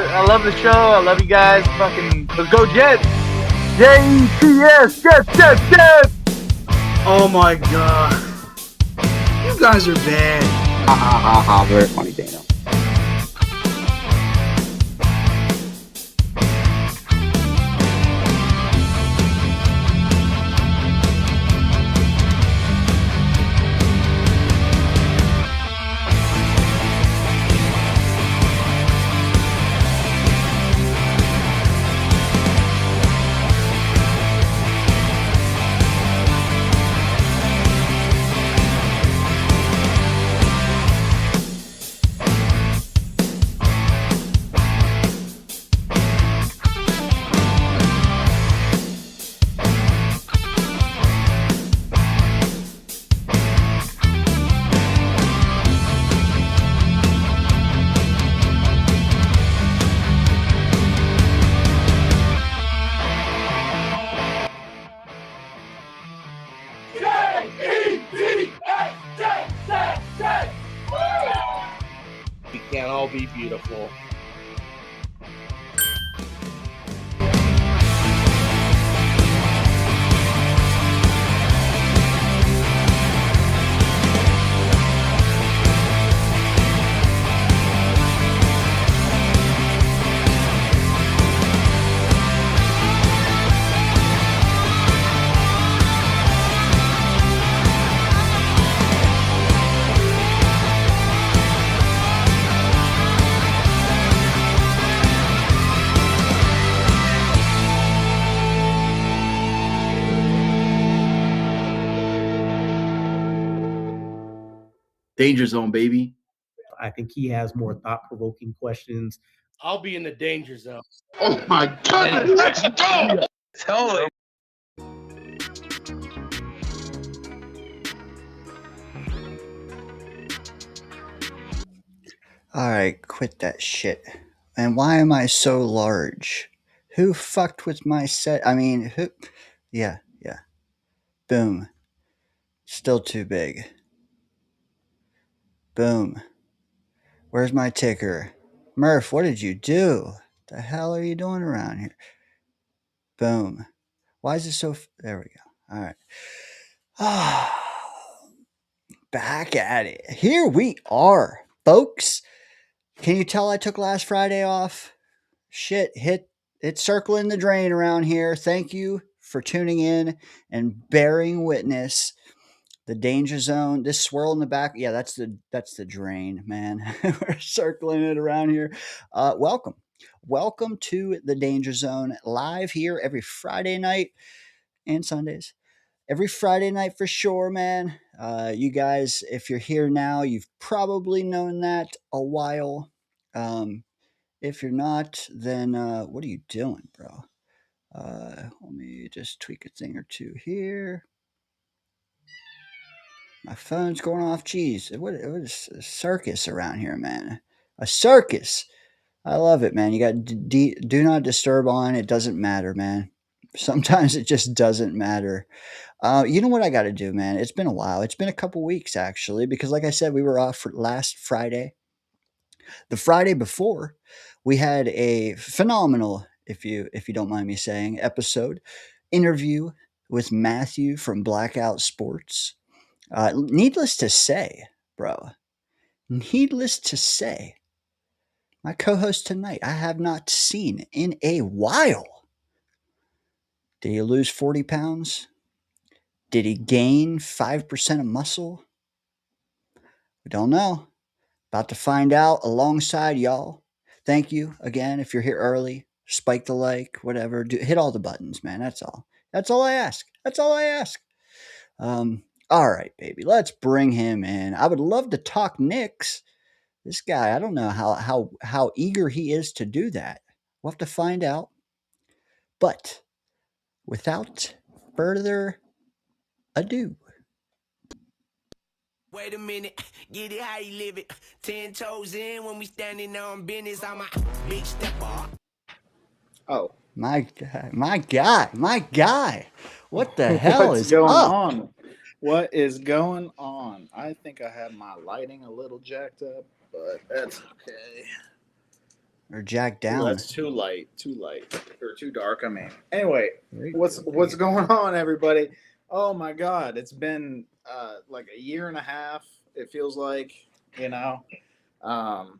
I love the show. I love you guys. Fucking, let's go Jets. Jets, Jets. Oh my god. You guys are bad. Ha ha ha ha. Very funny, Dana. We can't all be beautiful. DayngerZone, baby. I think he has more thought-provoking questions. I'll be in the danger zone. Oh my goodness, let's go! Totally. Alright, quit that shit. And why am I so large? Who fucked with my set? I mean, who? Yeah. Boom. Still too big. Boom. Where's my ticker? Murph, what did you do? The hell are you doing around here? Boom. Why is it so... There we go. Alright. Back at it. Here we are, folks. Can you tell I took last Friday off? Shit, it's circling the drain around here. Thank you for tuning in and bearing witness. The danger zone, this swirl in the back. Yeah, that's the drain, man. We're circling it around here. Welcome to the Danger Zone, live here every Friday night and Sundays. Every Friday night for sure, man. You guys, if you're here now, you've probably known that a while. If you're not, then what are you doing, bro? Let me just tweak a thing or two here. My phone's going off. Jeez, what is a circus around here, man? A circus. I love it, man. You got do not disturb on. It doesn't matter, man. Sometimes it just doesn't matter. You know what I got to do, man? It's been a while. It's been a couple weeks actually, because like I said, we were off for last Friday. The Friday before, we had a phenomenal, if you don't mind me saying, episode interview with Matthew from Blackout Sports. Needless to say, bro. Needless to say, my co-host tonight, I have not seen in a while. Did he lose 40 pounds? Did he gain 5% of muscle? We don't know. About to find out alongside y'all. Thank you again if you're here early. Spike the like, whatever. Hit all the buttons, man. That's all. That's all I ask. That's all I ask. All right, baby. Let's bring him in. I would love to talk Knicks. This guy, I don't know how eager he is to do that. We'll have to find out. But without further ado, Wait a minute, get it how you live it. 10 toes in when we standing on business. I'm a big stepper. Oh, my guy. What the hell what's is going up? on? What is going on? I think I have my lighting a little jacked up, but that's okay. Or jack Ooh, down? that's too light, or too dark. I mean, anyway, There you what's go. what's going on, everybody? Oh my God, it's been like a year and a half. It feels like, you know. Um,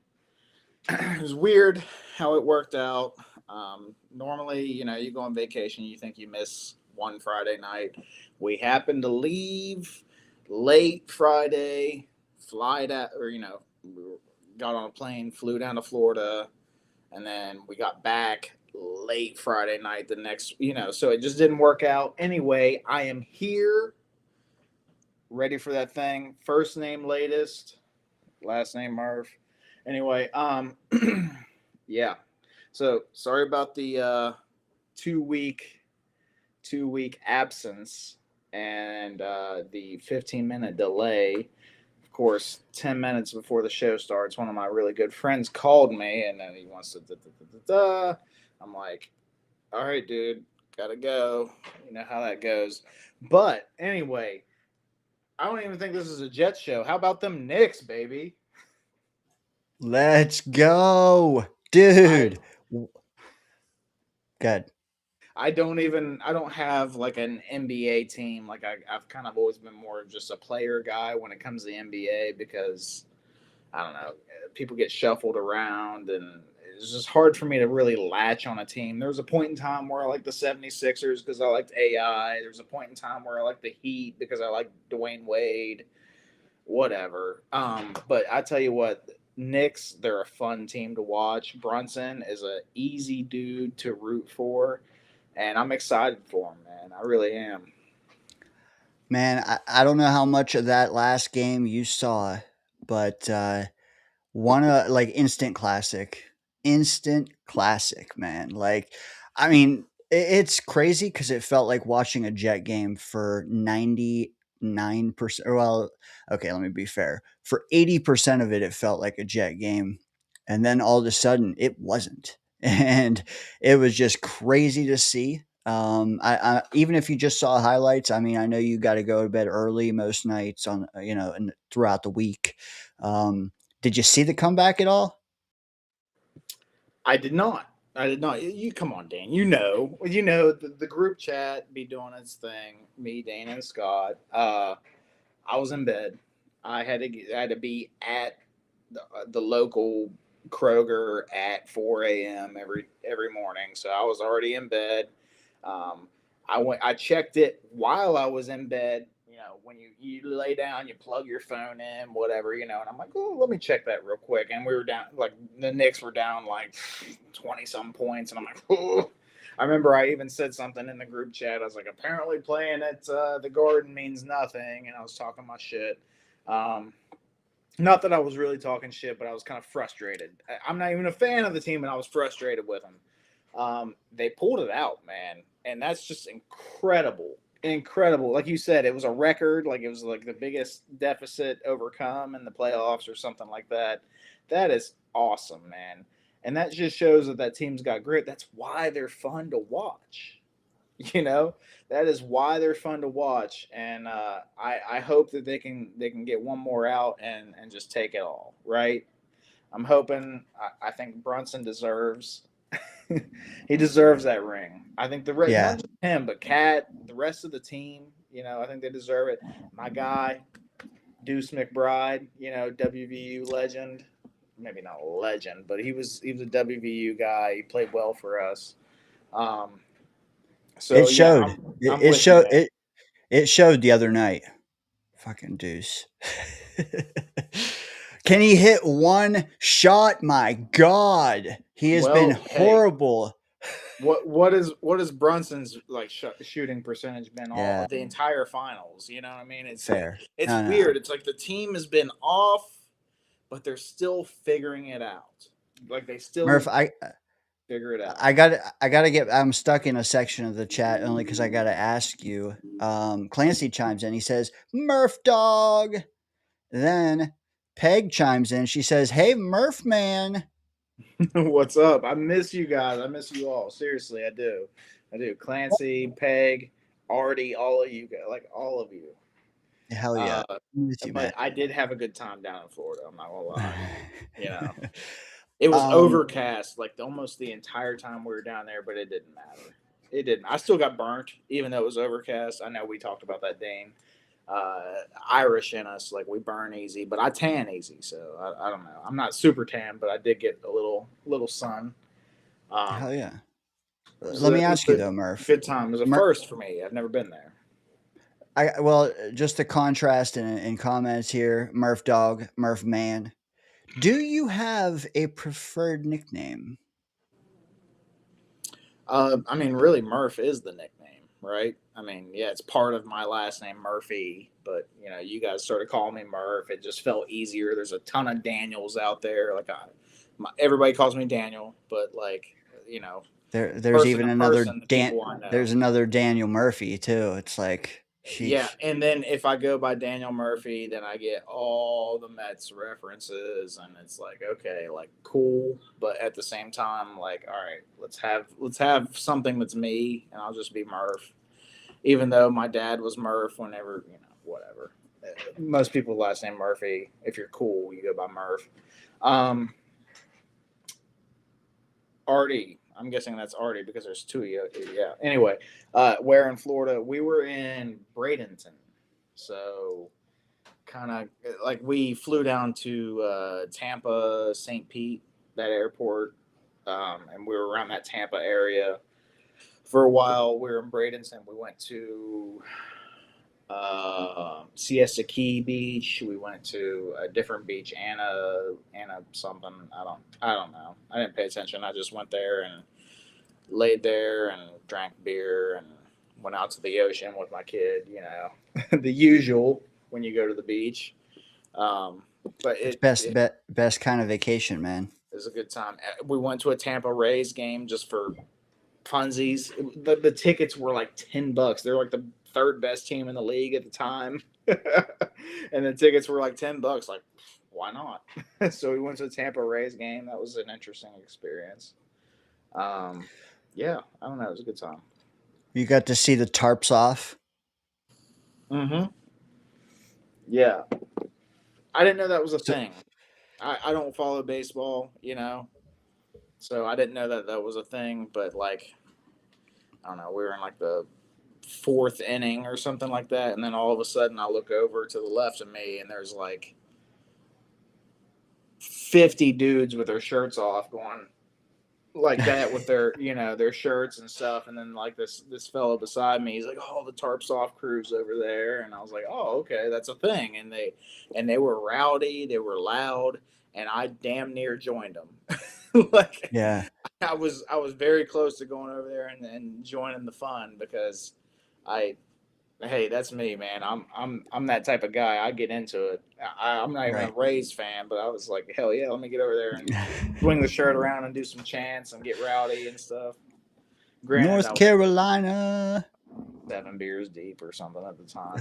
it was weird how it worked out. Normally, you go on vacation, you think you miss one Friday night. We happened to leave late Friday, fly that, or we got on a plane, flew down to Florida, and then we got back late Friday night the next. So it just didn't work out. Anyway, I am here, ready for that thing. First name latest, last name Murph. Anyway, yeah. So sorry about the 2 week 2 week absence and the 15-minute delay. Of course, 10 minutes before the show starts, one of my really good friends called me and then he wants to I'm like, all right, dude, gotta go. You know how that goes. But anyway, I don't even think this is a Jets show. How about them Knicks, baby? Let's go, dude. Good. I don't have like an NBA team. Like I've kind of always been more of just a player guy when it comes to the NBA because I don't know, people get shuffled around and it's just hard for me to really latch on a team. There was a point in time where I liked the 76ers because I liked AI. There was a point in time where I liked the Heat because I liked Dwayne Wade, whatever. But I tell you what, Knicks, they're a fun team to watch. Brunson is an easy dude to root for, and I'm excited for him, man. I really am. Man, I don't know how much of that last game you saw, but one like instant classic, man. Like, I mean, it's crazy because it felt like watching a Jet game for 99%. Well, okay, let me be fair. For 80% of it, it felt like a Jet game, and then all of a sudden, it wasn't, and it was just crazy to see. I even if you just saw highlights, I mean, I know you got to go to bed early most nights on and throughout the week. Did you see the comeback at all? I did not. I did not. You come on, Dan. The group chat be doing its thing. Me, Dane, and Scott. I was in bed. I had to be at the local Kroger at 4 a.m. every morning. So I was already in bed. Um, I checked it while I was in bed. When you lay down, you plug your phone in, whatever, and I'm like, oh, let me check that real quick. And we were down, like the Knicks were down like 20 some points, and I'm like, oh. I remember I even said something in the group chat. I was like, apparently playing at the Garden means nothing, and I was talking my shit. Um, Not that I was really talking shit, but I was kind of frustrated. I'm not even a fan of the team, and I was frustrated with them. They pulled it out, man, and that's just incredible. Incredible. Like you said, it was a record. Like it was like the biggest deficit overcome in the playoffs or something like that. That is awesome, man. and that just shows that team's got grit. That's why they're fun to watch. That is why they're fun to watch, and I hope that they can get one more out and just take it all. Right. I'm hoping. I think Brunson deserves. He deserves that ring. I think not just him, but Cat, the rest of the team. I think they deserve it. My guy, Deuce McBride. WVU legend. Maybe not a legend, but he was a WVU guy. He played well for us. So it showed. I'm it with showed. you, man. It showed the other night. Fucking Deuce. Can he hit one shot? My God, he has been horrible. What is Brunson's shooting percentage been all the entire finals? You know what I mean? It's fair. It's weird. It's like the team has been off, but they're still figuring it out. Like they still Murph, figure it out. I gotta get. I'm stuck in a section of the chat only because I gotta ask you. Clancy chimes in. He says, "Murph dog." Then Peg chimes in. She says, "Hey Murph man." What's up? I miss you guys. I miss you all. Seriously, I do. Clancy, Peg, Artie, all of you guys, all of you. Hell yeah. But I did have a good time down in Florida. I'm not gonna lie. It was overcast almost the entire time we were down there, but it didn't matter. It didn't. I still got burnt, even though it was overcast. I know we talked about that, Dane. Irish in us, we burn easy, but I tan easy, so I don't know. I'm not super tan, but I did get a little sun. Hell yeah. Let me ask you though, Murph. Good time. It was a first for me. I've never been there. Just to contrast in comments here, Murph dog, Murph man. Do you have a preferred nickname? Really, Murph is the nickname, right? It's part of my last name, Murphy, but you guys started calling me Murph. It just felt easier. There's a ton of Daniels out there. Everybody calls me Daniel, but there's even another there's another Daniel Murphy too. It's like, sheesh. Yeah, and then if I go by Daniel Murphy, then I get all the Mets references, and it's okay, cool, but at the same time, all right, let's have something that's me, and I'll just be Murph, even though my dad was Murph. Whenever whatever, most people last name Murphy. If you're cool, you go by Murph. Artie. I'm guessing that's Artie because there's two of you. Yeah. Anyway, where in Florida? We were in Bradenton. So kind of we flew down to Tampa, St. Pete, that airport. And we were around that Tampa area for a while. We were in Bradenton. We went to Siesta Key Beach. We went to a different beach, Anna something. I don't know. I didn't pay attention. I just went there and laid there and drank beer and went out to the ocean with my kid. The usual when you go to the beach. But it's best kind of vacation, man. It was a good time. We went to a Tampa Rays game just for funsies. The tickets were $10. They're the third best team in the league at the time. And the tickets were $10. Why not? So we went to the Tampa Rays game. That was an interesting experience. Yeah, I don't know. It was a good time. You got to see the tarps off? Mm-hmm. Yeah. I didn't know that was a thing. I don't follow baseball, so I didn't know that was a thing, but I don't know, we were in the fourth inning or something like that, and then all of a sudden I look over to the left of me and there's 50 dudes with their shirts off going that with their their shirts and stuff, and then this fellow beside me, he's oh, the tarps off crew's over there, and I was oh, okay, that's a thing, and they were rowdy, they were loud, and I damn near joined them. Yeah, I was very close to going over there and joining the fun because hey, that's me, man. I'm that type of guy. I get into it. I'm not even a Rays fan, but I was hell yeah, let me get over there and swing the shirt around and do some chants and get rowdy and stuff. Granted, North Carolina. 7 beers deep or something at the time.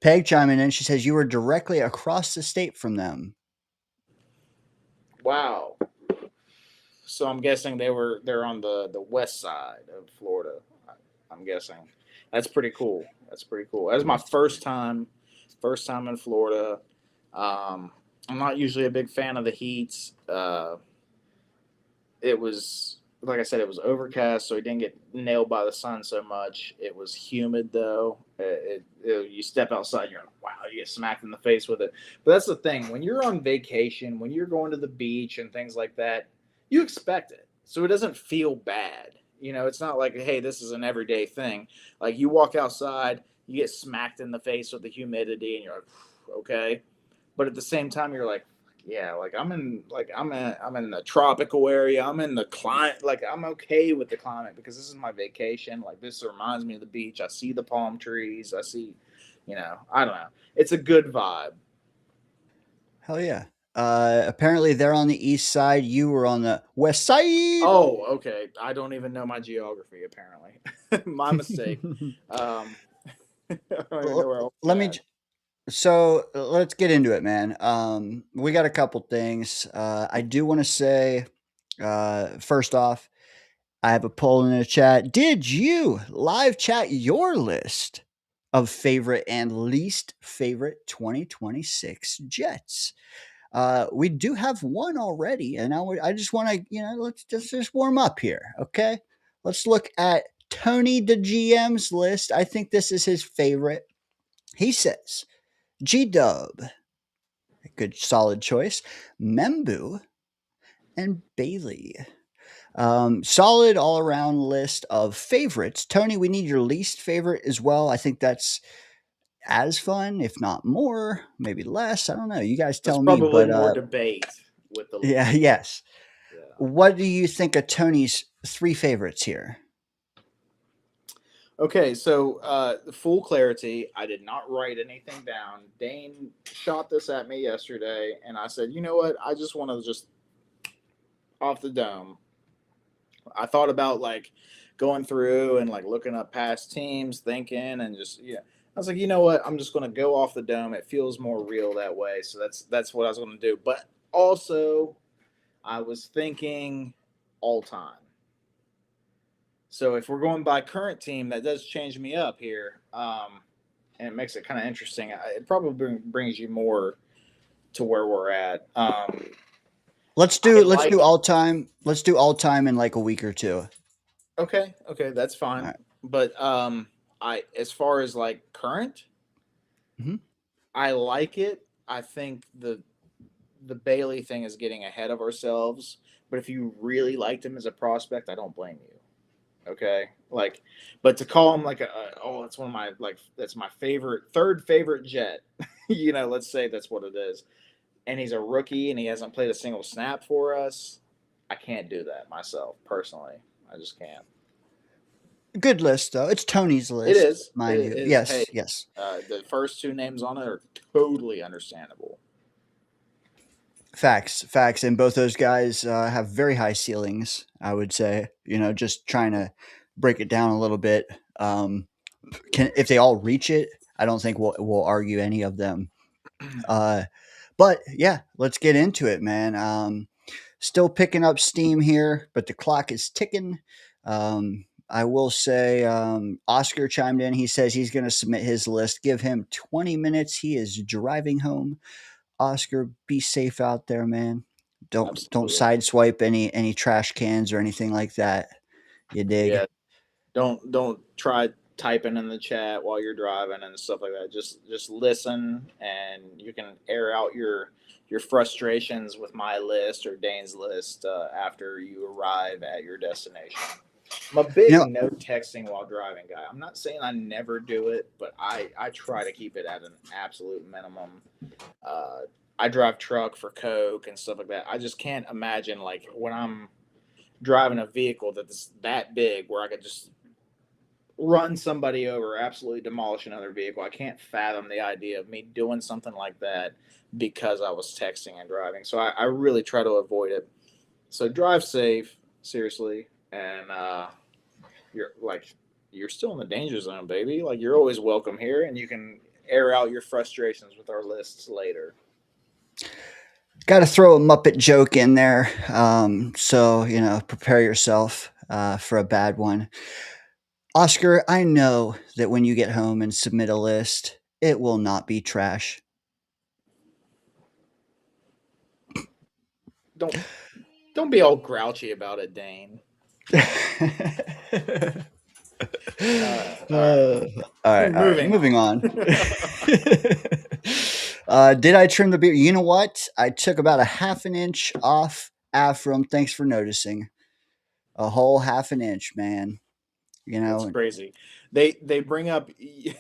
Peg chiming in. She says you were directly across the state from them. Wow. So I'm guessing they're on the west side of Florida. I'm guessing. That's pretty cool. That's pretty cool. That was my first time in Florida. I'm not usually a big fan of the heat. It was like I said, it was overcast, so it didn't get nailed by the sun so much. It was humid though. You step outside, you're like, wow, you get smacked in the face with it. But that's the thing: when you're on vacation, when you're going to the beach and things like that, you expect it, so it doesn't feel bad. It's not like, hey, this is an everyday thing. Like you walk outside, you get smacked in the face with the humidity, and you're like, okay. But at the same time, you're like, yeah, like I'm in the tropical area. I'm in the climate. Like I'm okay with the climate because this is my vacation. Like this reminds me of the beach. I see the palm trees. I see, I don't know. It's a good vibe. Hell yeah. Apparently they're on the east side. You were on the west side. Oh, okay. I don't even know my geography. Apparently, my mistake. I don't even know where I was Let me. at. So let's get into it, man. We got a couple things. I do want to say, first off, I have a poll in the chat. Did you live chat your list of favorite and least favorite 2026 Jets? We do have one already, and I just want to, let's just warm up here, okay? Let's look at Tony the GM's list. I think this is his favorite. He says G Dub, a good solid choice, Membu, and Bailey. Solid all around list of favorites. Tony, we need your least favorite as well. I think that's as fun, if not more, maybe less. I don't know. You guys There's tell me. probably But more debate with the yeah, list. yes. Yeah. What do you think of Tony's three favorites here? Okay, so full clarity, I did not write anything down. Dane shot this at me yesterday, and I said, you know what? I just want to just off the dome. I thought about like going through and like looking up past teams, thinking, and just I was like, you know what? I'm just going to go off the dome. It feels more real that way. So that's what I was going to do. But also, I was thinking all time. So if we're going by current team, that does change me up here, and it makes it kind of interesting. It probably brings you more to where we're at. Let's do all time. Let's do all time in like a week or two. Okay, that's fine. Right. But I as far as like current, Mhm. I like it. I think the Bailey thing is getting ahead of ourselves. But if you really liked him as a prospect, I don't blame you. Okay, but to call him like that's one of my that's my third favorite Jet. Let's say that's what it is. And he's a rookie and he hasn't played a single snap for us. I can't do that myself personally. I just can't. Good list though. It's Tony's list. It is, mind you. Yes, Hey, yes. the first two names on it are totally understandable. Facts, and both those guys have very high ceilings. I would say, just trying to break it down a little bit. If they all reach it, I don't think we'll argue any of them. But yeah, let's get into it, man. Still picking up steam here, but the clock is ticking. I will say, Oscar chimed in. He says he's going to submit his list. Give him 20 minutes. He is driving home. Oscar, be safe out there, man. Don't sideswipe any trash cans or anything like that. You dig? Yeah. Don't try typing in the chat while you're driving and stuff like that. Just listen, and you can air out your frustrations with my list or Dane's list after you arrive at your destination. I'm a big no texting while driving guy. I'm not saying I never do it, but I try to keep it at an absolute minimum. I drive truck for Coke and stuff like that. I just can't imagine like when I'm driving a vehicle that's that big where I could just run somebody over, absolutely demolish another vehicle. I can't fathom the idea of me doing something like that because I was texting and driving. So I really try to avoid it. So drive safe, seriously, and you're still in the danger zone, baby. Like you're always welcome here, and you can air out your frustrations with our lists later. got to throw a Muppet joke in there. So, prepare yourself for a bad one. Oscar, I know that when you get home and submit a list, it will not be trash. Don't be all grouchy about it, Dane. All right. Moving on. Did I trim the beard? You know what? I took about a half an inch off Afram. Thanks for noticing. A whole half an inch, man. That's crazy. They bring up the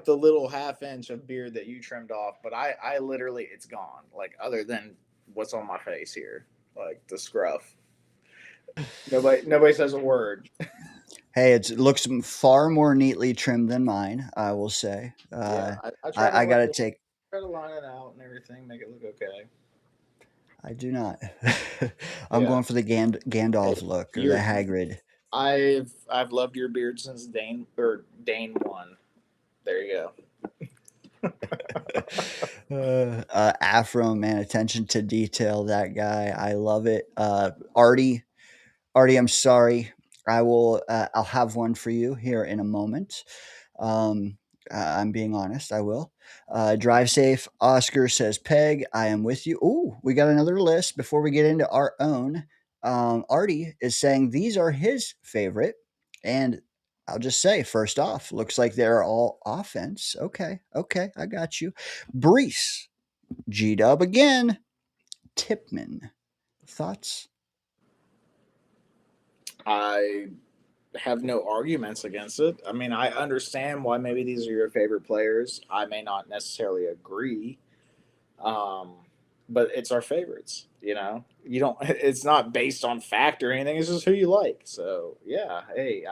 little half inch of beard that you trimmed off, but I literally, it's gone. Like, other than what's on my face here, like the scruff. Nobody says a word. Hey, it looks far more neatly trimmed than mine, I will say. Yeah, I try to I got to take. try to line it out and everything, make it look okay. I do not. I'm Yeah. going for the Gandalf look, or the You're- Hagrid. I've loved your beard since Dane 1. There you go. Afro, man, attention to detail. That guy, I love it. Artie, I'm sorry. I'll have one for you here in a moment. I'm being honest. I will. Drive safe. Oscar says, Peg, I am with you. Ooh, we got another list before we get into our own. Artie is saying these are his favorite. And I'll just say, first off, looks like they're all offense. Okay. I got you. Brees, G Dub again. Tipman, thoughts? I have no arguments against it. I mean, I understand why maybe these are your favorite players. I may not necessarily agree, but it's our favorites. You don't. It's not based on fact or anything. It's just who you like. So yeah, hey,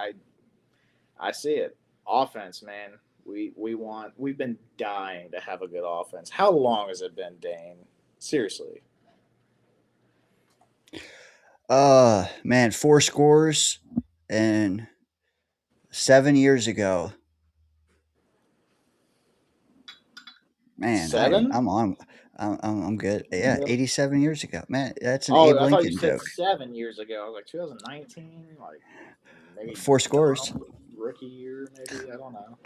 I see it. Offense, man. We've been dying to have a good offense. How long has it been, Dane? Seriously. Man, 4 scores and 7 years ago. Man, 7? I'm good. Yeah, 87 years ago. Man, that's an Oh, Abe I thought you Lincoln said joke. 7 years ago. I was like 2019, like maybe 4 scores. rookie year, maybe. I don't know.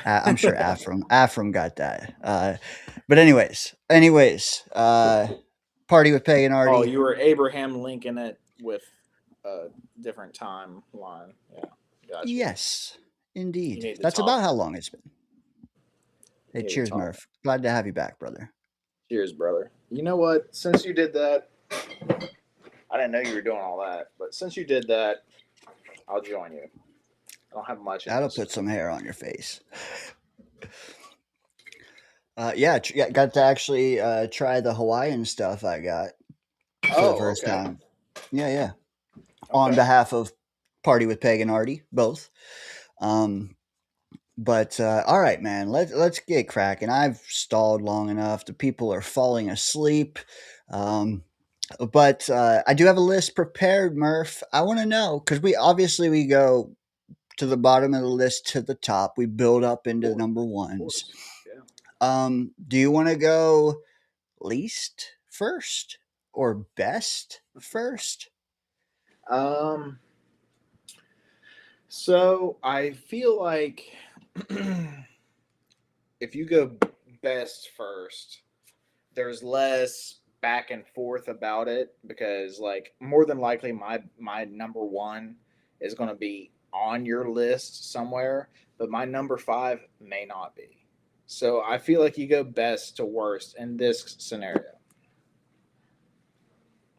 I'm sure Afram got that. But anyways, party with Peg and Artie. Oh, you were Abraham Lincoln it with a different timeline. Yeah, gotcha. Yes, indeed. You need to That's talk. about how long it's been. You Hey, need to cheers, talk. Murph. Glad to have you back, brother. Cheers, brother. You know what? Since you did that, I didn't know you were doing all that, but since you did that, I'll join you. I don't have much. That'll put some hair on your face. Got to actually try the Hawaiian stuff I got for the first time. Yeah. Okay. On behalf of Party with Peg and Artie, both. But all right, man, let's get cracking. I've stalled long enough. The people are falling asleep. But I do have a list prepared, Murph. I want to know because we go to the bottom of the list to the top. We build up into the number ones. Yeah. Do you want to go least first or best first? So I feel like if you go best first, there's less back and forth about it because, like, more than likely my number 1 is going to be on your list somewhere, but my number 5 may not be. So I feel like you go best to worst in this scenario,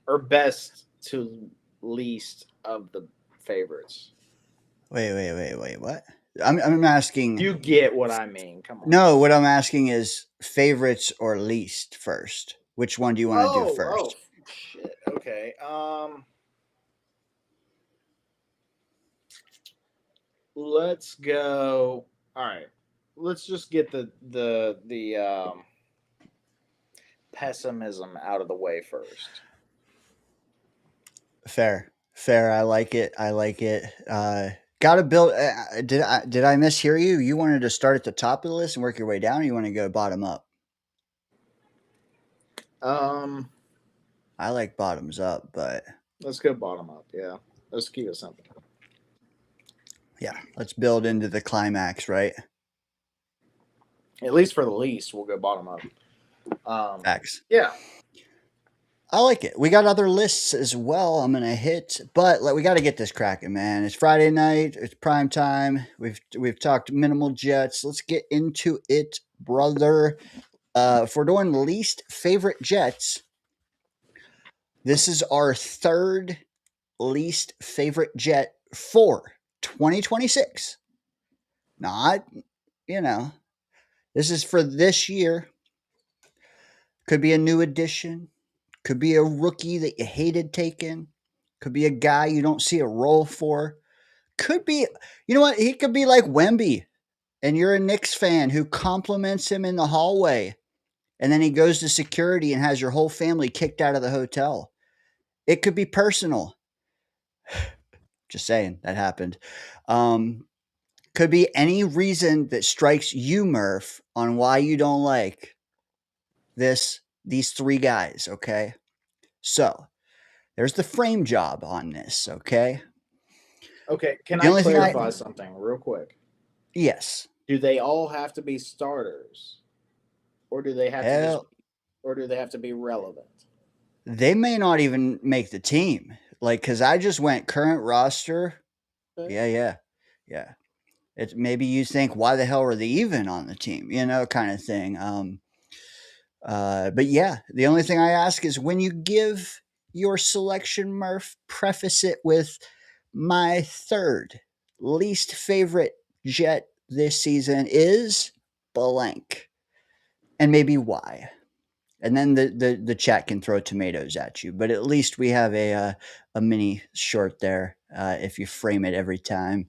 or best to least of the favorites. Wait. What? I'm asking. You get what I mean? Come on. No, what I'm asking is favorites or least first. Which one do you want to do first? Oh, shit. Okay. Let's go. All right. Let's just get the pessimism out of the way first. Fair. I like it. Got to build. Did I mishear you? You wanted to start at the top of the list and work your way down, or you want to go bottom up? I like bottoms up, but Let's go bottom up. Yeah, let's keep it simple. yeah, let's build into the climax, right? At least for the least, we'll go bottom up. Facts. Yeah. I like it. We got other lists as well. I'm gonna hit, but we got to get this cracking, man. It's Friday night. It's prime time. We've talked minimal Jets. Let's get into it, brother. If we're doing least favorite Jets, this is our third least favorite Jet for 2026. Not, this is for this year. Could be a new addition. Could be a rookie that you hated taking. Could be a guy you don't see a role for. Could be, you know what? He could be like Wemby, and you're a Knicks fan who compliments him in the hallway, and then he goes to security and has your whole family kicked out of the hotel. It could be personal. Just saying, that happened. Could be any reason that strikes you, Murph, on why you don't like these three guys, okay? So, there's the frame job on this, okay? Okay. Can The I only thing clarify something real quick? Yes. Do they all have to be starters, or do they have to be relevant? They may not even make the team. Like, because I just went current roster. Okay. Yeah. It's maybe you think, why the hell are they even on the team? Kind of thing. But yeah, the only thing I ask is when you give your selection, Murph, preface it with my third least favorite Jet this season is blank, and maybe why. And then the chat can throw tomatoes at you, but at least we have a mini short there if you frame it every time.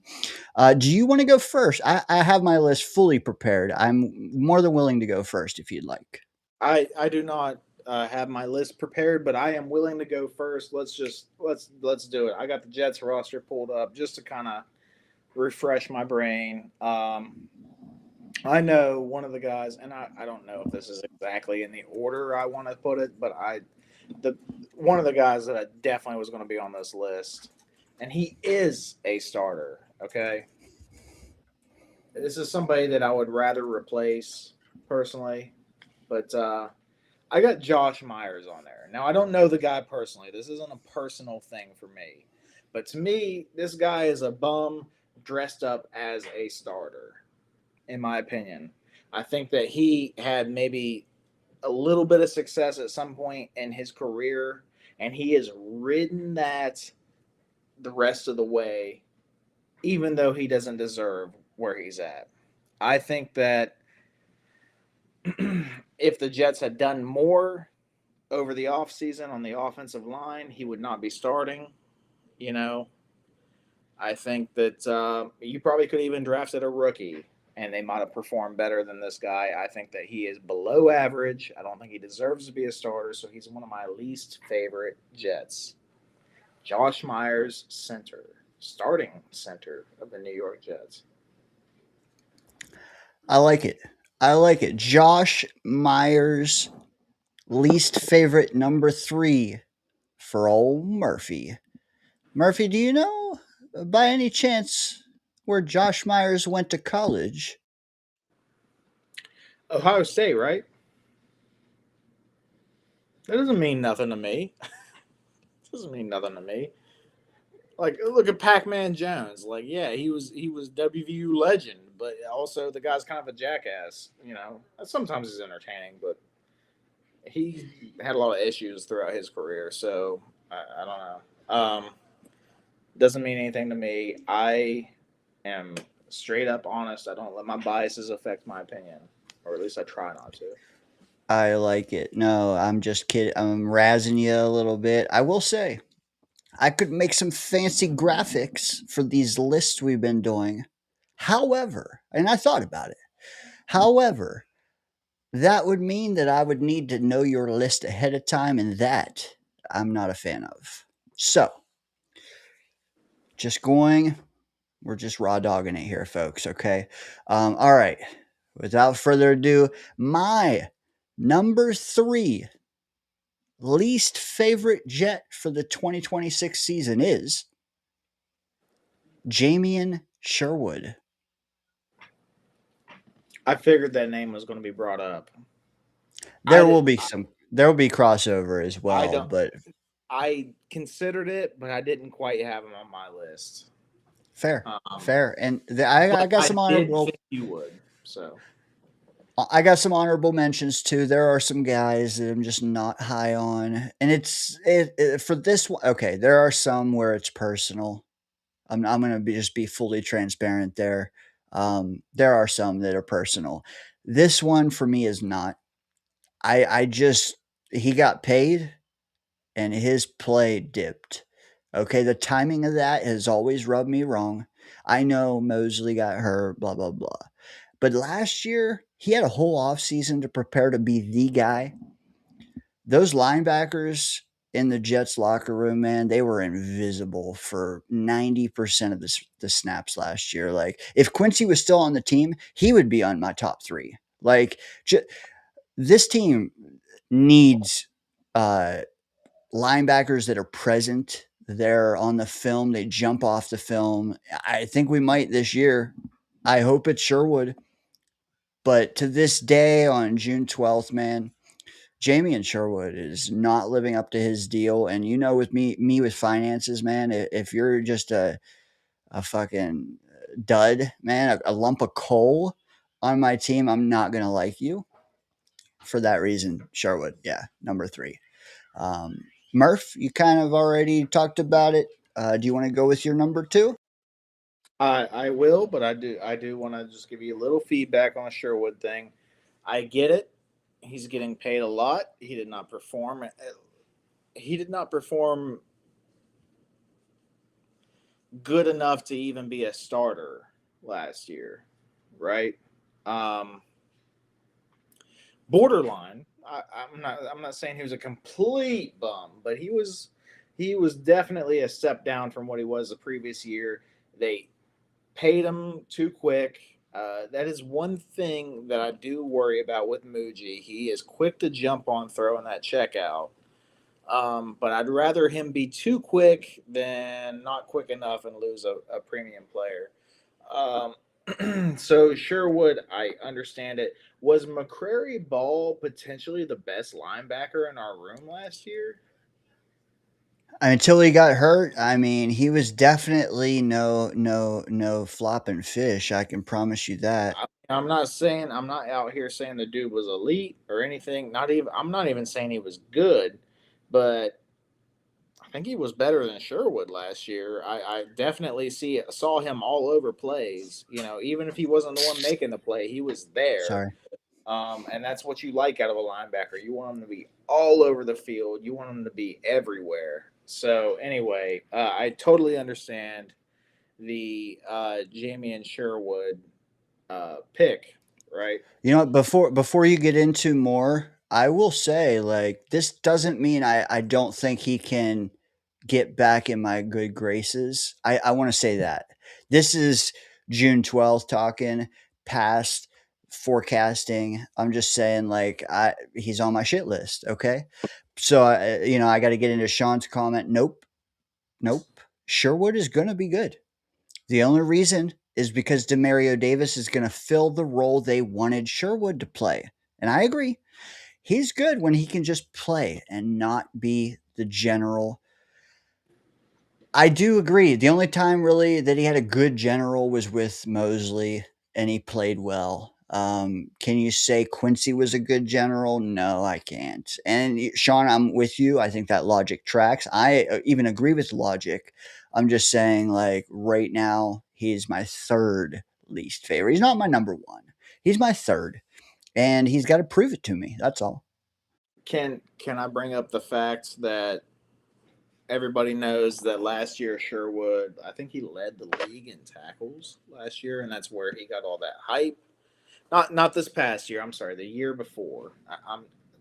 Do you want to go first? I have my list fully prepared. I'm more than willing to go first if you'd like. I do not have my list prepared, but I am willing to go first. Let's do it. I got the Jets roster pulled up just to kind of refresh my brain. I know one of the guys, and I don't know if this is exactly in the order I want to put it, but one of the guys that I definitely was going to be on this list, and he is a starter. Okay, this is somebody that I would rather replace personally, but I got Josh Myers on there. Now I don't know the guy personally. This isn't a personal thing for me, but to me, this guy is a bum dressed up as a starter. In my opinion, I think that he had maybe a little bit of success at some point in his career, and he has ridden that the rest of the way, even though he doesn't deserve where he's at. I think that if the Jets had done more over the offseason on the offensive line, he would not be starting. I think that you probably could even drafted a rookie and they might have performed better than this guy. I think that he is below average. I don't think he deserves to be a starter, so he's one of my least favorite Jets. Josh Myers, starting center of the New York Jets. I like it. Josh Myers, least favorite number 3 for old Murphy. Murphy, do you know by any chance where Josh Myers went to college? Ohio State, right? That doesn't mean nothing to me. Doesn't mean nothing to me. Like, look at Pac-Man Jones. Like, yeah, he was WVU legend, but also the guy's kind of a jackass. Sometimes he's entertaining, but he had a lot of issues throughout his career. So I don't know. Doesn't mean anything to me. I am straight up honest. I don't let my biases affect my opinion, or at least I try not to. I like it. No, I'm just kidding. I'm razzing you a little bit. I will say, I could make some fancy graphics for these lists we've been doing. However, and I thought about it. However, that would mean that I would need to know your list ahead of time, and that I'm not a fan of. So, we're just raw dogging it here, folks, okay? All right. Without further ado, my number 3 least favorite Jet for the 2026 season is Jamian Sherwood. I figured that name was going to be brought up. There will be crossover as I well, don't. but I considered it, but I didn't quite have him on my list. fair. And I got some I did honorable. think you would. So I got some honorable mentions too. There are some guys that I'm just not high on, and it for this one. Okay, there are some where it's personal. I'm gonna just be fully transparent there. There are some that are personal. This one for me is not. I just he got paid and his play dipped. Okay, the timing of that has always rubbed me wrong. I know Mosley got hurt, blah blah blah. But last year, he had a whole offseason to prepare to be the guy. Those linebackers in the Jets locker room, man, they were invisible for 90% of the snaps last year. Like, if Quincy was still on the team, he would be on my top three. Like, this team needs linebackers that are present. They're on the film. They jump off the film. I think we might this year. I hope it's Sherwood. But to this day, on June 12th, man, Jamian Sherwood is not living up to his deal. And you know, with me with finances, man, if you're just a fucking dud, man, a lump of coal on my team, I'm not gonna like you. For that reason, Sherwood, yeah, number 3. Murph, you kind of already talked about it. Do you want to go with your number 2? I will, but I do want to just give you a little feedback on a Sherwood thing. I get it. He's getting paid a lot. He did not perform. He did not perform good enough to even be a starter last year, right? Um, Borderline. I'm not saying he was a complete bum, but he was definitely a step down from what he was the previous year. They paid him too quick. That is one thing that I do worry about with Muji. He is quick to jump on throwing that check out. But I'd rather him be too quick than not quick enough and lose a premium player. So Sherwood, I understand it. Was McCrary Ball potentially the best linebacker in our room last year? Until he got hurt, I mean, he was definitely no flopping fish. I can promise you that. I'm not saying I'm not out here saying the dude was elite or anything. Not even I'm not even saying he was good, but I think he was better than Sherwood last year. I definitely saw him all over plays. You know, even if he wasn't the one making the play, he was there. Sorry. And that's what you like out of a linebacker. You want him to be all over the field. You want him to be everywhere. So anyway, I totally understand the Jamie and Sherwood pick, right? You know, before you get into more, I will say, like, this doesn't mean I don't think he can get back in my good graces. I want to say that. This is June 12th talking past forecasting. I'm just saying, like, he's on my shit list, okay? So I got to get into Sean's comment. Nope. Sherwood is going to be good. The only reason is because Demario Davis is going to fill the role they wanted Sherwood to play. And I agree. He's good when he can just play and not be the general. I do agree. The only time really that he had a good general was with Mosley, and he played well. Can you say Quincy was a good general? No, I can't. And Sean, I'm with you. I think that logic tracks. I even agree with logic. I'm just saying, like, right now, he's my third least favorite. He's not my number one. He's my third, and he's got to prove it to me. That's all. Can I bring up the fact that everybody knows that last year Sherwood, I think he led the league in tackles last year, and that's where he got all that hype. Not this past year. I'm sorry, the year before.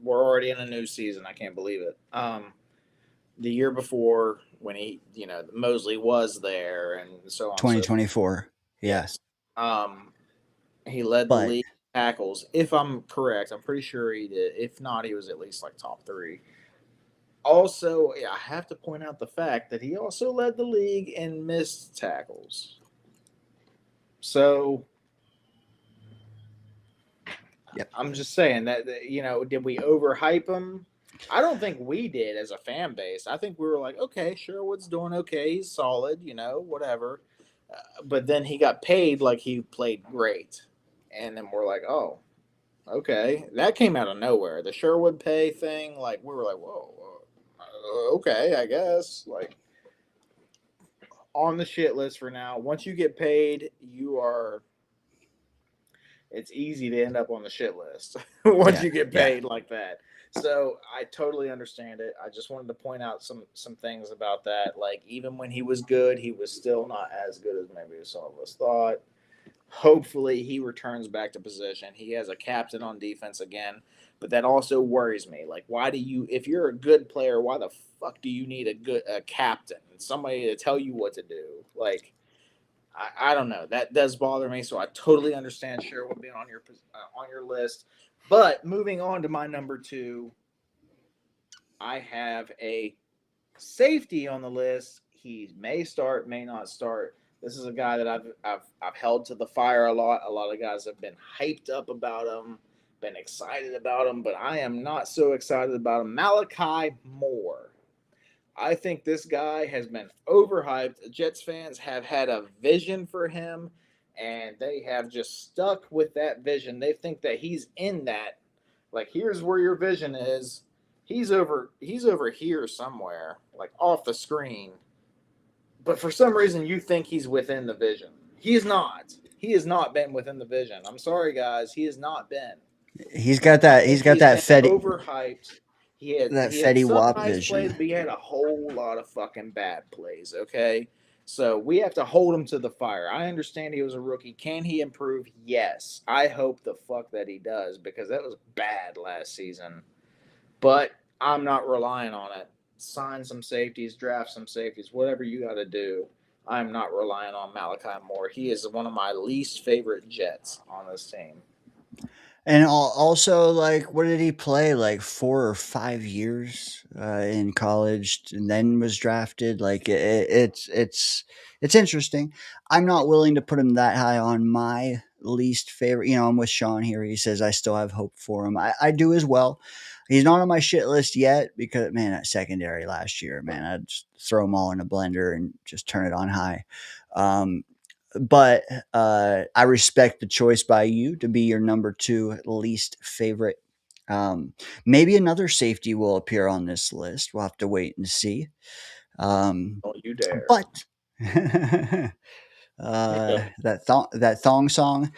We're already in a new season. I can't believe it. The year before when Mosley was there and so on. 2024. Yeah. Yes. He led the But league in tackles. If I'm correct, I'm pretty sure he did. If not, he was at least like top 3. Also, I have to point out the fact that he also led the league in missed tackles. So Yep. I'm just saying that did we overhype him? I don't think we did as a fan base. I think we were like, okay, Sherwood's doing okay. He's solid, whatever. But then he got paid like he played great. And then we're like, oh, okay. That came out of nowhere. The Sherwood pay thing, like, we were like, whoa, okay, I guess. Like, on the shit list for now. Once you get paid, it's easy to end up on the shit list once you get paid like that. So I totally understand it. I just wanted to point out some things about that. Like, even when he was good, he was still not as good as maybe some of us thought. Hopefully he returns back to position. He has a captain on defense again, but that also worries me. Like, if you're a good player, why the fuck do you need a captain, somebody to tell you what to do? Like, I don't know. That does bother me. So I totally understand Sherwood being on your list. But moving on to my number 2, I have a safety on the list. He may start, may not start. This is a guy that I've held to the fire a lot. A lot of guys have been hyped up about him, been excited about him, but I am not so excited about him. Malachi Moore. I think this guy has been overhyped. Jets fans have had a vision for him, and they have just stuck with that vision. They think that he's in that. Like, here's where your vision is. He's over here somewhere, like off the screen. But for some reason, you think he's within the vision. He is not. He has not been within the vision. I'm sorry, guys. He has not been. He's got that. He's got that Fetty. Overhyped. He had Fetty some Wap nice vision. plays, but he had a whole lot of fucking bad plays. Okay, so we have to hold him to the fire. I understand he was a rookie. Can he improve? Yes. I hope the fuck that he does, because that was bad last season. But I'm not relying on it. Sign some safeties, draft some safeties, whatever you got to do. I'm not relying on Malachi Moore. He is one of my least favorite Jets on this team. And also, like, what did he play? Like 4 or 5 years in college, and then was drafted. Like, it's interesting. I'm not willing to put him that high on my least favorite. I'm with Sean here. He says I still have hope for him. I do as well. He's not on my shit list yet because, man, that secondary last year, man, I'd just throw them all in a blender and just turn it on high. But I respect the choice by you to be your number 2 least favorite. Maybe another safety will appear on this list. We'll have to wait and see. Don't you dare. But that thong song,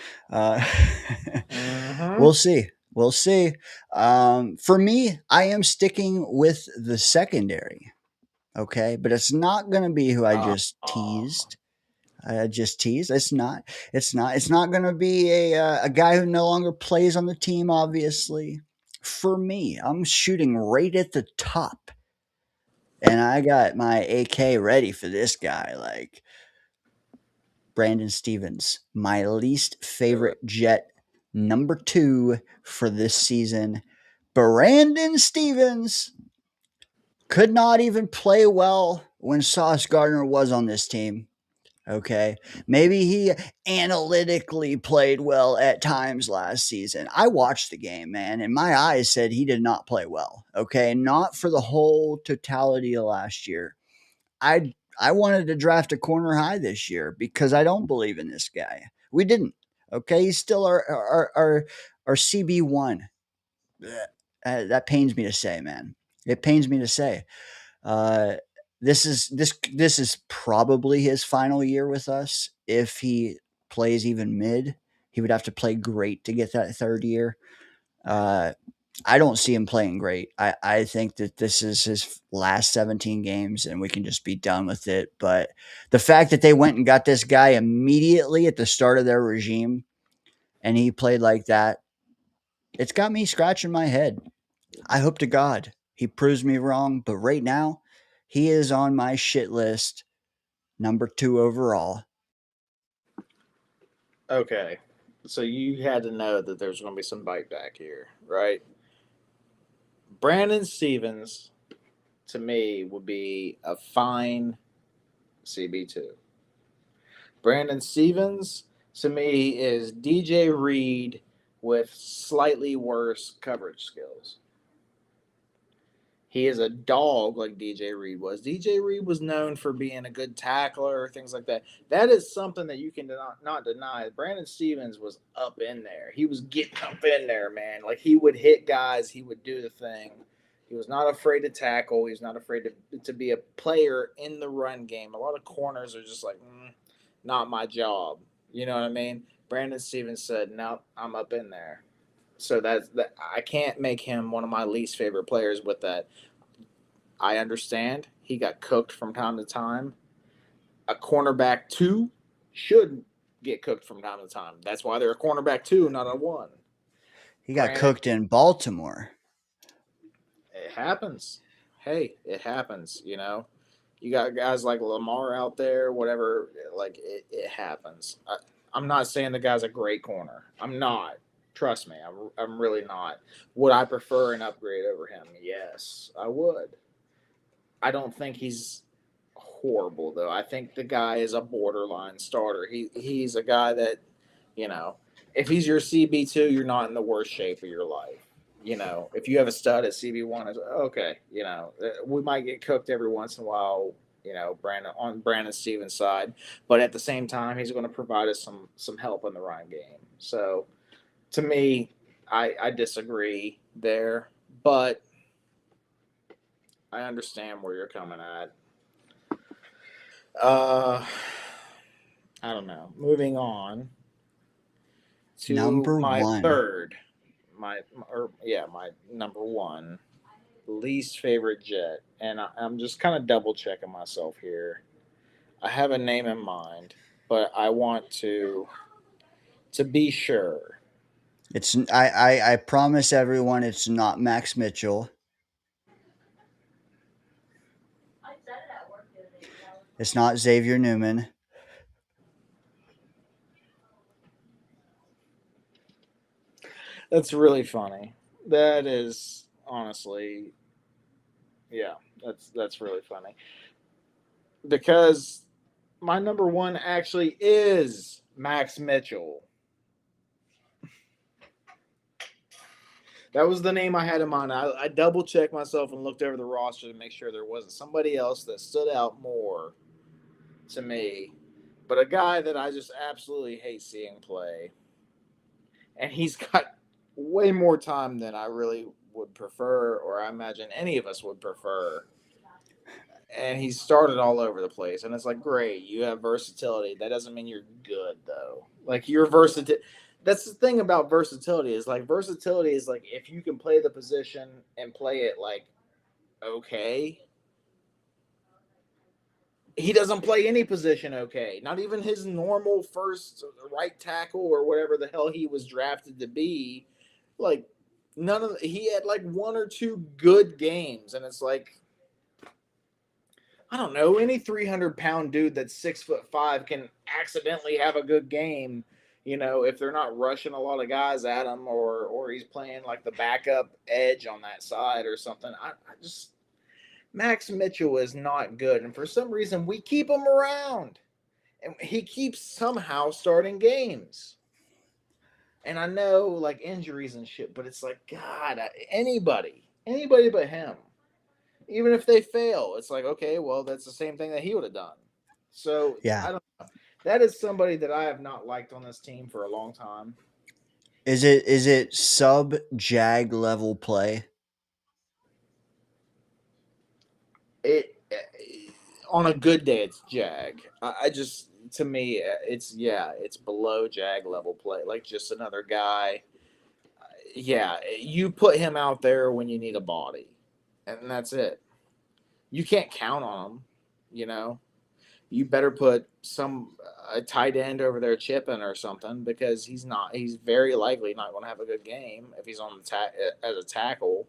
we'll see. We'll see. For me, I am sticking with the secondary. Okay, but it's not going to be who I just teased. It's not. It's not going to be a guy who no longer plays on the team. Obviously, for me, I'm shooting right at the top, and I got my AK ready for this guy. Like Brandon Stevens, my least favorite Jet, number 2 for this season. Brandon Stevens could not even play well when Sauce Gardner was on this team. Okay. Maybe he analytically played well at times last season. I watched the game, man, and my eyes said he did not play well. Okay. Not for the whole totality of last year. I wanted to draft a corner high this year because I don't believe in this guy. We didn't. Okay. He's still our CB1. That pains me to say, man. It pains me to say. This is probably his final year with us. If he plays even mid, he would have to play great to get that 3rd year. I don't see him playing great. I think that this is his last 17 games and we can just be done with it. But the fact that they went and got this guy immediately at the start of their regime and he played like that, it's got me scratching my head. I hope to God he proves me wrong. But right now, he is on my shit list, number 2 overall. Okay. So you had to know that there's going to be some bite back here, right? Brandon Stevens to me would be a fine CB2. Brandon Stevens to me is DJ Reed with slightly worse coverage skills. He is a dog like DJ Reed was. DJ Reed was known for being a good tackler, things like that. That is something that you can not deny. Brandon Stevens was up in there. He was getting up in there, man. Like, he would hit guys. He would do the thing. He was not afraid to tackle. He was not afraid to be a player in the run game. A lot of corners are just like, not my job. You know what I mean? Brandon Stevens said, no, I'm up in there. So that I can't make him one of my least favorite players with that. I understand he got cooked from time to time. A cornerback 2 should get cooked from time to time. That's why they're a cornerback 2, not a 1. He got cooked in Baltimore. It happens. Hey, it happens, you know. You got guys like Lamar out there, whatever. Like, it happens. I'm not saying the guy's a great corner. I'm not. Trust me, I'm really not. Would I prefer an upgrade over him? Yes, I would. I don't think he's horrible, though. I think the guy is a borderline starter. He's a guy that, you know, if he's your CB2, you're not in the worst shape of your life. You know, if you have a stud at CB1, it's okay. You know, we might get cooked every once in a while, you know, Brandon Stevens' side. But at the same time, he's going to provide us some help in the run game. So, to me, I disagree there, but I understand where you're coming at. I don't know. Moving on to Number my one. third, my number one least favorite Jet, and I'm just kind of double checking myself here. I have a name in mind, but I want to be sure. It's I promise everyone it's not Max Mitchell. It's not Xavier Newman. That's really funny. That is honestly, yeah, that's really funny. Because my number one actually is Max Mitchell. That was the name I had in mind. I double checked myself and looked over the roster to make sure there wasn't somebody else that stood out more to me. But a guy that I just absolutely hate seeing play. And he's got way more time than I really would prefer, or I imagine any of us would prefer. And he started all over the place. And it's like, great, you have versatility. That doesn't mean you're good, though. Like, you're versatile. That's the thing about versatility is like if you can play the position and play it like okay. He doesn't play any position okay. Not even his normal first right tackle or whatever the hell he was drafted to be. Like, he had like 1 or 2 good games, and it's like, I don't know, any 300-pound dude that's 6'5" can accidentally have a good game, you know, if they're not rushing a lot of guys at him, or he's playing like the backup edge on that side or something. I just, Max Mitchell is not good, and for some reason we keep him around, and he keeps somehow starting games. And I know, like, injuries and shit, but it's like, God, anybody but him. Even if they fail, it's like, okay, well, that's the same thing that he would have done. So, Yeah. I don't know. That is somebody that I have not liked on this team for a long time. Is it sub Jag level play? On a good day, it's Jag. I just, to me, it's below Jag level play. Like, just another guy. Yeah, you put him out there when you need a body, and that's it. You can't count on him, you know. You better put a tight end over there chipping or something, because he's very likely not going to have a good game if he's on the as a tackle.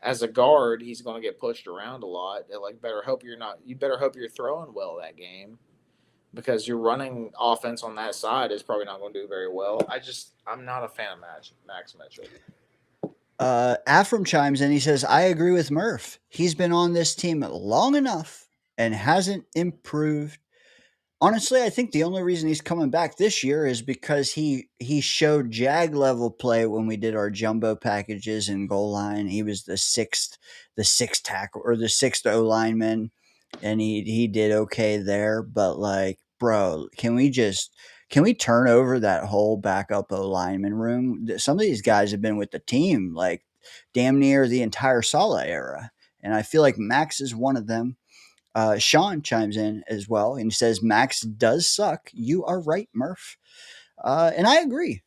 As a guard, he's going to get pushed around a lot. You better hope you're throwing well that game, because your running offense on that side is probably not going to do very well. I'm not a fan of Max Mitchell. Afram chimes in. He says, I agree with Murph. He's been on this team long enough and hasn't improved. Honestly, I think the only reason he's coming back this year is because he showed jag level play when we did our jumbo packages in goal line. He was the sixth tackle or the sixth O lineman, and he did okay there. But like, bro, can we turn over that whole backup O lineman room? Some of these guys have been with the team like damn near the entire Sala era, and I feel like Max is one of them. Sean chimes in as well and he says, Max does suck. You are right, Murph. And I agree.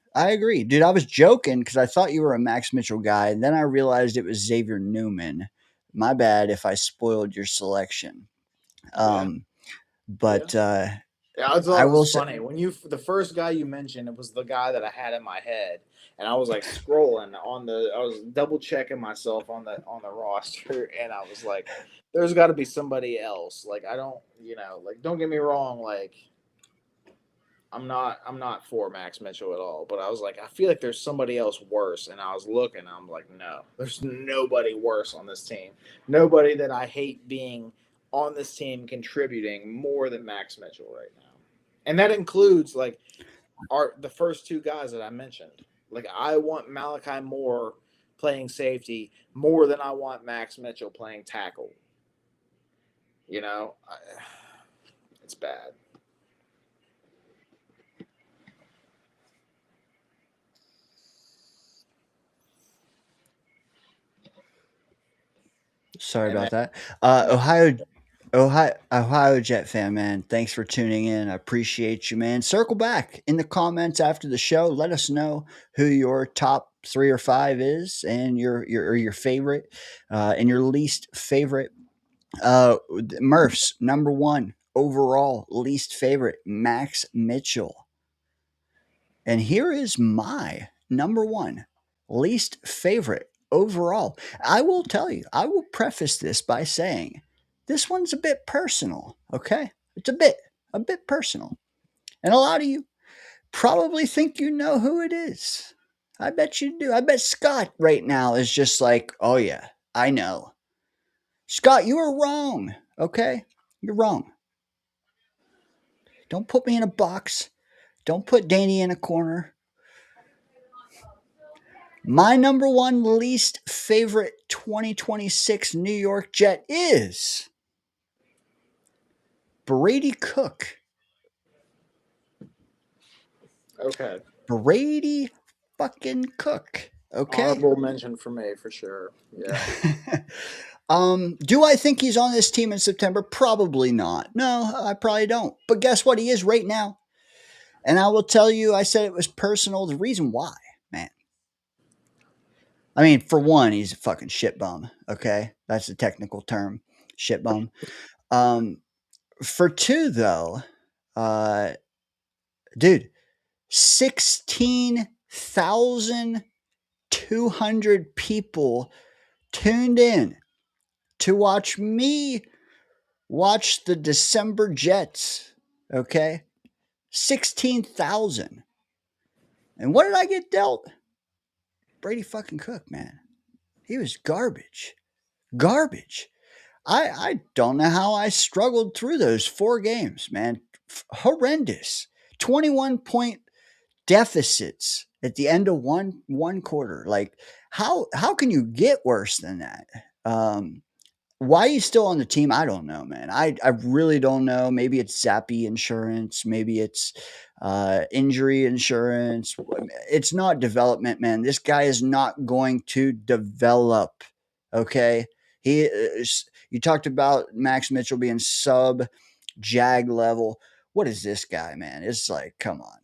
Dude, I was joking because I thought you were a Max Mitchell guy. And then I realized it was Xavier Newman. My bad if I spoiled your selection. But Yeah, I thought I it will was say, funny when the first guy you mentioned, it was the guy that I had in my head, and I was like scrolling I was double checking myself on the roster, and I was like, "There's got to be somebody else." Like I don't, like don't get me wrong, like I'm not for Max Mitchell at all, but I was like, I feel like there's somebody else worse, and I was looking, I'm like, no, there's nobody worse on this team, nobody that I hate being on this team contributing more than Max Mitchell right now. And that includes like the first two guys that I mentioned. Like I want Malachi Moore playing safety more than I want Max Mitchell playing tackle. It's bad. sorry And about that. Ohio Jet fan, man. Thanks for tuning in. I appreciate you, man. Circle back in the comments after the show. Let us know who your top 3 or 5 is, and your favorite, and your least favorite. Murph's number 1 overall least favorite, Max Mitchell. And here is my number 1 least favorite overall. I will tell you, I will preface this by saying this one's a bit personal, okay? It's a bit personal. And a lot of you probably think you know who it is. I bet you do. I bet Scott right now is just like, oh yeah, I know. Scott, you are wrong, okay? You're wrong. Don't put me in a box. Don't put Danny in a corner. My number 1 least favorite 2026 New York Jet is Brady Cook. Okay. Brady fucking Cook. Okay. Honorable mention for me for sure. Yeah. Do I think he's on this team in September? Probably not. No, I probably don't. But guess what? He is right now. And I will tell you, I said it was personal. The reason why, man. I mean, for one, he's a fucking shit bum. Okay. That's the technical term. Shit bum. For 2, though, dude, 16,200 people tuned in to watch me watch the December Jets. Okay. 16,000. And what did I get dealt? Brady fucking Cook, man. He was garbage. Garbage. I don't know how I struggled through those 4 games, man. Horrendous. 21-point deficits at the end of one quarter. Like how can you get worse than that? Why he's still on the team, I don't know, man. I really don't know. Maybe it's Zappy insurance. Maybe it's injury insurance. It's not development, man. This guy is not going to develop. Okay, you talked about Max Mitchell being sub jag level. What is this guy, man? It's like, come on,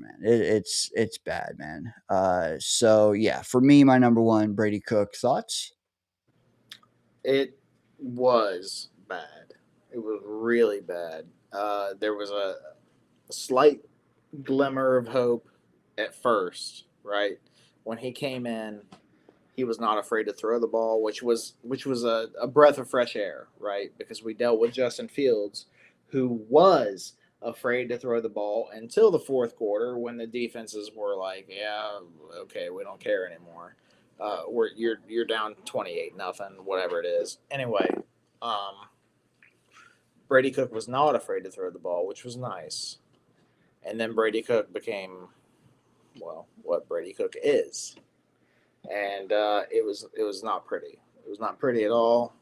man. It's bad, man. So yeah, for me, my number 1, Brady Cook. Thoughts? It was bad. It was really bad. There was a slight glimmer of hope at first, right? When he came in, he was not afraid to throw the ball, which was a breath of fresh air, right? Because we dealt with Justin Fields, who was afraid to throw the ball until the fourth quarter when the defenses were like, yeah, okay, we don't care anymore. where you're down 28-0, whatever it is. Anyway, Brady Cook was not afraid to throw the ball, which was nice. And then Brady Cook became, well, what Brady Cook is, and it was not pretty. It was not pretty at all.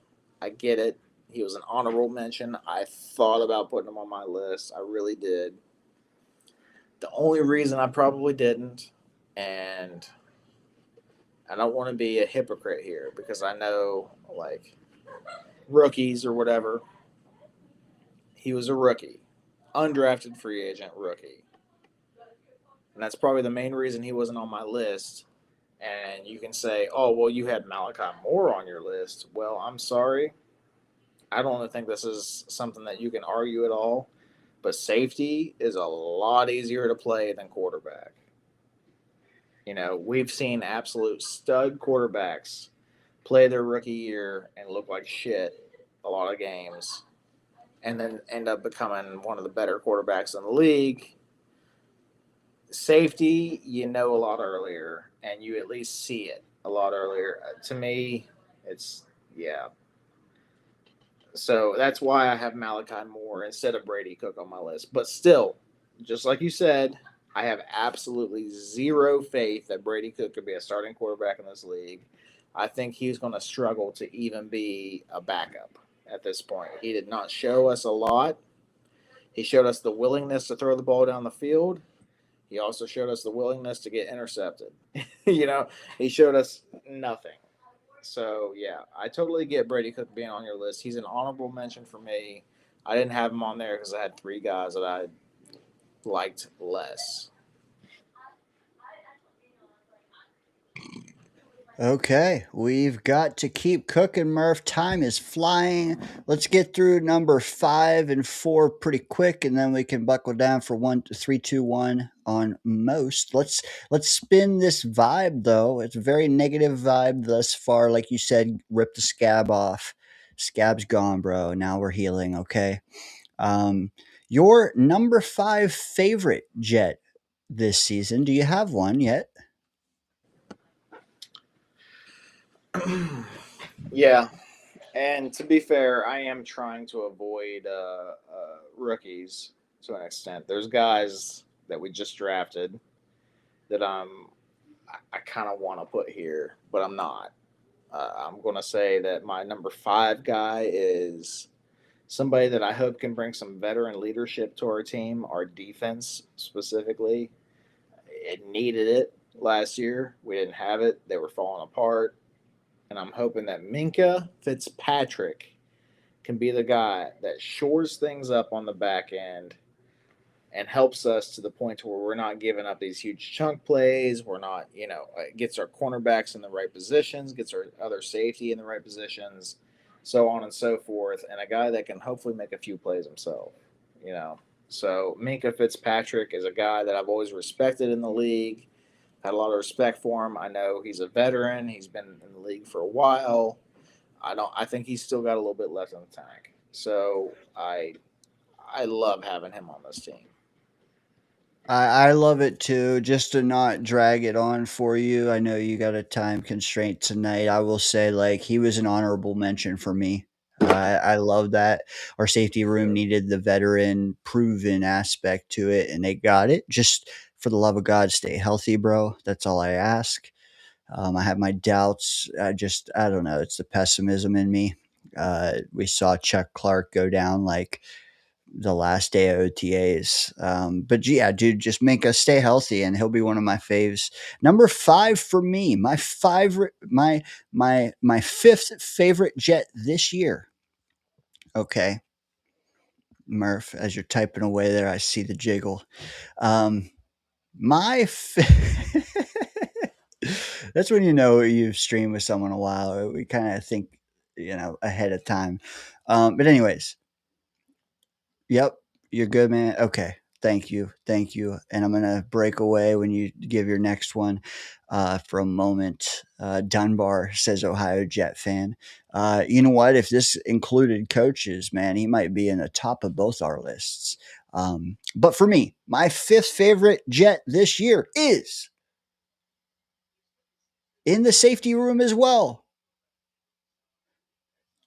I get it. He was an honorable mention. I thought about putting him on my list. I really did. The only reason I probably didn't, and I don't want to be a hypocrite here because I know, like, rookies or whatever, he was a rookie, undrafted free agent rookie. And that's probably the main reason he wasn't on my list. And you can say, oh, well, you had Malachi Moore on your list. Well, I'm sorry. I don't think this is something that you can argue at all. But safety is a lot easier to play than quarterback. You know, we've seen absolute stud quarterbacks play their rookie year and look like shit a lot of games and then end up becoming one of the better quarterbacks in the league. Safety, you know a lot earlier, and you at least see it a lot earlier. To me, it's, yeah. So that's why I have Malachi Moore instead of Brady Cook on my list. But still, just like you said, I have absolutely zero faith that Brady Cook could be a starting quarterback in this league. I think he's going to struggle to even be a backup at this point. He did not show us a lot. He showed us the willingness to throw the ball down the field. He also showed us the willingness to get intercepted. You know, he showed us nothing. So, yeah, I totally get Brady Cook being on your list. He's an honorable mention for me. I didn't have him on there because I had three guys that I liked less. Okay, we've got to keep cooking, Murph. Time is flying. Let's get through number 5 and 4 pretty quick, and then we can buckle down for 3, 2, 1 on most. Let's spin this vibe though. It's a very negative vibe thus far. Like you said, rip the scab off. Scab's gone, bro. Now we're healing. Okay. Your number 5 favorite Jet this season. Do you have one yet? Yeah, and to be fair, I am trying to avoid rookies to an extent. There's guys that we just drafted that I kind of want to put here, but I'm not. I'm going to say that my number 5 guy is somebody that I hope can bring some veteran leadership to our team, our defense specifically. It needed it last year. We didn't have it. They were falling apart. And I'm hoping that Minkah Fitzpatrick can be the guy that shores things up on the back end and helps us to the point where we're not giving up these huge chunk plays. We're not, gets our cornerbacks in the right positions, gets our other safety in the right positions, so on and so forth. And a guy that can hopefully make a few plays himself, So Minkah Fitzpatrick is a guy that I've always respected in the league. Had a lot of respect for him. I know he's a veteran. He's been in the league for a while. I think he's still got a little bit left in the tank. So I love having him on this team. I love it too. Just to not drag it on for you. I know you got a time constraint tonight. I will say, like, he was an honorable mention for me. I love that. Our safety room needed the veteran, proven aspect to it, and they got it. Just for the love of God, stay healthy, bro. That's all I ask. I have my doubts. I don't know. It's the pessimism in me. We saw Chuck Clark go down like the last day of OTAs. But yeah, dude, just make us stay healthy, and he'll be one of my faves. Number 5 for me, my fifth favorite Jet this year. Okay, Murph, as you're typing away there, I see the jiggle. That's when you know you've streamed with someone a while. We kind of think, ahead of time. But anyways, yep, you're good, man. Okay. Thank you. And I'm going to break away when you give your next one for a moment. Dunbar says Ohio Jet fan. You know what? If this included coaches, man, he might be in the top of both our lists. But for me, my 5th favorite Jet this year is in the safety room as well.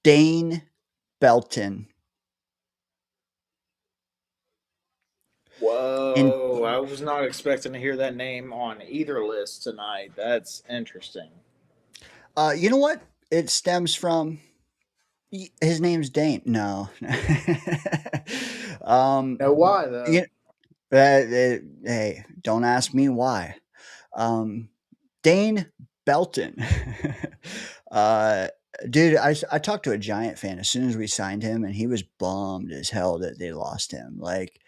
Dane Belton. Whoa, I was not expecting to hear that name on either list tonight. That's interesting. You know what? It stems from his name's Dane. No. Know why though? you, hey, don't ask me why. Dane Belton. uh, dude, I talked to a Giant fan as soon as we signed him, and he was bummed as hell that they lost him. Like,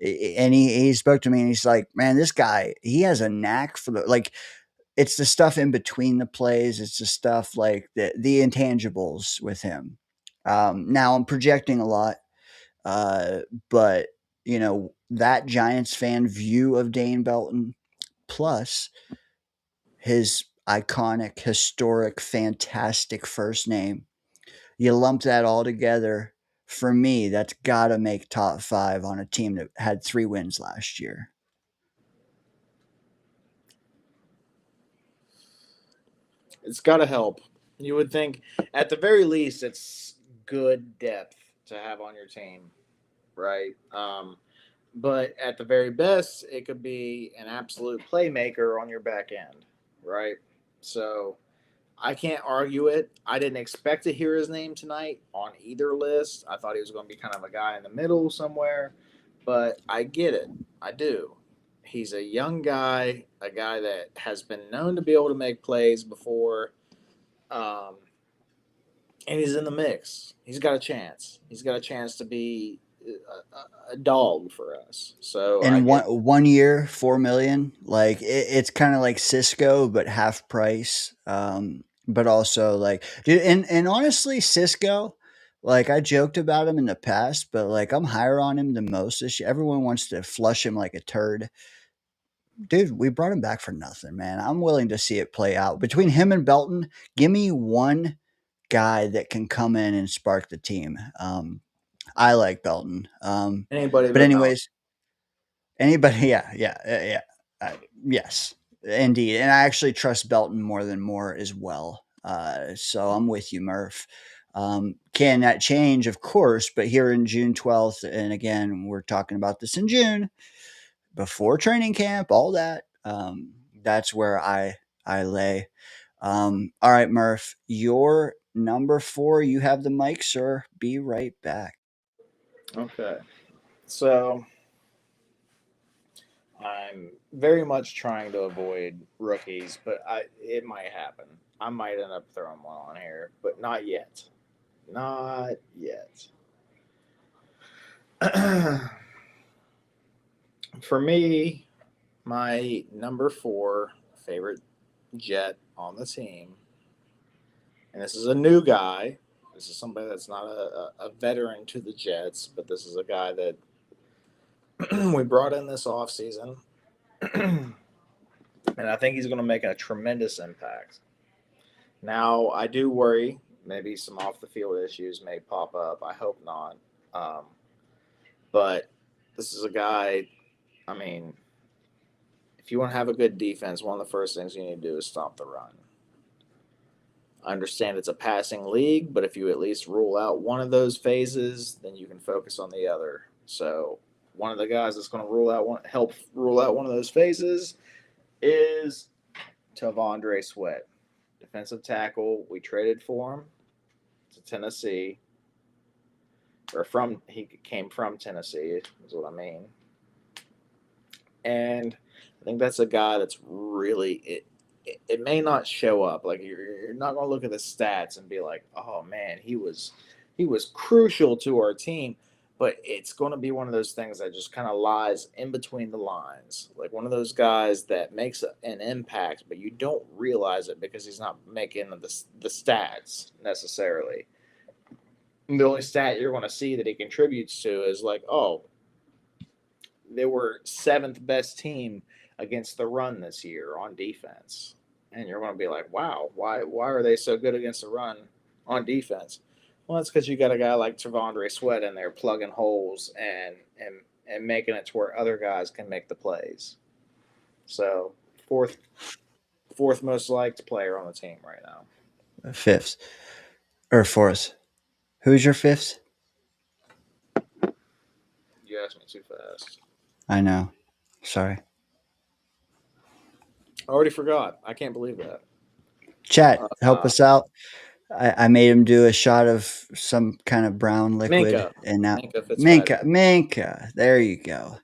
and he spoke to me, and he's like, "Man, this guy, he has a knack for the like." It's the stuff in between the plays. It's the stuff like the intangibles with him. Now I'm projecting a lot, but you know that Giants fan view of Dane Belton plus his iconic, historic, fantastic first name. You lump that all together. For me, that's got to make top 5 on a team that had 3 wins last year. It's got to help. You would think, at the very least, it's good depth to have on your team, right? But at the very best, it could be an absolute playmaker on your back end, right? So I can't argue it. I didn't expect to hear his name tonight on either list. I thought he was going to be kind of a guy in the middle somewhere, but I get it. I do. He's a young guy, a guy that has been known to be able to make plays before, um, and he's in the mix. He's got a chance. He's got a chance to be a dog for us. So I And get. one year, 4 million. Like it's kind of like Cisco, but half price. But also like, dude, and honestly, Cisco, like I joked about him in the past, but like I'm higher on him than most this year. Everyone wants to flush him like a turd. Dude, we brought him back for nothing, man. I'm willing to see it play out between him and Belton. Give me one guy that can come in and spark the team. I like Belton. Anybody But but Mel. anyways, anybody, yes, indeed. And I actually trust Belton more than Moore as well. So I'm with you, Murph. Can that change? Of course, but here in June 12th, and again, we're talking about this in June, before training camp, all that. That's where I lay. All right, Murph, your number 4. You have the mic, sir. Be right back. Okay. So I'm very much trying to avoid rookies, but it might happen. I might end up throwing one on here, but not yet. Not yet. For me, my number 4 favorite Jet on the team, and this is a new guy. This is somebody that's not a veteran to the Jets, but this is a guy that we brought in this offseason. And I think he's going to make a tremendous impact. Now, I do worry maybe some off the field issues may pop up. I hope not. But this is a guy, I mean, if you want to have a good defense, one of the first things you need to do is stop the run. I understand it's a passing league, but if you at least rule out one of those phases, then you can focus on the other. So one of the guys that's going to help rule out one of those phases is Tavondre Sweat, defensive tackle. We traded for him to Tennessee, he came from Tennessee, is what I mean. And I think that's a guy that's really it may not show up. Like you're not going to look at the stats and be like, oh man, he was crucial to our team. But it's going to be one of those things that just kind of lies in between the lines. Like one of those guys that makes an impact, but you don't realize it because he's not making the stats necessarily. And the only stat you're going to see that he contributes to is like, oh, they were 7th best team against the run this year on defense. And you're going to be like, wow, why are they so good against the run on defense? Well, that's because you got a guy like Tavondre Sweat in there plugging holes and making it to where other guys can make the plays. So fourth fourth most liked player on the team right now. Fifth or fourth. Who's your fifth? You asked me too fast. I know. Sorry. I already forgot. I can't believe that. Chat, help us out. I made him do a shot of some kind of brown liquid, Minka. and now Minka Fitzpatrick. Minka. There you go.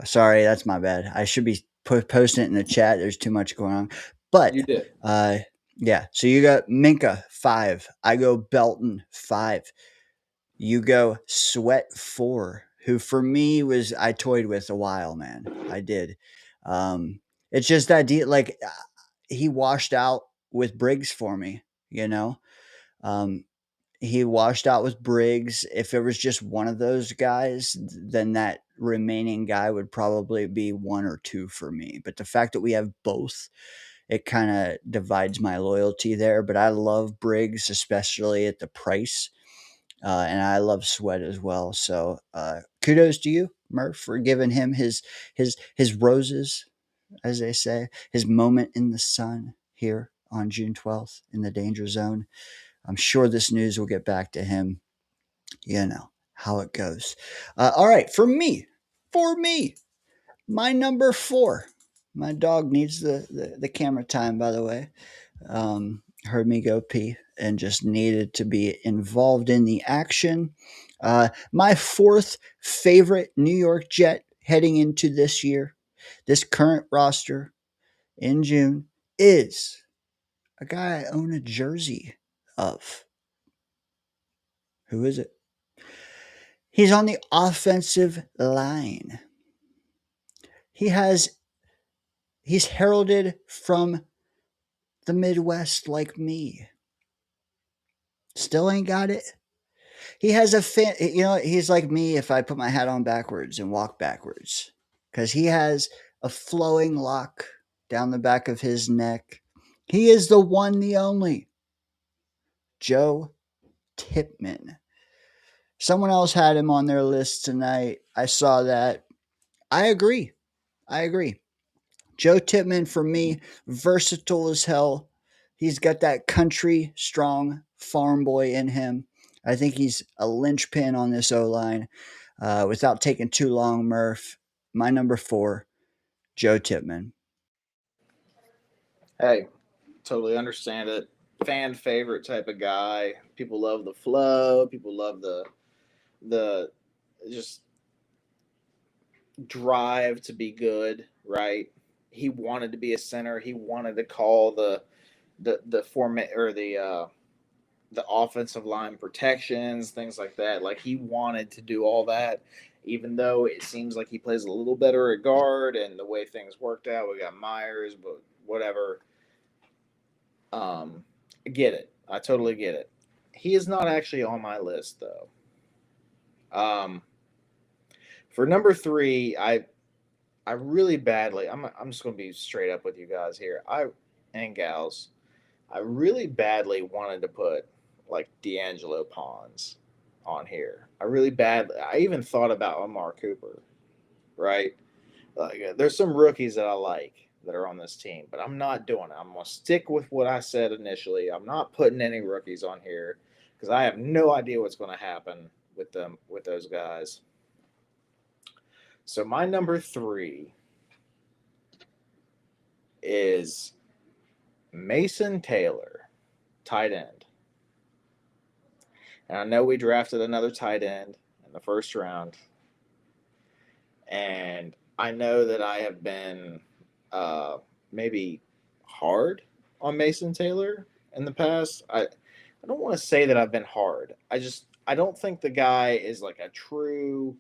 Sorry, that's my bad. I should be posting it in the chat. There's too much going on, but You did. yeah. So you got Minka 5. I go Belton 5. You go Sweat 4, who for me was I toyed with a while, man. I did. It's just that like he washed out with Briggs for me, you know. Um, he washed out with Briggs. If it was just one of those guys, then that remaining guy would probably be 1 or 2 for me. But the fact that we have both, it kind of divides my loyalty there. But I love Briggs, especially at the price. And I love Sweat as well. So kudos to you, Murph, for giving him his roses, as they say, his moment in the sun here on June 12th in the Danger Zone. I'm sure this news will get back to him. You know how it goes. All right, for me, my number 4. My dog needs the camera time, by the way. Heard me go pee and just needed to be involved in the action. My 4th favorite New York Jet heading into this year, this current roster in June, is a guy I own a jersey of. Who is it? He's on the offensive line. He's heralded from the Midwest like me. Still ain't got it. He has he's like me if I put my hat on backwards and walk backwards. Because he has a flowing lock down the back of his neck. He is the one, the only. Joe Tipman. Someone else had him on their list tonight. I saw that. I agree. Joe Tipman, for me, versatile as hell. He's got that country strong farm boy in him. I think he's a linchpin on this O-line. Without taking too long, Murph, my number 4, Joe Tipman. Hey, totally understand it. Fan favorite type of guy. People love the flow. People love the just drive to be good, right? He wanted to be a center. He wanted to call the format or the offensive line protections, things like that. Like he wanted to do all that, even though it seems like he plays a little better at guard and the way things worked out. We got Myers, but whatever. I get it. I totally get it. He is not actually on my list though. For number 3, I really badly. I'm just gonna be straight up with you guys here. And gals. I really badly wanted to put like D'Angelo Pons on here. I even thought about Omar Cooper, right? Like, there's some rookies that I like that are on this team, but I'm not doing it. I'm going to stick with what I said initially. I'm not putting any rookies on here because I have no idea what's going to happen with those guys. So my number 3 is Mason Taylor, tight end. And I know we drafted another tight end in the first round. And I know that I have been maybe hard on Mason Taylor in the past. I don't want to say that I've been hard. I don't think the guy is like a true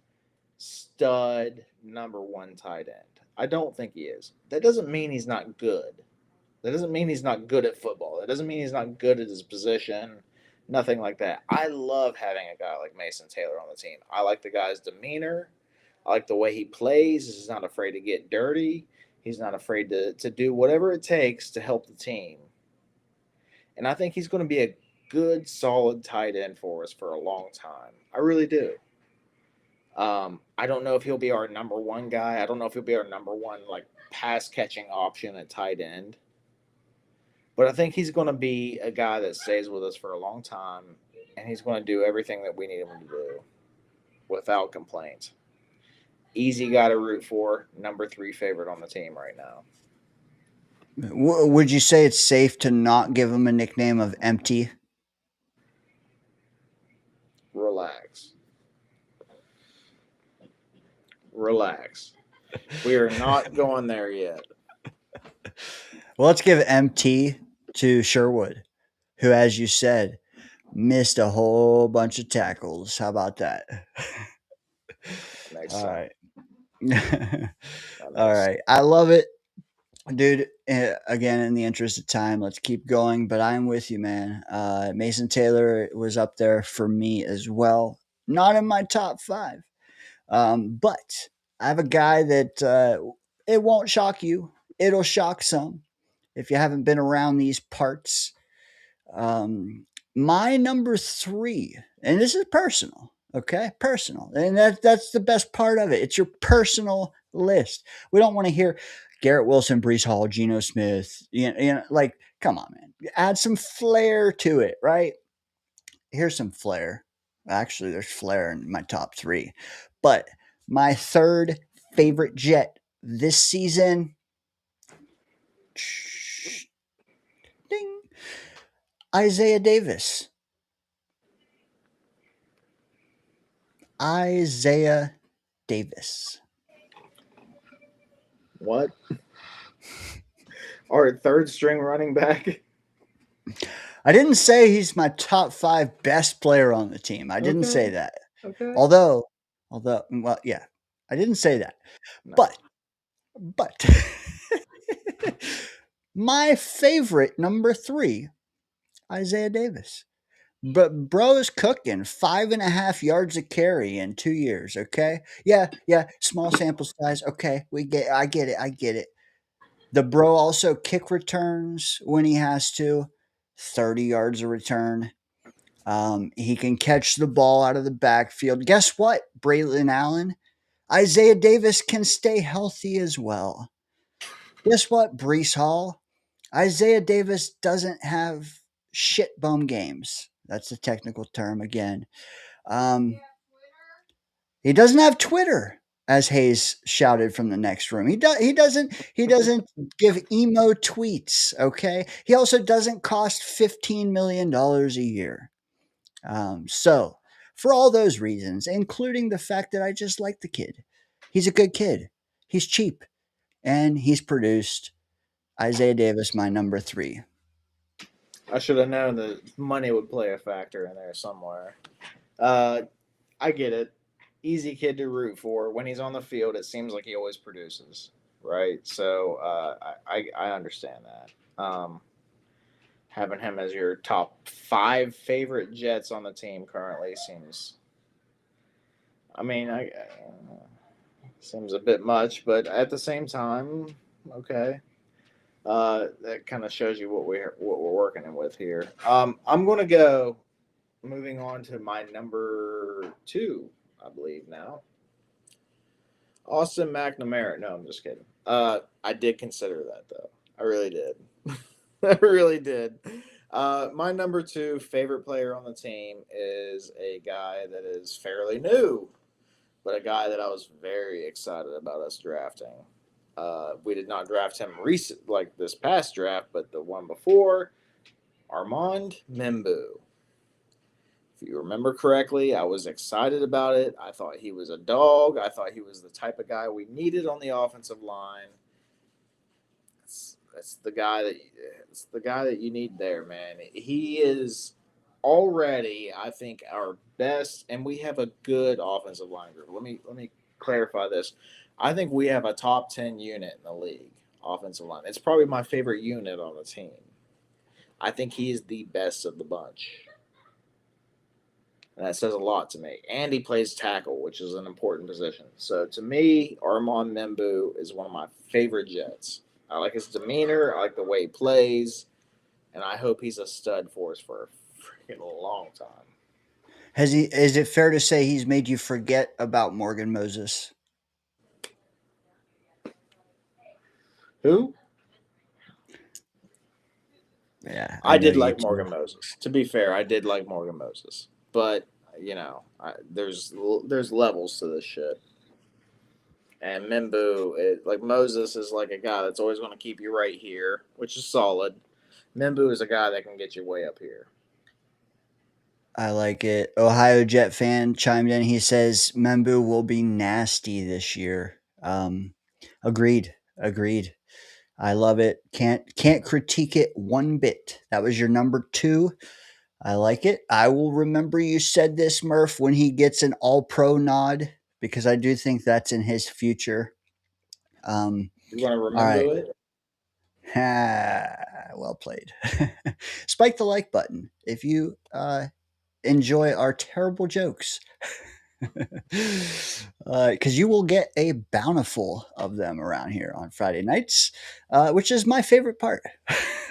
stud number 1 tight end. I don't think he is. That doesn't mean he's not good. That doesn't mean he's not good at football. That doesn't mean he's not good at his position. Nothing like that. I love having a guy like Mason Taylor on the team. I like the guy's demeanor. I like the way he plays. He's not afraid to get dirty. He's not afraid to do whatever it takes to help the team. And I think he's going to be a good, solid tight end for us for a long time. I really do. I don't know if he'll be our number 1 guy. I don't know if he'll be our number 1 like pass catching option at tight end. But I think he's going to be a guy that stays with us for a long time, and he's going to do everything that we need him to do without complaints. Easy guy to root for. Number 3 favorite on the team right now. Would you say it's safe to not give him a nickname of Empty? Relax. Relax. We are not going there yet. Well, let's give MT to Sherwood, who, as you said, missed a whole bunch of tackles. How about that? Makes All sense. right. All right. I love it. Dude, again, in the interest of time, let's keep going. But I'm with you, man. Mason Taylor was up there for me as well. Not in my top 5. But I have a guy that it won't shock you. It'll shock some if you haven't been around these parts. My number 3, and this is personal, okay? Personal. And that's the best part of it. It's your personal list. We don't want to hear Garrett Wilson, Brees Hall, Geno Smith. Like, come on, man. Add some flair to it, right? Here's some flair. Actually, there's flair in my top 3. But my 3rd favorite Jet this season, ding, Isaiah Davis. Isaiah Davis. What? Our 3rd string running back? I didn't say he's my top 5 best player on the team. I didn't say that. Okay. Although, well, yeah, I didn't say that. No. But my favorite number 3, Isaiah Davis. But bro's cooking 5.5 yards a carry in 2 years. Okay, yeah, small sample size. Okay, I get it. The bro also kick returns when he has to, 30 yards a return. He can catch the ball out of the backfield. Guess what, Braylon Allen? Isaiah Davis can stay healthy as well. Guess what, Brees Hall? Isaiah Davis doesn't have shit bum games. That's the technical term again. He doesn't have Twitter, as Hayes shouted from the next room. He doesn't give emo tweets. Okay. He also doesn't cost $15 million a year. So for all those reasons, including the fact that I just like the kid, he's a good kid. He's cheap, and he's produced. Isaiah Davis, my number 3. I should have known that money would play a factor in there somewhere. I get it. Easy kid to root for. When he's on the field, it seems like he always produces, right? So I understand that. Having him as your top 5 favorite Jets on the team currently seems, I mean, seems a bit much, but at the same time, okay. That kind of shows you what we're working with here. I'm going to go. Moving on to my number 2, I believe now. Austin McNamara. No, I'm just kidding. I did consider that though. I really did. I really did. My number 2 favorite player on the team is a guy that is fairly new, but a guy that I was very excited about us drafting. We did not draft him recent like this past draft, but the one before, Armand Membu. If you remember correctly, I was excited about it. I thought he was a dog. I thought he was the type of guy we needed on the offensive line. That's the guy that you need there, man. He is already, I think, our best, and we have a good offensive line group. Let me clarify this. I think we have a top 10 unit in the league, offensive line. It's probably my favorite unit on the team. I think he is the best of the bunch. And that says a lot to me. And he plays tackle, which is an important position. So to me, Armand Membu is one of my favorite Jets. I like his demeanor. I like the way he plays. And I hope he's a stud for us for a freaking long time. Is it fair to say he's made you forget about Morgan Moses? Who? Yeah, I know did you like too. Morgan Moses. To be fair, I did like Morgan Moses, but there's levels to this shit. And Mimbu, like Moses, is like a guy that's always going to keep you right here, which is solid. Mimbu is a guy that can get you way up here. I like it. Ohio Jet fan chimed in. He says Membu will be nasty this year. Agreed. Agreed. I love it. Can't critique it one bit. That was your number 2. I like it. I will remember you said this, Murph, when he gets an all pro nod, because I do think that's in his future. You want to All right. remember it? Well played. Spike the like button if you enjoy our terrible jokes. Because you will get a bountiful of them around here on Friday nights, which is my favorite part.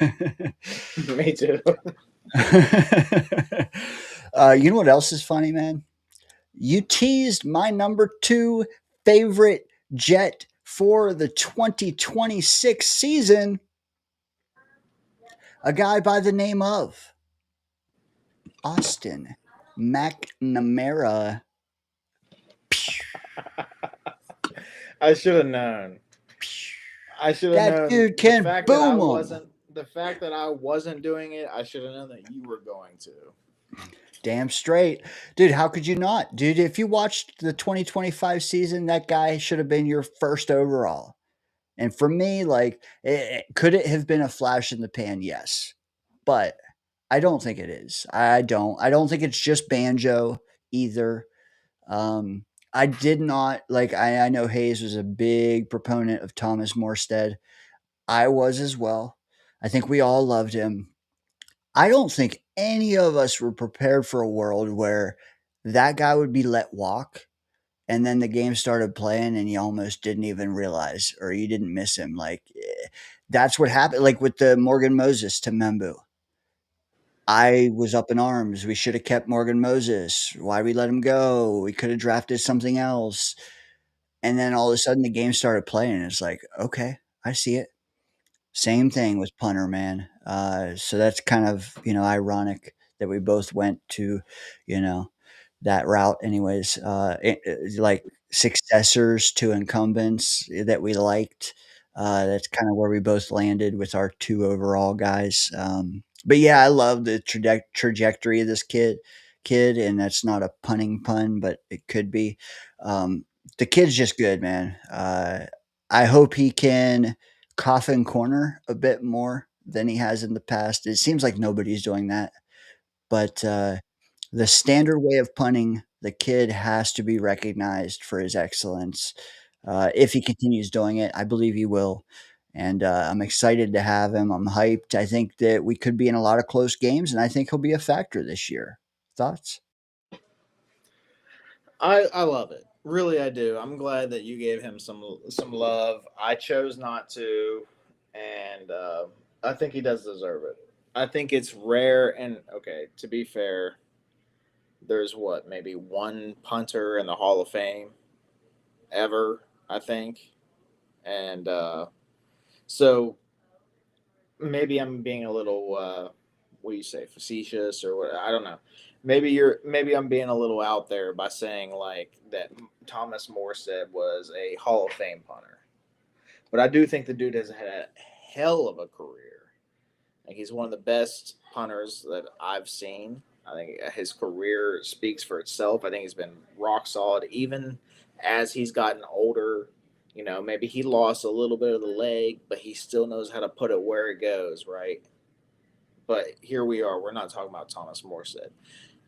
Me too. You know what else is funny, man? You teased my number 2 favorite Jet for the 2026 season, a guy by the name of Austin McNamara. I should have known. I should have That known. dude can boom 'em. The fact that I wasn't doing it, I should have known that you were going to. Damn straight. Dude, how could you not? Dude, if you watched the 2025 season, that guy should have been your first overall. And for me, like, could it have been a flash in the pan? Yes. But I don't think it is. I don't. I don't think it's just Banjo either. I did not like. I know Hayes was a big proponent of Thomas Morstead. I was as well. I think we all loved him. I don't think any of us were prepared for a world where that guy would be let walk and then the game started playing and you almost didn't even realize or you didn't miss him. Like that's what happened. Like with the Morgan Moses to Membu. I was up in arms. We should have kept Morgan Moses. Why we let him go? We could have drafted something else. And then all of a sudden the game started playing. And it's like, okay, I see it. Same thing with punter, man. So that's kind of ironic that we both went to, you know, that route. Anyways, like successors to incumbents that we liked. That's kind of where we both landed with our 2 overall guys. But yeah, I love the trajectory of this kid, and that's not a punning pun, but it could be. The kid's just good, man. I hope he can coffin corner a bit more than he has in the past. It seems like nobody's doing that, but the standard way of punting, the kid has to be recognized for his excellence. If he continues doing it, I believe he will. And I'm excited to have him. I'm hyped. I think that we could be in a lot of close games, and I think he'll be a factor this year. Thoughts? I love it. Really, I do. I'm glad that you gave him some love. I chose not to, and I think he does deserve it. I think it's rare, and okay, to be fair, there's maybe one punter in the Hall of Fame ever, I think, and so maybe I'm being a little what do you say, facetious or what? I don't know. Maybe I'm being a little out there by saying like that Thomas Morstead was a Hall of Fame punter, but I do think the dude has had a hell of a career. Like he's one of the best punters that I've seen. I think his career speaks for itself. I think he's been rock solid even as he's gotten older. Maybe he lost a little bit of the leg, but he still knows how to put it where it goes, right? But here we are. We're not talking about Thomas Morstead.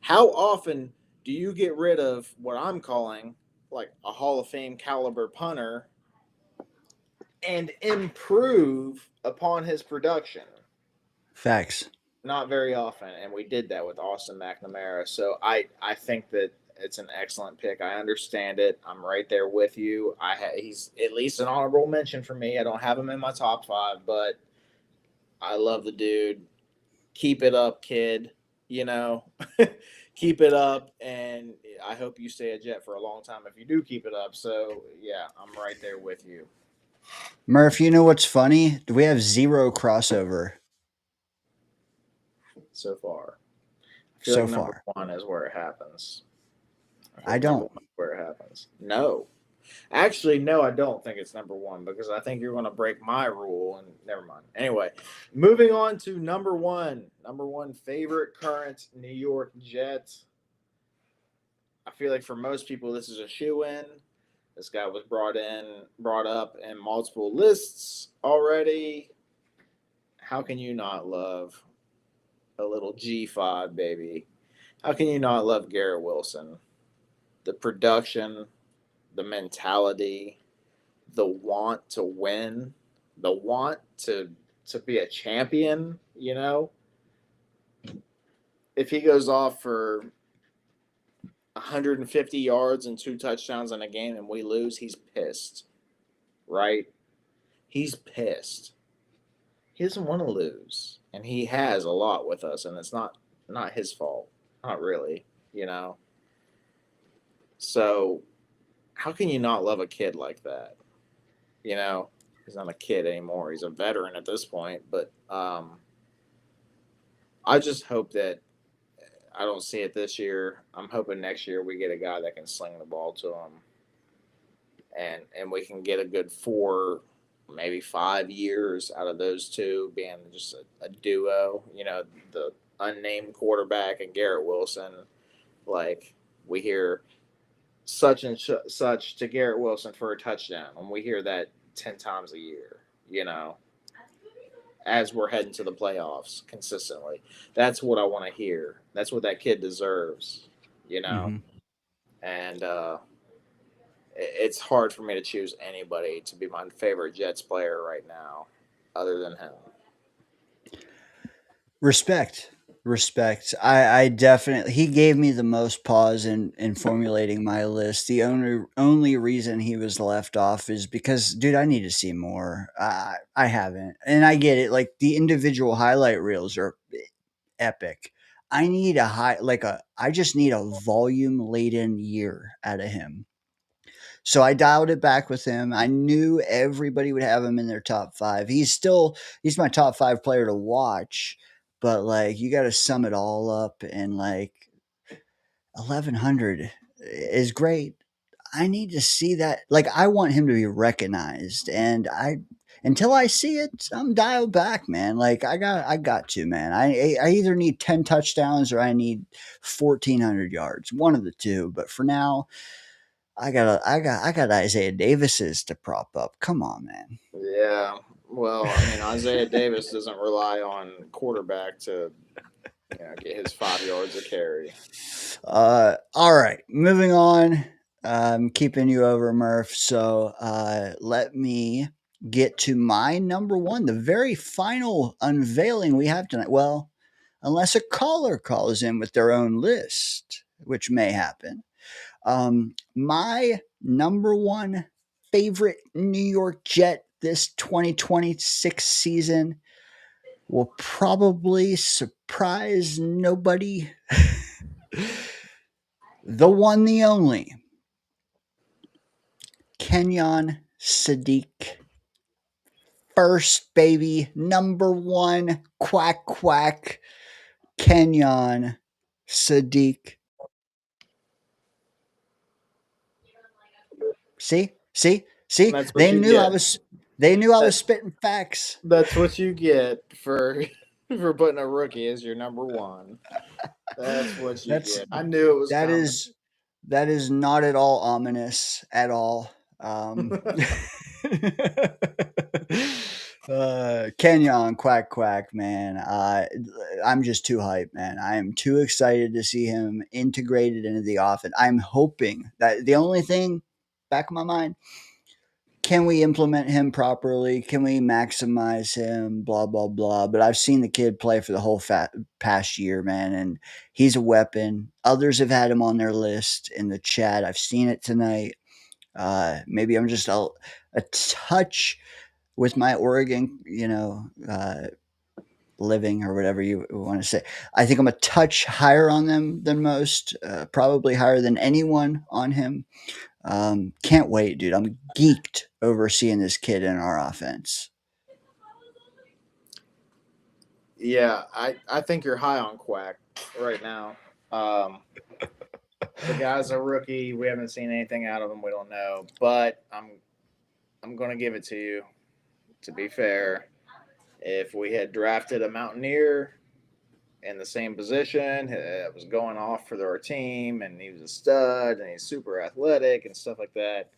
How often do you get rid of what I'm calling like a Hall of Fame caliber punter and improve upon his production? Facts. Not very often, and we did that with Austin McNamara. So I think that it's an excellent pick. I understand it. I'm right there with you. He's at least an honorable mention for me. I don't have him in my top 5, but I love the dude. Keep it up, kid. Keep it up, and I hope you stay a Jet for a long time if you do keep it up. So yeah, I'm right there with you. Murph, you know what's funny? We have 0 crossover. so far. I feel So like number far. one is where it happens. I feel I like number don't. one is where it happens. No. Actually, no, I don't think it's number one because I think you're going to break my rule and never mind. Anyway, moving on to number one. Number one favorite current New York Jet. I feel like for most people, this is a shoe in. This guy was brought up in multiple lists already. How can you not love a little G5, baby? How can you not love Garrett Wilson? The production, the mentality, the want to win, the want to be a champion, you know? If he goes off for 150 yards and 2 touchdowns in a game and we lose, he's pissed. Right? He's pissed. He doesn't want to lose. And he has a lot with us and it's not his fault. Not really, you know. So how can you not love a kid like that? You know, he's not a kid anymore. He's a veteran at this point. But I just hope that I don't see it this year. I'm hoping next year we get a guy that can sling the ball to him, and we can get a good 4, maybe 5 years out of those two being just a duo. You know, the unnamed quarterback and Garrett Wilson. Like we hear such and such to Garrett Wilson for a touchdown, and we hear that 10 times a year. You know, as we're heading to the playoffs consistently. That's what I want to hear. That's what that kid deserves, you know? And it's hard for me to choose anybody to be my favorite Jets player right now other than him. Respect. I definitely, he gave me the most pause in formulating my list. The only reason he was left off is because, dude, I need to see more. I haven't, and I get it. Like the individual highlight reels are epic. I need I just need a volume laden year out of him. So I dialed it back with him. I knew everybody would have him in their top 5. He's my top 5 player to watch, but like you got to sum it all up, and like 1100 is great. I need to see that. Like I want him to be recognized, and until I see it, I'm dialed back, man. Like I got to, man. I either need 10 touchdowns or I need 1400 yards, one of the two. But for now, I got Isaiah Davis's to prop up. Come on, man. Yeah. Well, I mean, Isaiah Davis doesn't rely on quarterback to get his 5 yards of carry. All right, moving on. Keeping you over, Murph. So let me get to my number one, the very final unveiling we have tonight. Well, unless a caller calls in with their own list, which may happen. My number one favorite New York Jet this 2026 season will probably surprise nobody. The one, the only, Kenyon Sadiq. First, baby, number one, quack, quack, Kenyon Sadiq. See? That's what They you knew I get. was. They knew I was spitting facts. That's what you get for putting a rookie as your number one. That's what you That's get. I knew it was that coming. that is not at all ominous at all. Kenyon, quack quack, man. I'm just too hyped, man. I am too excited to see him integrated into the offense. I'm hoping that the only thing back of my mind, can we implement him properly? Can we maximize him? Blah, blah, blah. But I've seen the kid play for the whole past year, man, and he's a weapon. Others have had him on their list in the chat. I've seen it tonight. Maybe I'm just a touch with my Oregon, living or whatever you want to say. I think I'm a touch higher on them than most, probably higher than anyone on him. Can't wait, dude. I'm geeked over seeing this kid in our offense. Yeah, I think you're high on Quack right now. The guy's a rookie. We haven't seen anything out of him. We don't know, but I'm gonna give it to you. To be fair, if we had drafted a Mountaineer in the same position that was going off for our team, and he was a stud, and he's super athletic and stuff like that,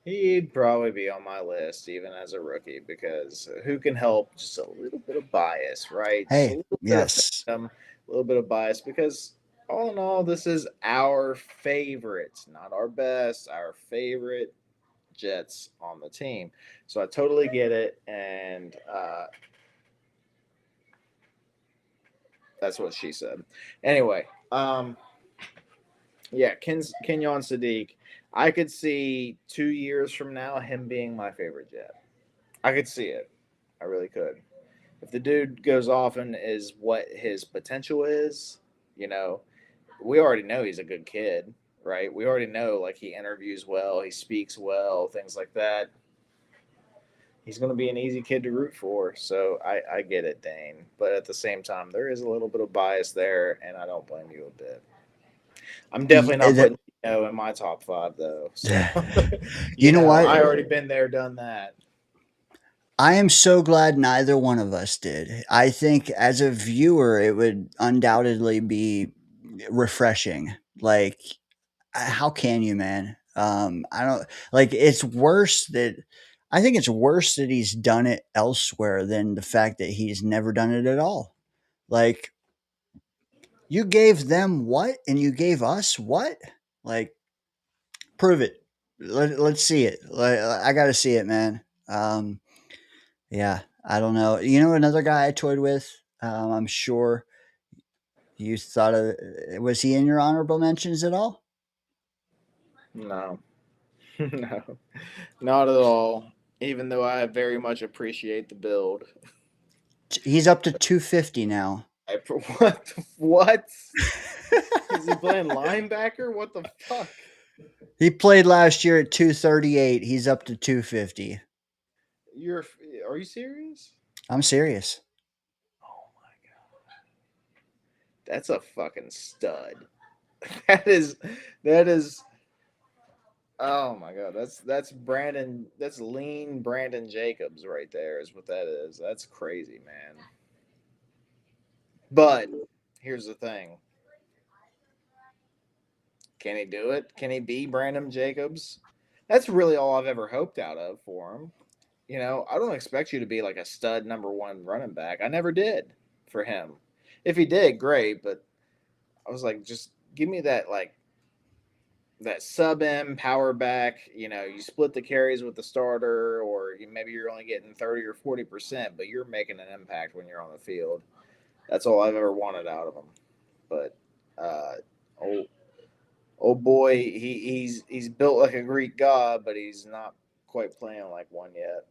he'd probably be on my list even as a rookie because who can help just a little bit of bias, right? Just a Hey, little bit of yes. fandom, a little bit of bias because all in all, this is our favorite, not our best, our favorite Jets on the team. So I totally get it, and that's what she said. Anyway, yeah, Kenyon Sadiq. I could see 2 years from now him being my favorite Jet. I could see it. I really could. If the dude goes off and is what his potential is, you know, we already know he's a good kid, right? We already know like he interviews well, he speaks well, things like that. He's going to be an easy kid to root for. So I get it, Dane. But at the same time, there is a little bit of bias there, and I don't blame you a bit. I'm definitely not putting in my top five, though. So, You know what? I already been there, done that. I am so glad neither one of us did. I think as a viewer, it would undoubtedly be refreshing. Like, how can you, man? I don't like it's worse that I think it's worse that he's done it elsewhere than the fact that he's never done it at all. Like, you gave them what and you gave us what? Like, prove it. Let's see it. I got to see it, man. Yeah, I don't know. You know, another guy I toyed with. I'm sure you thought of. Was he in your honorable mentions at all? No, no, not at all. Even though I very much appreciate the build. He's up to 250 now. What? What? Is he playing linebacker? What the fuck? He played last year at 238. He's up to 250. You're? Are you serious? I'm serious. Oh my god, that's a fucking stud. That is. That is. Oh my god, that's Brandon. That's lean Brandon Jacobs right there. Is what that is. That's crazy, man. But here's the thing: can he do it? Can he be Brandon Jacobs? That's really all I've ever hoped out of for him. You know, I don't expect you to be like a stud number one running back. I never did for him. If he did, great. But I was like, just give me that like that sub M power back. You know, you split the carries with the starter, or maybe you're only getting 30 or 40%, but you're making an impact when you're on the field. That's all I've ever wanted out of him. But old old boy, he's built like a Greek god, but he's not quite playing like one yet.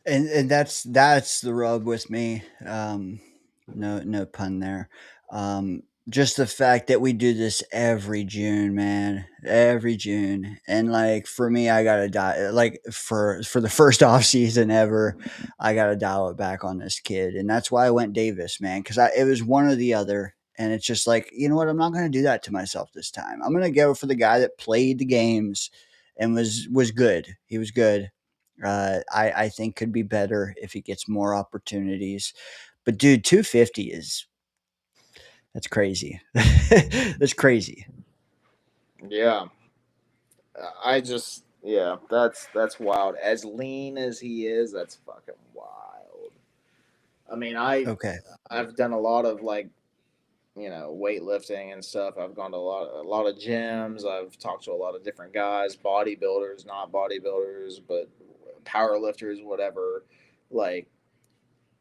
And that's the rub with me. No pun there. Just the fact that we do this every June, man, every June, and like for me, I gotta die. Like for the first off season ever, I gotta dial it back on this kid, and that's why I went Davis, man, because it was one or the other. And it's just like, you know what? I'm not going to do that to myself this time. I'm going to go for the guy that played the games and was good. He was good. I think could be better if he gets more opportunities. But dude, 250 is that's crazy. That's crazy. Yeah, yeah, that's wild. As lean as he is, that's fucking wild. I mean, Okay. I've done a lot of like weightlifting and stuff. I've gone to a lot of gyms. I've talked to a lot of different guys, bodybuilders, not bodybuilders, but power lifters, whatever. Like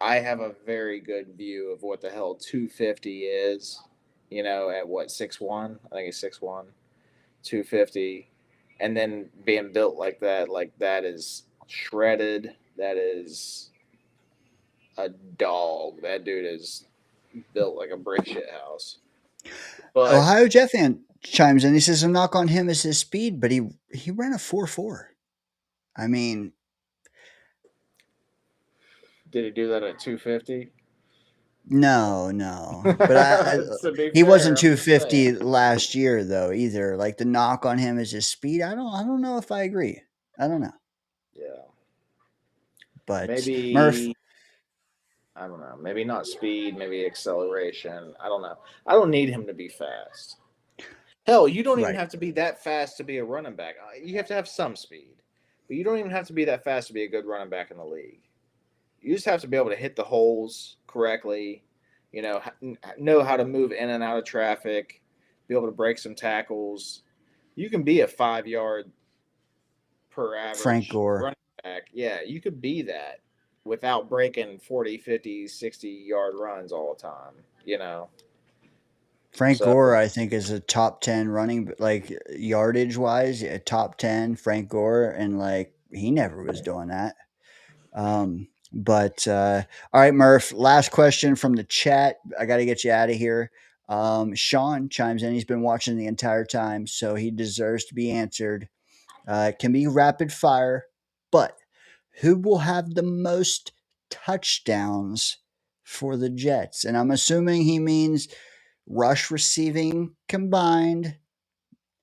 I have a very good view of what the hell 250 is. You know, at what 6'1"? I think he's 6'1", 250, and then being built like that is shredded. That is a dog. That dude is built like a brick shit house. But Ohio Jeff fan chimes in. He says a knock on him is his speed, but he ran a 4.4. I mean, did he do that at 250? No, but To be he fair, wasn't I'm just 250 saying. last year though either. Like the knock on him is his speed. I don't know if I agree. I don't know, Yeah, but Murph, maybe I don't know. Maybe not speed, maybe acceleration. I don't know. I don't need him to be fast. Hell, you don't even right? have to be that fast to be a running back. You have to have some speed, but you don't even have to be that fast to be a good running back in the league. You just have to be able to hit the holes correctly. Know how to move in and out of traffic, be able to break some tackles. You can be a 5 yard per Frank average Gore. running back. Yeah, you could be that without breaking 40, 50, 60 yard runs all the time, you know? Frank So, Gore, I think, is a top 10 running, like yardage wise, a top 10 Frank Gore. And like, he never was doing that. But all right, Murph, last question from the chat. I got to get you out of here. Sean chimes in. He's been watching the entire time, so he deserves to be answered. It can be rapid fire, but who will have the most touchdowns for the Jets? And I'm assuming he means rush receiving combined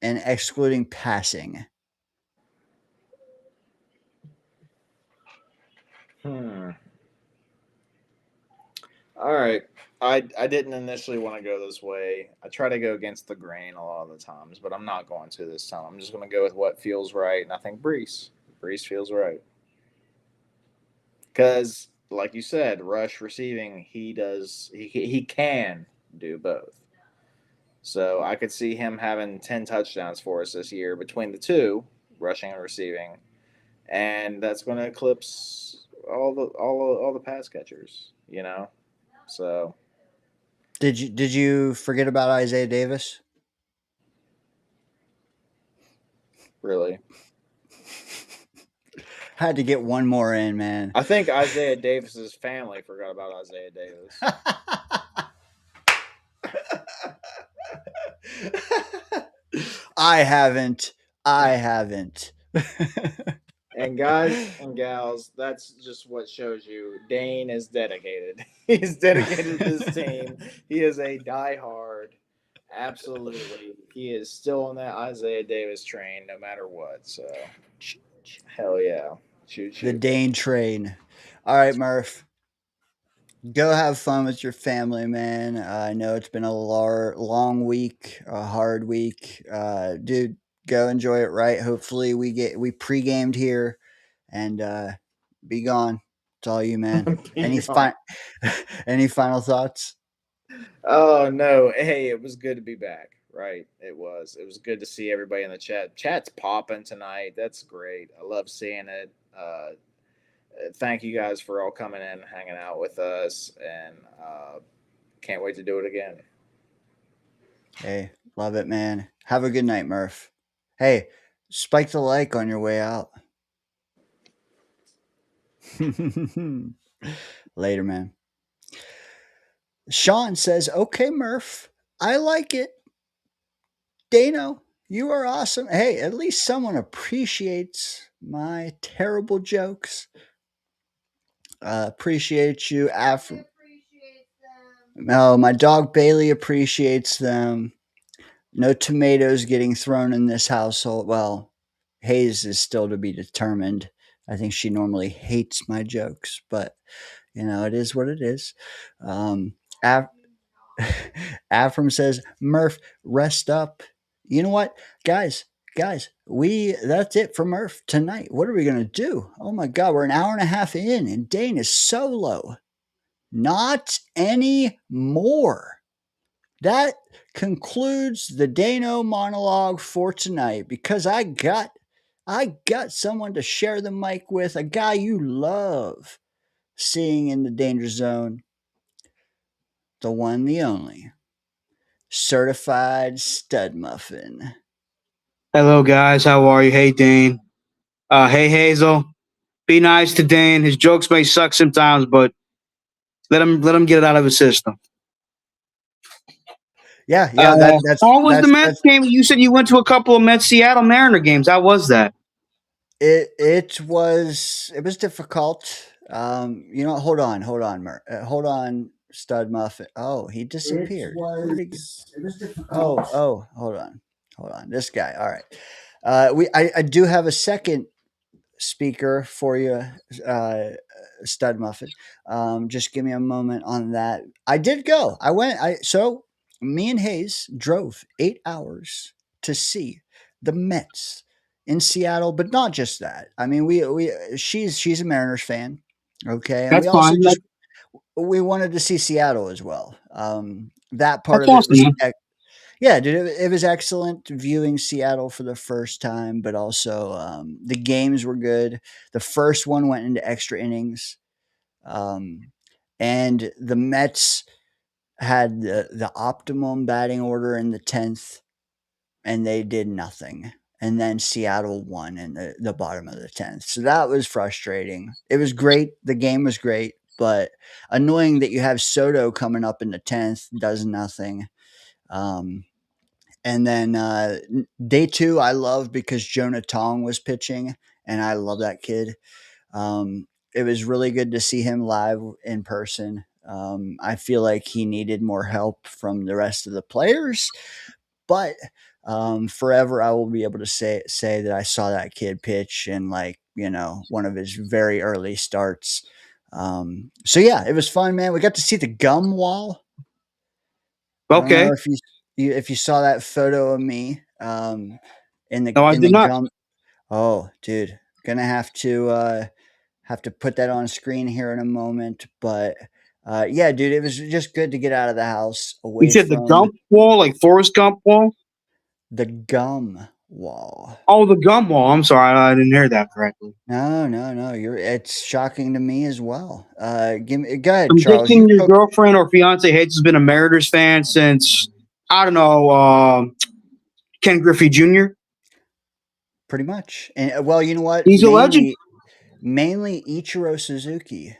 and excluding passing. hmm. All right. I didn't initially want to go this way. I try to go against the grain a lot of the times, but I'm not going to this time. I'm just going to go with what feels right, and I think Brees. Brees feels right because, like you said, rush receiving. He does. He can do both. So I could see him having 10 touchdowns for us this year between the two, rushing and receiving, and that's going to eclipse all the pass catchers. So Did you forget about Isaiah Davis? really. Had to get one more in, man. I think Isaiah Davis's family forgot about Isaiah Davis. I haven't. I haven't. And guys and gals, that's just what shows you Dane is dedicated. He's dedicated to this team. He is a diehard. Absolutely. He is still on that Isaiah Davis train no matter what. So, hell yeah. Shoot, The shoot. Dane train. All right, Murph. Go have fun with your family, man. I know it's been a long week, a hard week. Dude, go enjoy it, right? Hopefully we pre-gamed here and be gone. It's all you, man. Be Any gone. any final thoughts? Oh no! Hey, it was good to be back. Right, it was. It was good to see everybody in the chat. Chat's popping tonight. That's great. I love seeing it. Thank you guys for all coming in, hanging out with us, and can't wait to do it again. Hey, love it, man. Have a good night, Murph. Hey, spike the like on your way out. Later, man. Sean says, okay, Murph, I like it. Dano, you are awesome. Hey, at least someone appreciates my terrible jokes. Appreciate you. No, my dog Bailey appreciates them. No tomatoes getting thrown in this household. Well, Hayes is still to be determined. I think she normally hates my jokes, but it is what it is. Af- Afram says, Murph, rest up. You know what, guys, that's it for Murph tonight. What are we gonna do? Oh my god, we're an hour and a half in, and Dane is solo. Not anymore. That concludes the Dano monologue for tonight because I got someone to share the mic with, a guy you love seeing in the Danger Zone, the one, the only, certified stud muffin. Hello, guys. How are you? Hey, Dane. Hey, Hazel. Be nice to Dane. His jokes may suck sometimes, but let him get it out of his system. Yeah, How was the Mets game? You said you went to a couple of Mets Seattle Mariner games. How was that? It was difficult. Hold on, hold on, Stud Muffin. Oh, he disappeared. Where'd he go? It was different. Oh, hold on. This guy. All right. I do have a second speaker for you, Stud Muffin. Just give me a moment on that. I did go. I went. So me and Hayes drove 8 hours to see the Mets in Seattle, but not just that. I mean, she's a Mariners fan, okay, and we That's also fine. just we wanted to see Seattle as well. That part That's of it awesome, was man. yeah, dude, it was excellent viewing Seattle for the first time, but also the games were good. The first one went into extra innings, um, and the Mets had the optimum batting order in the 10th, and they did nothing. And then Seattle won in the bottom of the 10th. So that was frustrating. It was great. The game was great, but annoying that you have Soto coming up in the 10th, does nothing. Um, and then day two, I love because Jonah Tong was pitching, and I love that kid. It was really good to see him live in person. I feel like he needed more help from the rest of the players, but forever I will be able to say that I saw that kid pitch in, like, one of his very early starts. So yeah, it was fun, man. We got to see the gum wall. I don't Okay. know if you saw that photo of me in No, I the did not. gum. Oh, dude, gonna have to put that on screen here in a moment. But yeah, dude, it was just good to get out of the house, You away said the from Gump wall, like Forrest Gump wall? the gum wall. Oh, the gum wall. I'm sorry, I didn't hear that correctly. No. It's shocking to me as well. Go ahead, I'm Charles. You guessing your cook girlfriend or fiance Hates has been a Mariners fan since, I don't know, Ken Griffey Jr. pretty much. And well, you know what? He's a legend. Mainly Ichiro Suzuki.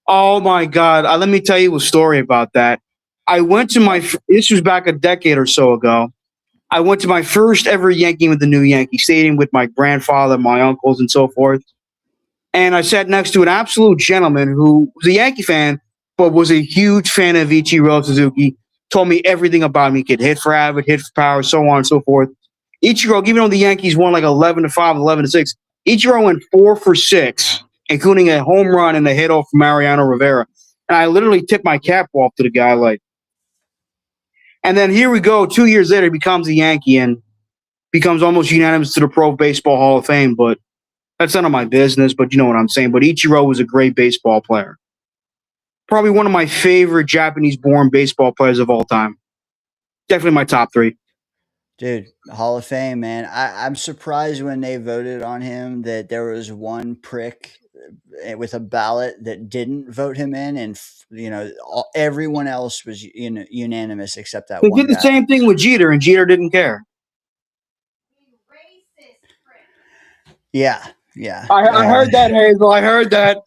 Oh my God. Let me tell you a story about that. I went to this was back a decade or so ago. I went to my first ever Yankee with the new Yankee Stadium with my grandfather, my uncles, and so forth. And I sat next to an absolute gentleman who was a Yankee fan, but was a huge fan of Ichiro Suzuki. Told me everything about him. He could hit for average, hit for power, so on and so forth. Ichiro, even though the Yankees won like 11-5, 11-6, Ichiro went 4 for 6, including a home run and a hit off from Mariano Rivera. And I literally tipped my cap off to the guy, like. And then here we go. 2 years later, he becomes a Yankee and becomes almost unanimous to the Pro Baseball Hall of Fame. But that's none of my business, but you know what I'm saying. But Ichiro was a great baseball player. Probably one of my favorite Japanese-born baseball players of all time. Definitely my top three. Dude, Hall of Fame, man. I'm surprised when they voted on him that there was one prick with a ballot that didn't vote him in, and everyone else was unanimous except that They one did the guy. same thing with Jeter, and Jeter didn't care. Yeah, yeah. I heard that, Hazel. I heard that.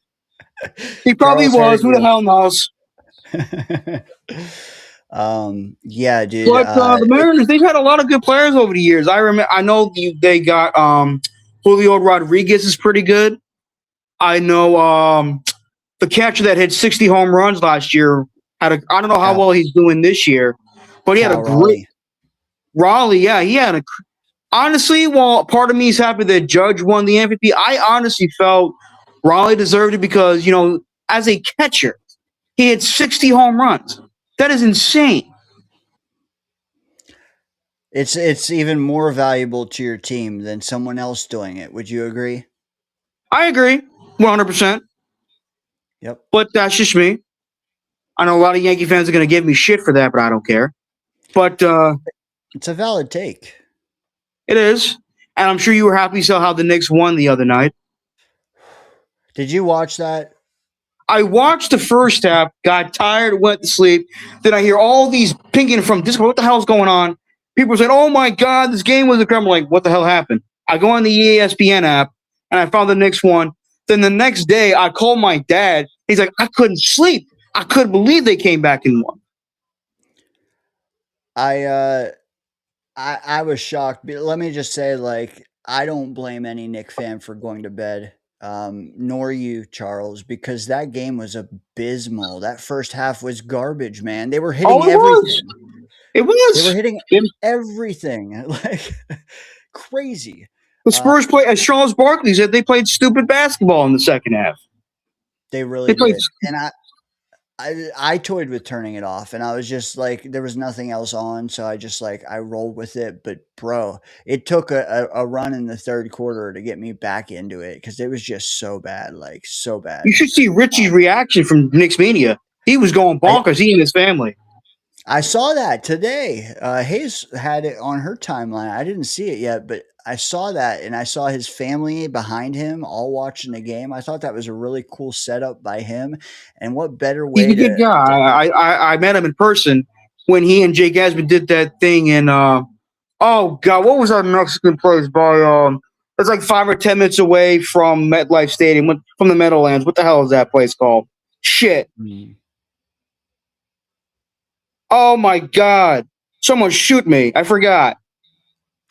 He probably Charles heard was. Who the you. hell knows? Yeah, dude. But the Mariners, they've had a lot of good players over the years. I know they got Julio Rodriguez is pretty good. I know the catcher that hit 60 home runs last year I don't know how Cal, well he's doing this year, but he had a Cal great Raleigh. Raleigh. Yeah, he had a honestly. While part of me is happy that Judge won the MVP, I honestly felt Raleigh deserved it because as a catcher, he had 60 home runs. That is insane. It's even more valuable to your team than someone else doing it. Would you agree? I agree, 100%. Yep. But that's just me. I know a lot of Yankee fans are going to give me shit for that, but I don't care. But It's a valid take. it is, and I'm sure you were happy to saw how the Knicks won the other night. Did you watch that? I watched the first half, got tired, went to sleep. Then I hear all these pinging from Discord. What the hell's going on? People saying, "Oh my God, this game was a crime." I'm like, what the hell happened? I go on the ESPN app and I found the Knicks won. Then the next day, I called my dad. He's like, I couldn't sleep. I couldn't believe they came back and won. I was shocked. But let me just say, like, I don't blame any Nick fan for going to bed. nor you, Charles, because that game was abysmal. That first half was garbage, man. They were hitting Oh, it was. everything. It was. They were hitting It- everything, like crazy. the Spurs play, as Charles Barkley said, they played stupid basketball in the second half. They really They played. did, and I toyed with turning it off, and I was just like, there was nothing else on, so I just like I rolled with it. But bro, it took a run in the third quarter to get me back into it because it was just so bad, like so bad. You should see Richie's reaction from Knicks Mania. He was going bonkers. He and his family. I saw that today. Hayes had it on her timeline. I didn't see it yet, but I saw that, and I saw his family behind him all watching the game. I thought that was a really cool setup by him. And what better He's way a good guy. I met him in person when he and Jay Gadsby did that thing in oh god, what was our Mexican place by it's like 5 or 10 minutes away from MetLife Stadium, from the Meadowlands. What the hell is that place called? Shit. Oh my god. Someone shoot me. I forgot.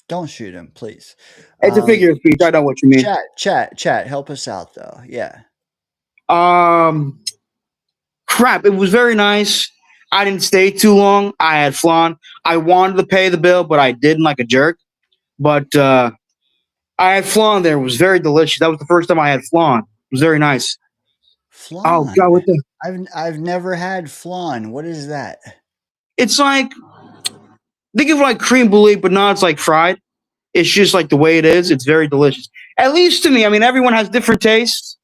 Don't shoot him, please. It's a figure of speech. I know what you mean. Chat. Help us out, though. Yeah. Crap. It was very nice. I didn't stay too long. I had flan. I wanted to pay the bill, but I didn't, like a jerk. But I had flan there. It was very delicious. That was the first time I had flan. It was very nice. Flan. Oh god, what the? I've never had flan. What is that? It's like, think of like cream brulee, but not it's like fried. It's just like the way it is. It's very delicious. At least to me. I mean, everyone has different tastes.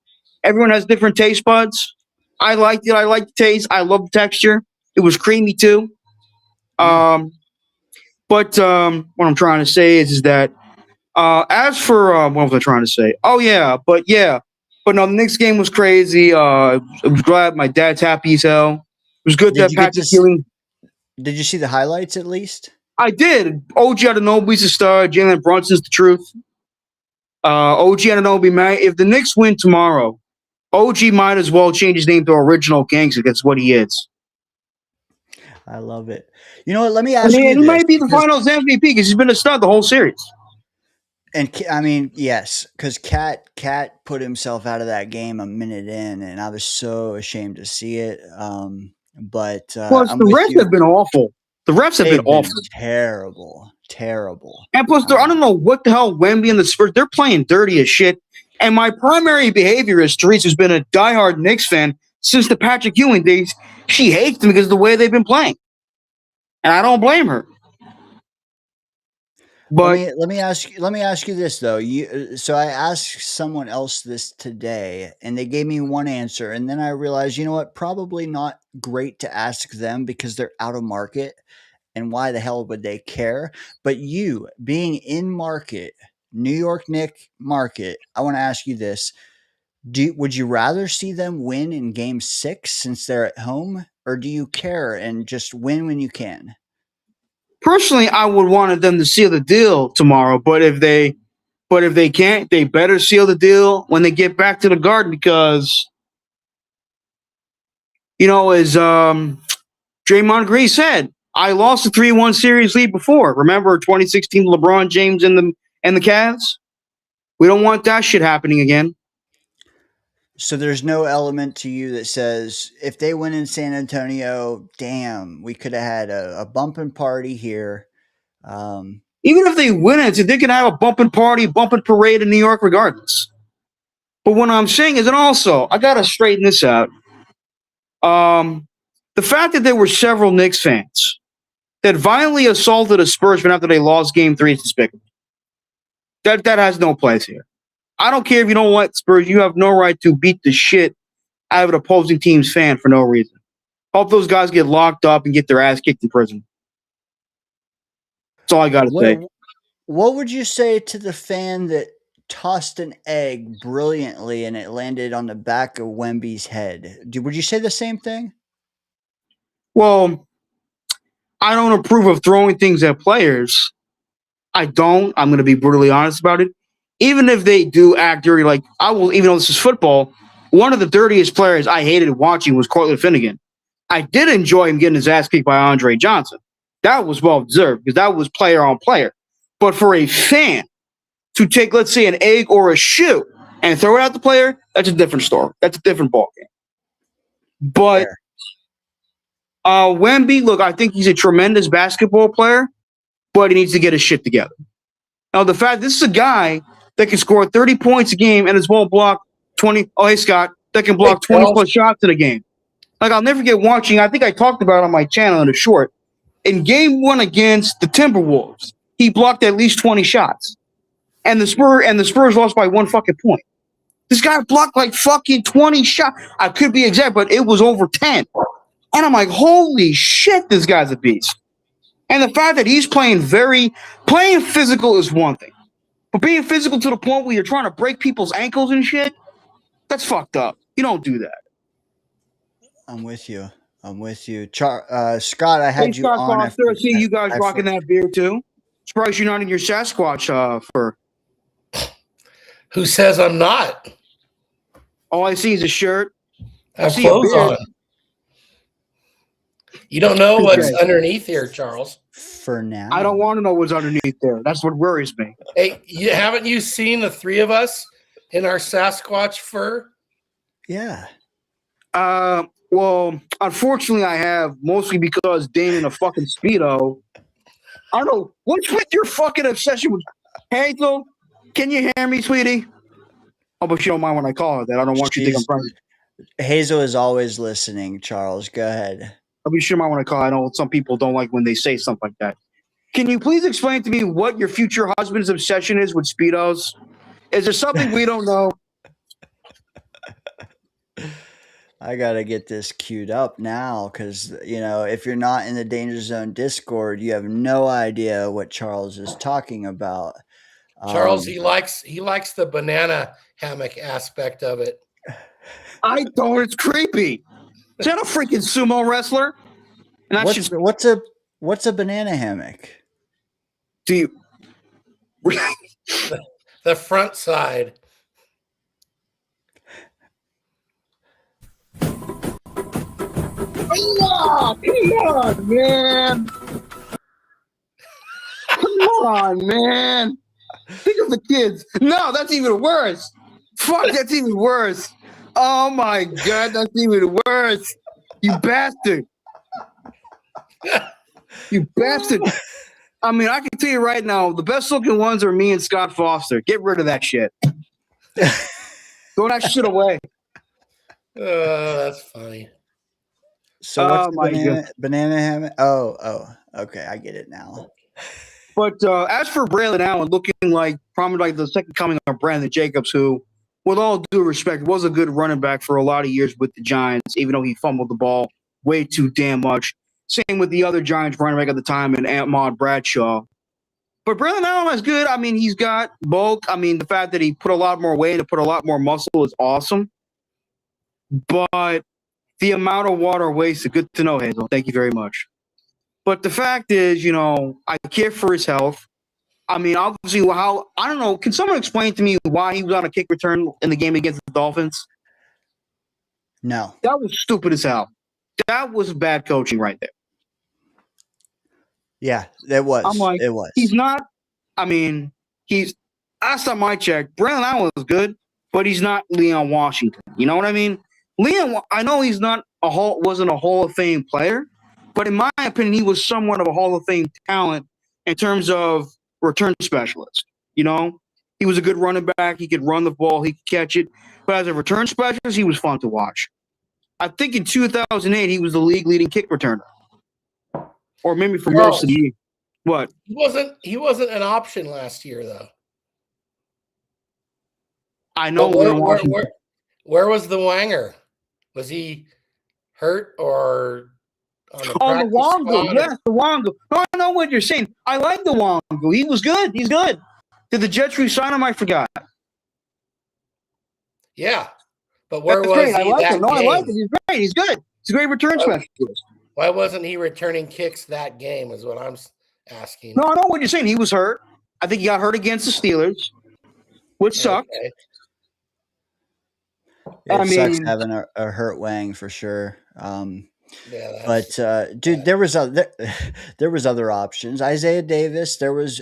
Everyone has different taste buds. I liked it. I liked the taste. I love the texture. It was creamy too. But what I'm trying to say is that as for what was I trying to say? Oh yeah, but no, the Knicks game was crazy. I was glad. My dad's happy as hell. It was good that Patrick Ewing. Did you see the highlights at least? I did. OG Anunoby's a star. Jalen Brunson's the truth. OG Anunoby, man. If the Knicks win tomorrow, OG might as well change his name to Original Gangster. That's what he is. I love it. You know what? Let me ask you. He might be the Finals MVP because he's been a stud the whole series. And I mean, yes, because Cat put himself out of that game a minute in, and I was so ashamed to see it. But plus, the refs have been awful. The refs have been awful. Terrible. And plus, I don't know what the hell Wemby and the Spurs, they're playing dirty as shit. And my primary behavior is Therese, who's been a diehard Knicks fan since the Patrick Ewing days. She hates them because of the way they've been playing. And I don't blame her. But let me ask you this though. So I asked someone else this today, and they gave me one answer, and then I realized, you know what? Probably not great to ask them because they're out of market, and why the hell would they care? But you, being in market, New York Knicks market, I want to ask you this: would you rather see them win in Game 6 since they're at home, or do you care and just win when you can? Personally, I would want them to seal the deal tomorrow. But if they can't, they better seal the deal when they get back to the Garden because, as Draymond Green said, I lost a 3-1 series lead before. Remember 2016 LeBron James and the Cavs? We don't want that shit happening again. So there's no element to you that says if they win in San Antonio, damn, we could have had a bumping party here. Even if they win it, they can have a bumping party, bumping parade in New York regardless. But what I'm saying is, and also, I got to straighten this out. The fact that there were several Knicks fans that violently assaulted a Spurs fan after they lost Game 3 is despicable. That has no place here. I don't care if you don't like Spurs. You have no right to beat the shit out of an opposing team's fan for no reason. Hope those guys get locked up and get their ass kicked in prison. That's all I got to say. What would you say to the fan that tossed an egg brilliantly and it landed on the back of Wemby's head? Would you say the same thing? Well, I don't approve of throwing things at players. I don't. I'm going to be brutally honest about it. Even if they do act dirty, like I will, even though this is football, one of the dirtiest players I hated watching was Cortland Finnegan. I did enjoy him getting his ass kicked by Andre Johnson. That was well deserved because that was player on player. But for a fan to take, let's say, an egg or a shoe and throw it at the player, that's a different story. That's a different ballgame. But Wemby, look, I think he's a tremendous basketball player, but he needs to get his shit together. Now, the fact this is a guy that can score 30 points a game and as well block 20. Oh, hey, Scott, that can block 20 plus shots in a game. Like, I'll never forget watching. I think I talked about it on my channel in a short. In game 1 against the Timberwolves, he blocked at least 20 shots, and the Spurs lost by 1 fucking point. This guy blocked like fucking 20 shots. I could be exact, but it was over 10. And I'm like, holy shit, this guy's a beast. And the fact that he's playing physical is one thing. But being physical to the point where you're trying to break people's ankles and shit, that's fucked up. You don't do that. I'm with you. Scott, I had you Scott on. Foster, I see you guys rocking that beer too. Surprised you're not in your Sasquatch fur. Who says I'm not? All I see is a shirt. I have clothes on. You don't know what's underneath here, Charles. For now. I don't want to know what's underneath there. That's what worries me. Hey, haven't you seen the three of us in our Sasquatch fur? Yeah. Well, unfortunately, I have, mostly because Dane in a fucking Speedo. I don't know. What's with your fucking obsession with Hazel? Can you hear me, sweetie? Oh, but you don't mind when I call her that. I don't want you to think I'm trying. Hazel is always listening, Charles. Go ahead. I'll be sure I want to call. I know some people don't like when they say something like that. Can you please explain to me what your future husband's obsession is with Speedos? Is there something we don't know? I got to get this queued up now because, if you're not in the Danger Zone Discord, you have no idea what Charles is talking about. Charles, he likes the banana hammock aspect of it. I thought it's creepy. Is that a freaking sumo wrestler? And what's a banana hammock? Do you the front side? Come on, man. Come on, man. Think of the kids. No, that's even worse. Fuck, that's even worse. Oh my God, that's even worse. You bastard. You bastard. I mean, I can tell you right now, the best looking ones are me and Scott Foster. Get rid of that shit. Throw that shit away. That's funny. So what's banana hammock? Oh, okay, I get it now. But as for Braylon Allen, looking like probably like the second coming of Brandon Jacobs, who, with all due respect, was a good running back for a lot of years with the Giants, even though he fumbled the ball way too damn much. Same with the other Giants running back at the time, and Ahmad Bradshaw. But Braylon Allen is good. I mean, he's got bulk. I mean, the fact that he put a lot more weight and put a lot more muscle is awesome. But the amount of water wasted, good to know, Hazel. Thank you very much. But the fact is, I care for his health. I mean, obviously, I don't know. Can someone explain to me why he was on a kick return in the game against the Dolphins? No. That was stupid as hell. That was bad coaching right there. Yeah, it was. I'm like, it was. He's not. I mean, last time I checked, Braylon Allen was good, but he's not Leon Washington. You know what I mean? Leon, I know he's wasn't a Hall of Fame player, but in my opinion, he was somewhat of a Hall of Fame talent in terms of return specialist. He was a good running back. He could run the ball. He could catch it. But as a return specialist, he was fun to watch. I think in 2008, he was the league leading kick returner. Or maybe for most of the year. What? He wasn't an option last year, though. I know. Where was the Wanger? Was he hurt or on the practice the Wongo? squad? Yes, the Wongo. No, I know what you're saying. I like the Wongo. He was good. He's good. Did the Jets re-sign him? I forgot. Yeah. But where That's was great. he I like that him. No, game? I like him. He's great. He's good. He's a great return specialist. Why wasn't he returning kicks that game is what I'm asking. No, I know what you're saying. He was hurt. I think he got hurt against the Steelers, which sucked. Okay. It sucks having a hurt Wang for sure. Yeah, But dude, there was other options. Isaiah Davis. There was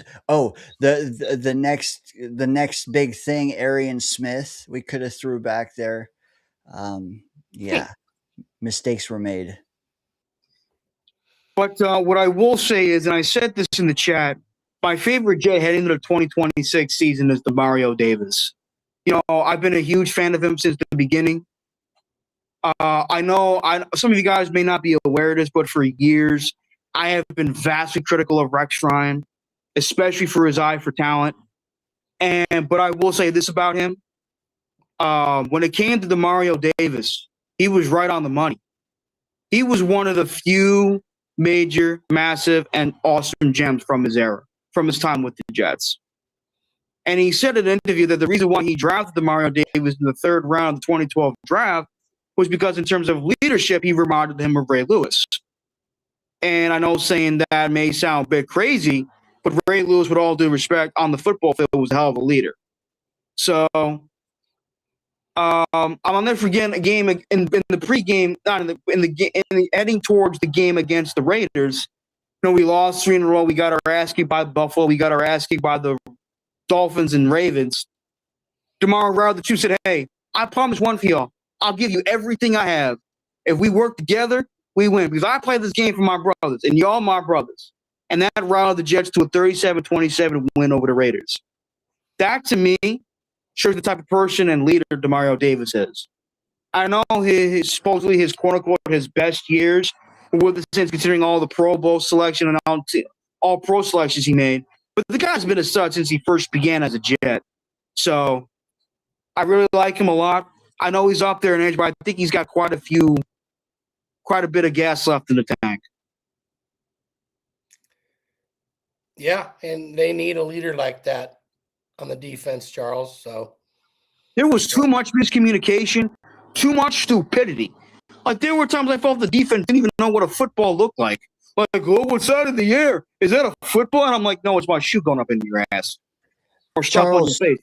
the next big thing, Arian Smith. We could have threw back there. Yeah, mistakes were made. But what I will say is, and I said this in the chat, my favorite Jet heading into the 2026 season is Mario Davis. You know, I've been a huge fan of him since the beginning. I know some of you guys may not be aware of this, but for years, I have been vastly critical of Rex Ryan, especially for his eye for talent. But I will say this about him. When it came to Mario Davis, he was right on the money. He was one of the few major, massive, and awesome gems from his era, from his time with the Jets. And he said in an interview that the reason why he drafted Mario Davis in the third round of the 2012 draft was because in terms of leadership, he reminded him of Ray Lewis. And I know saying that may sound a bit crazy, but Ray Lewis, with all due respect, on the football field was a hell of a leader. So I'll never forget a game in the pregame, not in the heading towards the game against the Raiders. You know, we lost 3 in a row. We got our ass kicked by Buffalo. We got our ass kicked by the Dolphins and Ravens. DeMar Rowell, the two said, "Hey, I promise one for y'all. I'll give you everything I have. If we work together, we win. Because I play this game for my brothers, and y'all my brothers." And that routed the Jets to a 37-27 win over the Raiders. That, to me, shows the type of person and leader Mario Davis is. I know supposedly his quote-unquote his best years were the sense considering all the Pro Bowl selection and all pro selections he made. But the guy's been a stud since he first began as a Jet. So I really like him a lot. I know he's up there in age, but I think he's got quite a bit of gas left in the tank. Yeah, and they need a leader like that on the defense, Charles. So there was too much miscommunication, too much stupidity. Like there were times I felt the defense didn't even know what a football looked like. Like, oh, what side of the air? Is that a football? And I'm like, no, it's my shoe going up into your ass. Or stuff on your face.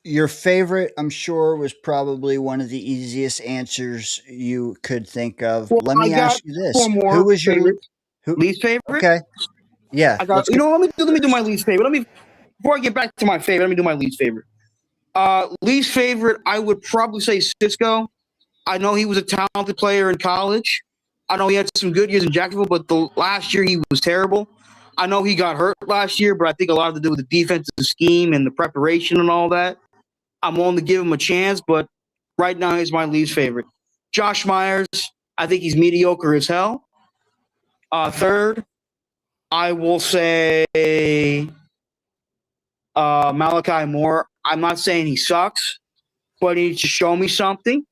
Your favorite, I'm sure, was probably one of the easiest answers you could think of. Well, Let me ask you this: who was your least favorite? Okay, yeah. Let me do my least favorite. Before I get back to my favorite, let me do my least favorite. Least favorite, I would probably say Cisco. I know he was a talented player in college. I know he had some good years in Jacksonville, but the last year he was terrible. I know he got hurt last year, but I think a lot to do with the defensive scheme and the preparation and all that. I'm willing to give him a chance, but right now he's my least favorite. Josh Myers, I think he's mediocre as hell. Third, I will say Malachi Moore. I'm not saying he sucks, but he needs to show me something.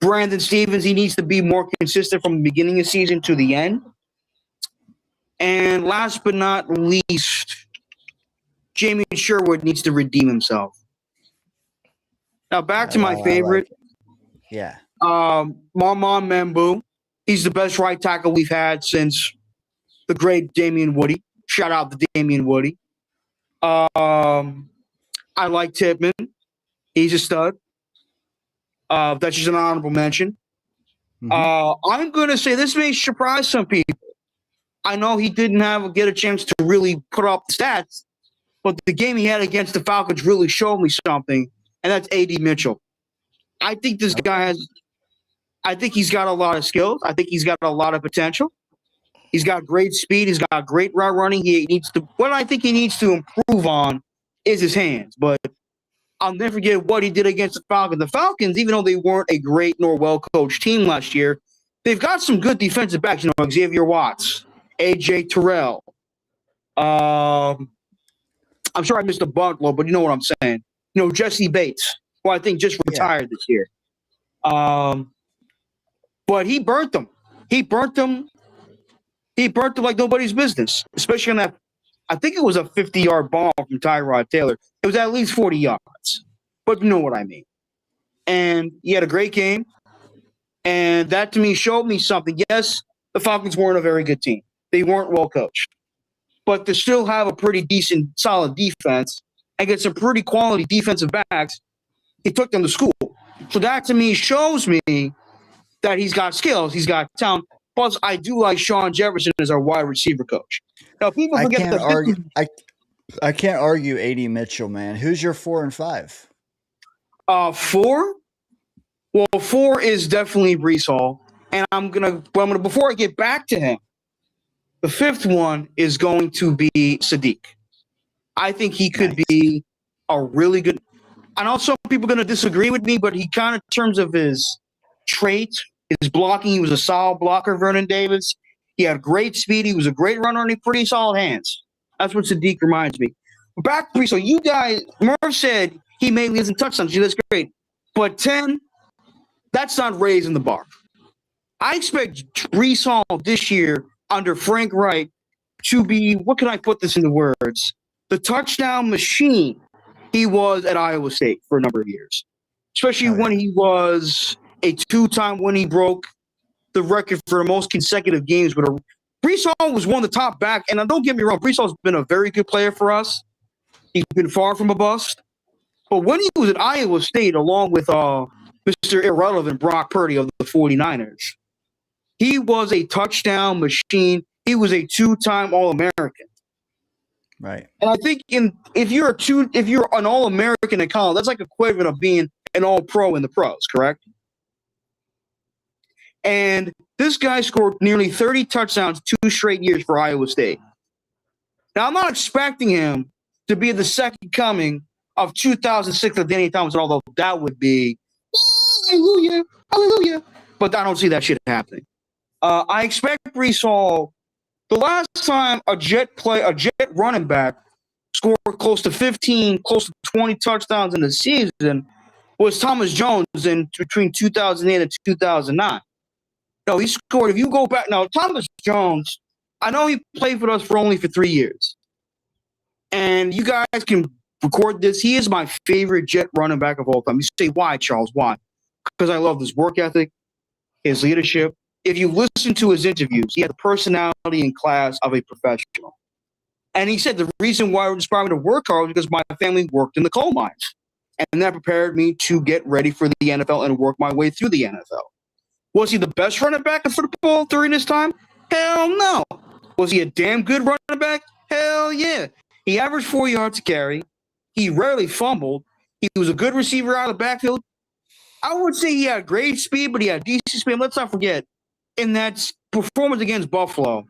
Brandon Stevens, he needs to be more consistent from the beginning of the season to the end. And last but not least, Jamie Sherwood needs to redeem himself. Now back to my favorite. Yeah. Marmon Membu. He's the best right tackle we've had since the great Damian Woody. Shout out to Damian Woody. I like Tippmann. He's a stud. That's just an honorable mention. Mm-hmm. I'm going to say this may surprise some people. I know he didn't get a chance to really put up the stats, but the game he had against the Falcons really showed me something, and that's A.D. Mitchell. I think this guy I think he's got a lot of skills. I think he's got a lot of potential. He's got great speed. He's got great route running. What I think he needs to improve on is his hands, but I'll never forget what he did against the Falcons. The Falcons, even though they weren't a great nor well-coached team last year, they've got some good defensive backs. You know, Xavier Watts, A.J. Terrell. I'm sure I missed a buntload, but you know what I'm saying. You know, Jesse Bates, who I think just retired this year. But he burnt them. He burnt them like nobody's business, especially on that. I think it was a 50-yard ball from Tyrod Taylor. It was at least 40 yards, but you know what I mean. And he had a great game, and that to me showed me something. Yes, the Falcons weren't a very good team. They weren't well coached, but to still have a pretty decent, solid defense and get some pretty quality defensive backs, he took them to school. So that to me shows me that he's got skills, he's got talent. Plus, I do like Sean Jefferson as our wide receiver coach. Now, people I forget can't that argue. I can't argue AD Mitchell, man. Who's your 4 and 5? 4. Well, 4 is definitely Brees Hall, and before I get back to him, the 5th one is going to be Sadiq. I think he could be a really good. I know some people are going to disagree with me, but he kind of, in terms of his traits, his blocking, he was a solid blocker. Vernon Davis, he had great speed. He was a great runner, and he had pretty solid hands. That's what Sadiq reminds me. Back to Brees. So you guys, Murph said he made leads and touchdowns. That's great, but 10, that's not raising the bar. I expect Brees Hall this year under Frank Reich to be, what can I put this into words? The touchdown machine he was at Iowa State for a number of years, especially when he was a 2-time when he broke the record for the most consecutive games. But Brees Hall was one of the top back, and don't get me wrong, Brees Hall's been a very good player for us. He's been far from a bust. But when he was at Iowa State, along with Mr. Irrelevant Brock Purdy of the 49ers, he was a touchdown machine. He was a 2-time All-American. Right. And I think if you're an All-American in college, that's like equivalent of being an All-Pro in the pros, correct? And this guy scored nearly 30 touchdowns 2 straight years for Iowa State. Now, I'm not expecting him to be the second coming of 2006 of Danny Thomas, although that would be hallelujah, hallelujah. But I don't see that shit happening. I expect Brees Hall. The last time a Jet running back scored close to 15, close to 20 touchdowns in a season was Thomas Jones in between 2008 and 2009. No, he scored. If you go back now, Thomas Jones, I know he played for us for 3 years, and you guys can record this. He is my favorite Jet running back of all time. You say, why, Charles? Why? Because I love his work ethic, his leadership. If you listen to his interviews, he had the personality and class of a professional. And he said the reason why it inspired me to work hard was because my family worked in the coal mines. And that prepared me to get ready for the NFL and work my way through the NFL. Was he the best running back in football during his time? Hell no. Was he a damn good running back? Hell yeah. He averaged 4 yards a carry. He rarely fumbled. He was a good receiver out of the backfield. I would say he had great speed, but he had decent speed. Let's not forget, in that performance against Buffalo,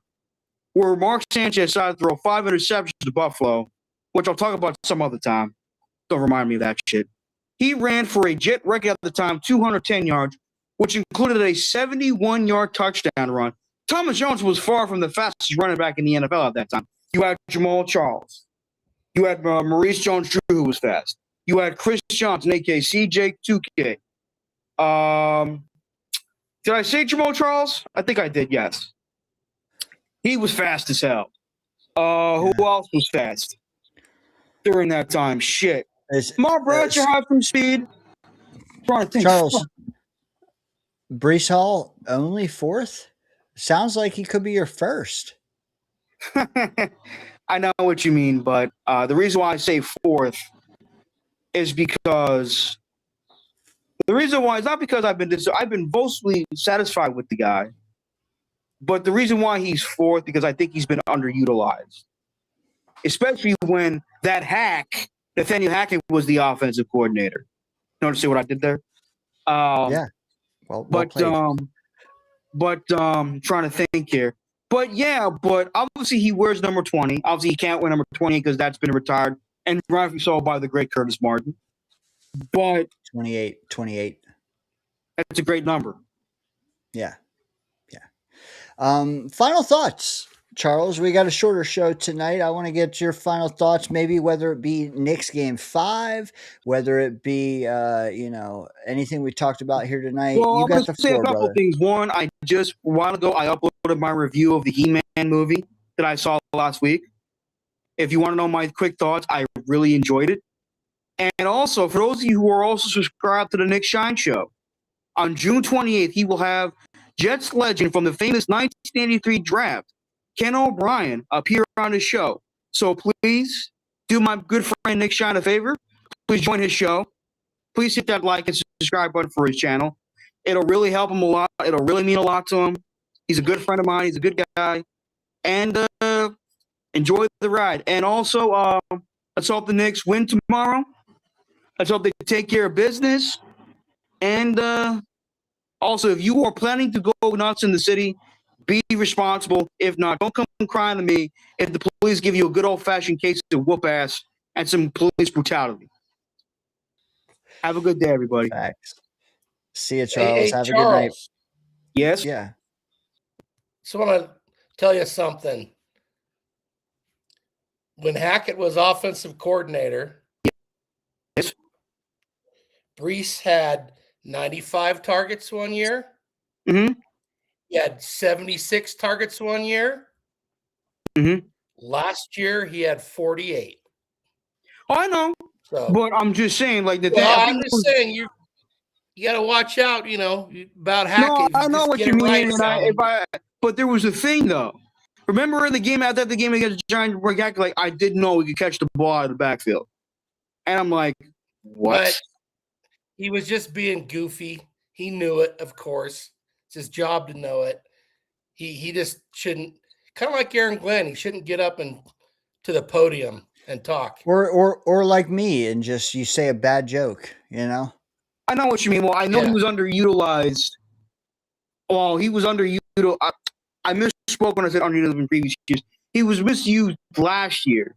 where Mark Sanchez decided to throw 5 interceptions to Buffalo, which I'll talk about some other time. Don't remind me of that shit. He ran for a Jet record at the time, 210 yards, which included a 71-yard touchdown run. Thomas Jones was far from the fastest running back in the NFL at that time. You had Jamal Charles. You had Maurice Jones-Drew, who was fast. You had Chris Johnson, a.k.a. CJ 2K. Did I say Jamal Charles? I think I did, yes. He was fast as hell. Who else was fast during that time? Shit. Mark Bradshaw had some speed. I'm trying to think. Charles, Brees Hall, only 4th? Sounds like he could be your first. I know what you mean, but the reason why I say 4th is because the reason why is not because I've been mostly satisfied with the guy, but the reason why he's 4th because I think he's been underutilized, especially when that hack Nathaniel Hackett was the offensive coordinator. You understand what I did there? Yeah. Well trying to think here. But obviously he wears number 20. Obviously he can't wear number 20 because that's been retired and rightfully so by the great Curtis Martin. But 28. That's a great number. Yeah. Final thoughts, Charles. We got a shorter show tonight. I want to get your final thoughts, maybe whether it be Knicks game 5, whether it be anything we talked about here tonight. Well, you got the say floor, a couple brother. things. One, a while ago I uploaded my review of the He-Man movie that I saw last week. If you want to know my quick thoughts, I really enjoyed it. And also, for those of you who are also subscribed to the Nick Shine Show, on June 28th, he will have Jets legend from the famous 1983 draft, Ken O'Brien, appear on his show. So please do my good friend Nick Shine a favor. Please join his show. Please hit that like and subscribe button for his channel. It'll really help him a lot. It'll really mean a lot to him. He's a good friend of mine. He's a good guy. And enjoy the ride. And also, let's hope the Knicks win tomorrow. Let's hope they take care of business. And also, if you are planning to go nuts in the city, be responsible. If not, don't come crying to me if the police give you a good old-fashioned case of whoop ass and some police brutality. Have a good day, everybody. Facts. See you, Hey, Charles. hey, Have a good night. Charles. Yes? Yeah. So I want to tell you something. When Hackett was offensive coordinator, Yes. Brees had 95 targets one year. Mm-hmm. He had 76 targets one year. Mm-hmm. Last year, he had 48. Oh, I know. So, But I'm just saying, like, the thing. well, I I'm think just saying, you got to watch out, about Hackett. No, If I know just what get you it mean. right, But there was a thing, though. Remember in the game, after the game against the Giants, where Hackett, like, I didn't know we could catch the ball out of the backfield. And I'm like, what? But he was just being goofy. He knew it, of course. It's his job to know it. He just shouldn't, kind of like Aaron Glenn, he shouldn't get up and to the podium and talk. Or like me and just you say a bad joke, you know? I know what you mean. Well, I know Yeah. he was underutilized. Well, he was underutilized. I misspoke when I said underutilized in previous years. He was misused last year.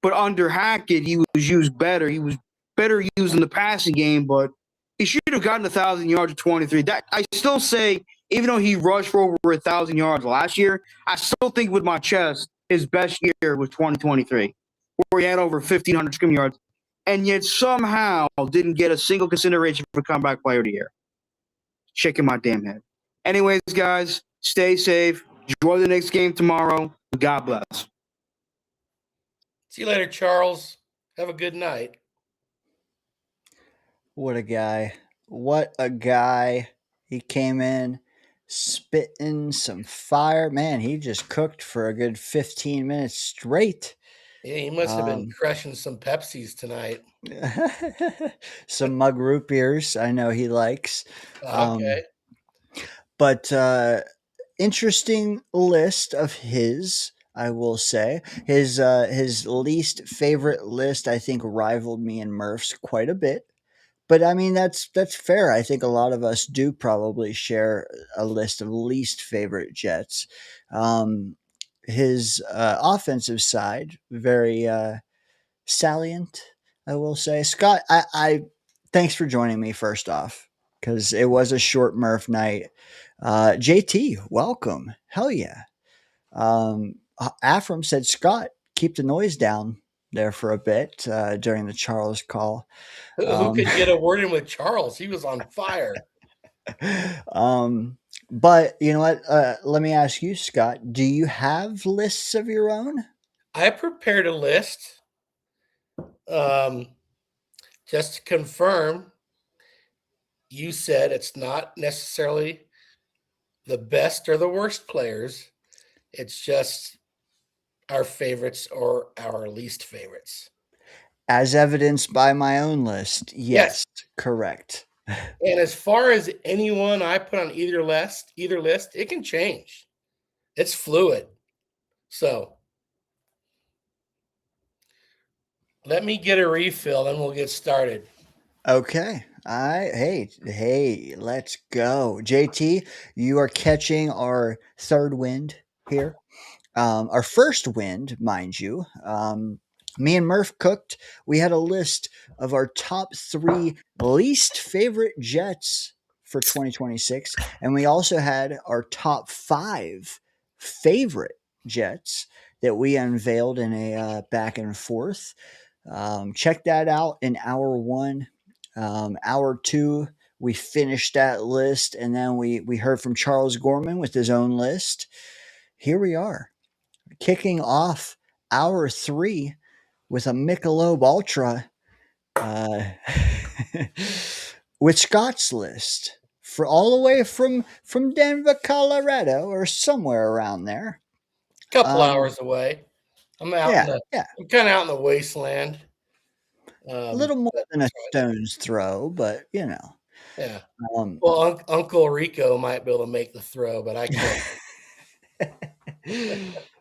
But under Hackett, he was used better. He was better used in the passing game, but he should have gotten 1,000 yards at 23. That I still say, even though he rushed for over 1,000 yards last year, I still think with my chest, his best year was 2023, where he had over 1,500 scrimmage yards, and yet somehow didn't get a single consideration for comeback player of the year. Shaking my damn head. Anyways, guys, stay safe. Enjoy the next game tomorrow. God bless. See you later, Charles. Have a good night. What a guy. What a guy. He came in spitting some fire. Man, he just cooked for a good 15 minutes straight. Yeah, he must have been crushing some Pepsis tonight. Some mug root beers. I know he likes. Okay. But interesting list of his, I will say. His least favorite list, I think, rivaled me and Murph's quite a bit. But I mean, that's fair. I think a lot of us do probably share a list of least favorite Jets. His offensive side, very salient, I will say. Scott, I thanks for joining me first off, because it was a short Murph night. JT, welcome. Hell yeah. Afram said, Scott, keep the noise down there for a bit during the Charles call. Who could get a word in with Charles? He was on fire. But you know what? Let me ask you, Scott, do you have lists of your own? I prepared a list. Just to confirm, you said it's not necessarily the best or the worst players. It's just our favorites or our least favorites. As evidenced by my own list. Yes. Correct. And as far as anyone I put on either list, it can change. It's fluid. So let me get a refill, then we'll get started. Okay. Hey, let's go. JT, you are catching our third wind here. Our first wind, mind you. Me and Murph cooked. We had a list of our top 3 least favorite Jets for 2026. And we also had our top 5 favorite Jets that we unveiled in a back and forth. Check that out in hour 1. Hour 2, we finished that list. And then we heard from Charles Gorman with his own list. Here we are, kicking off hour 3 with a Michelob Ultra with Scott's list for all the way from Denver, Colorado, or somewhere around there. A couple hours away. I'm out. I'm kind of out in the wasteland. A little more than a stone's throw, but you know. Yeah. Um, Well, Uncle Rico might be able to make the throw, but I can't.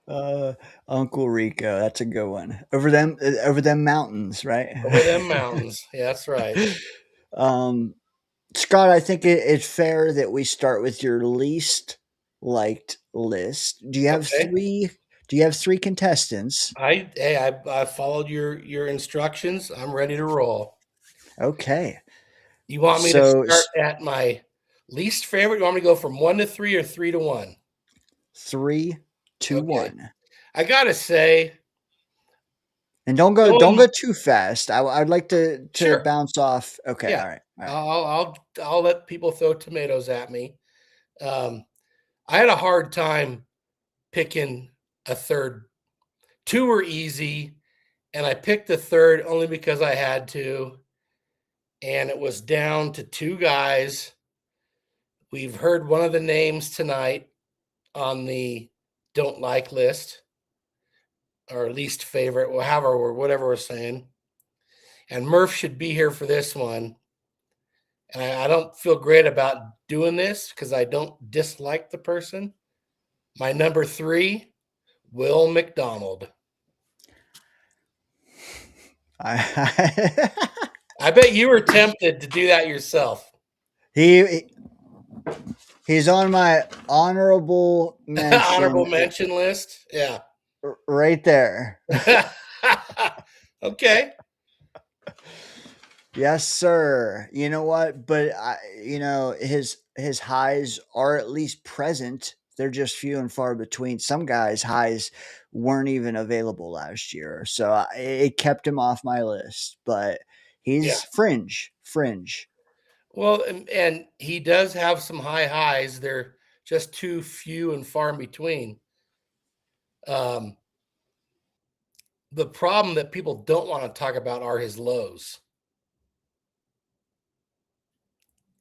uh, Uncle Rico, that's a good one. Over them mountains, right? Over them mountains. Yeah, that's right. um, Scott, I think it's fair that we start with your least liked list. Do you have Okay. three? Do you have three contestants? I followed your instructions. I'm ready to roll. Okay. You want me to So start at my least favorite? You want me to go from 1 to 3 or 3 to 1? 3, 2, Okay. 1. I gotta say, And don't going go too fast. I'd like to sure. bounce off. Okay, Yeah. all right. I'll let people throw tomatoes at me. I had a hard time picking a third. 2 were easy, and I picked the third only because I had to, and it was down to 2 guys. We've heard one of the names tonight on the don't like list or least favorite, or whatever we're saying. And Murph should be here for this one. And I don't feel great about doing this because I don't dislike the person. My number 3, Will McDonald. I, I bet you were tempted to do that yourself. he's on my honorable mention Honorable mention list. Yeah. right there. Okay. Yes, sir. You know what? But his highs are at least present. They're just few and far between. Some guys' highs weren't even available last year, so it kept him off my list. But Yeah. he's fringe. Well, and he does have some high highs. They're just too few and far in between. The problem that people don't want to talk about are his lows.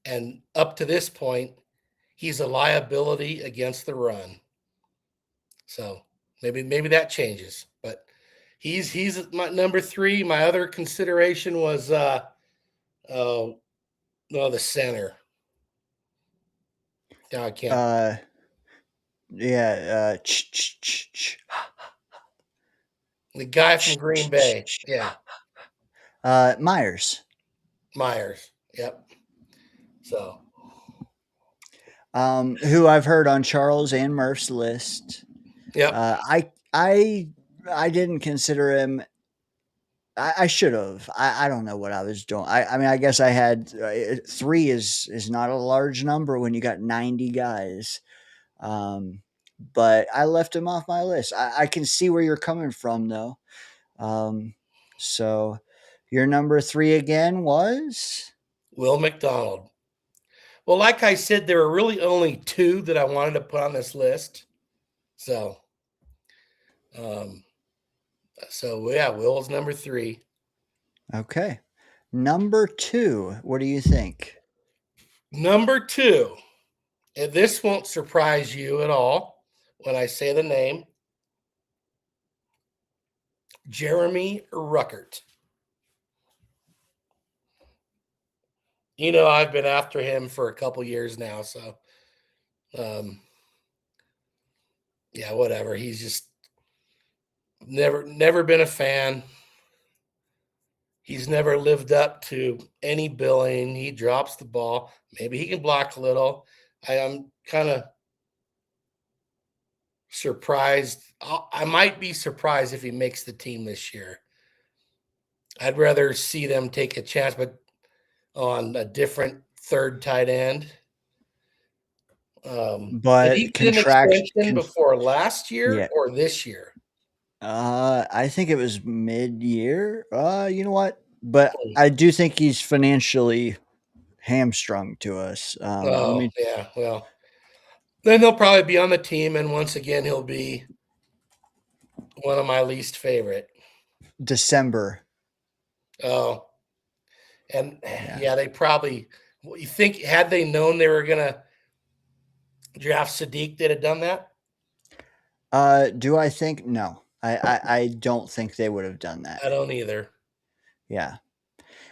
And up to this point, he's a liability against the run. So maybe that changes. But he's my number 3. My other consideration was the center. No, I can't. Yeah. The guy from Green Bay. Yeah. Myers. Yep. So Who I've heard on Charles and Murph's list. yep. I didn't consider him. I should have. I don't know what I was doing. I mean, I guess I had 3 is not a large number when you got 90 guys. But I left him off my list. I can see where you're coming from though. So your number 3 again was Will McDonald. Well, like I said, there were really only 2 that I wanted to put on this list. So yeah, Will's number 3. okay. Number 2. What do you think? Number 2, and this won't surprise you at all when I say the name, Jeremy Ruckert. You know, I've been after him for a couple years now, so yeah, whatever. He's just never been a fan. He's never lived up to any billing. He drops the ball. Maybe he can block a little. I am kind of surprised. I might be surprised if he makes the team this year. I'd rather see them take a chance, but on a different third tight end. Did he get an extension before last year or this year? I think it was mid-year. You know what? But I do think he's financially hamstrung to us. Yeah. Well, then he'll probably be on the team, and once again, he'll be one of my least favorite. December. Oh, and yeah, they probably. You think had they known they were gonna draft Sadiq, they'd have done that? Do I think no? I don't think they would have done that. I don't either. Yeah.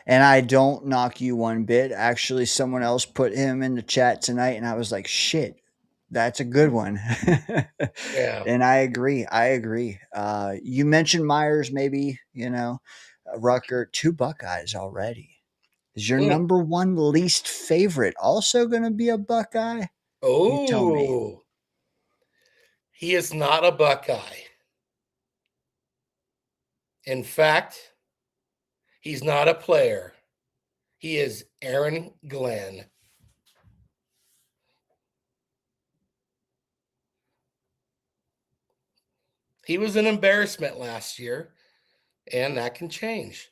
And I don't knock you one bit. Actually, someone else put him in the chat tonight, and I was like, shit, that's a good one. Yeah. And I agree. I agree. You mentioned Myers, maybe, Rucker, 2 Buckeyes already. Is your number one least favorite also going to be a Buckeye? You tell me. Oh, he is not a Buckeye. In fact, he's not a player. He is Aaron Glenn. He was an embarrassment last year, and that can change.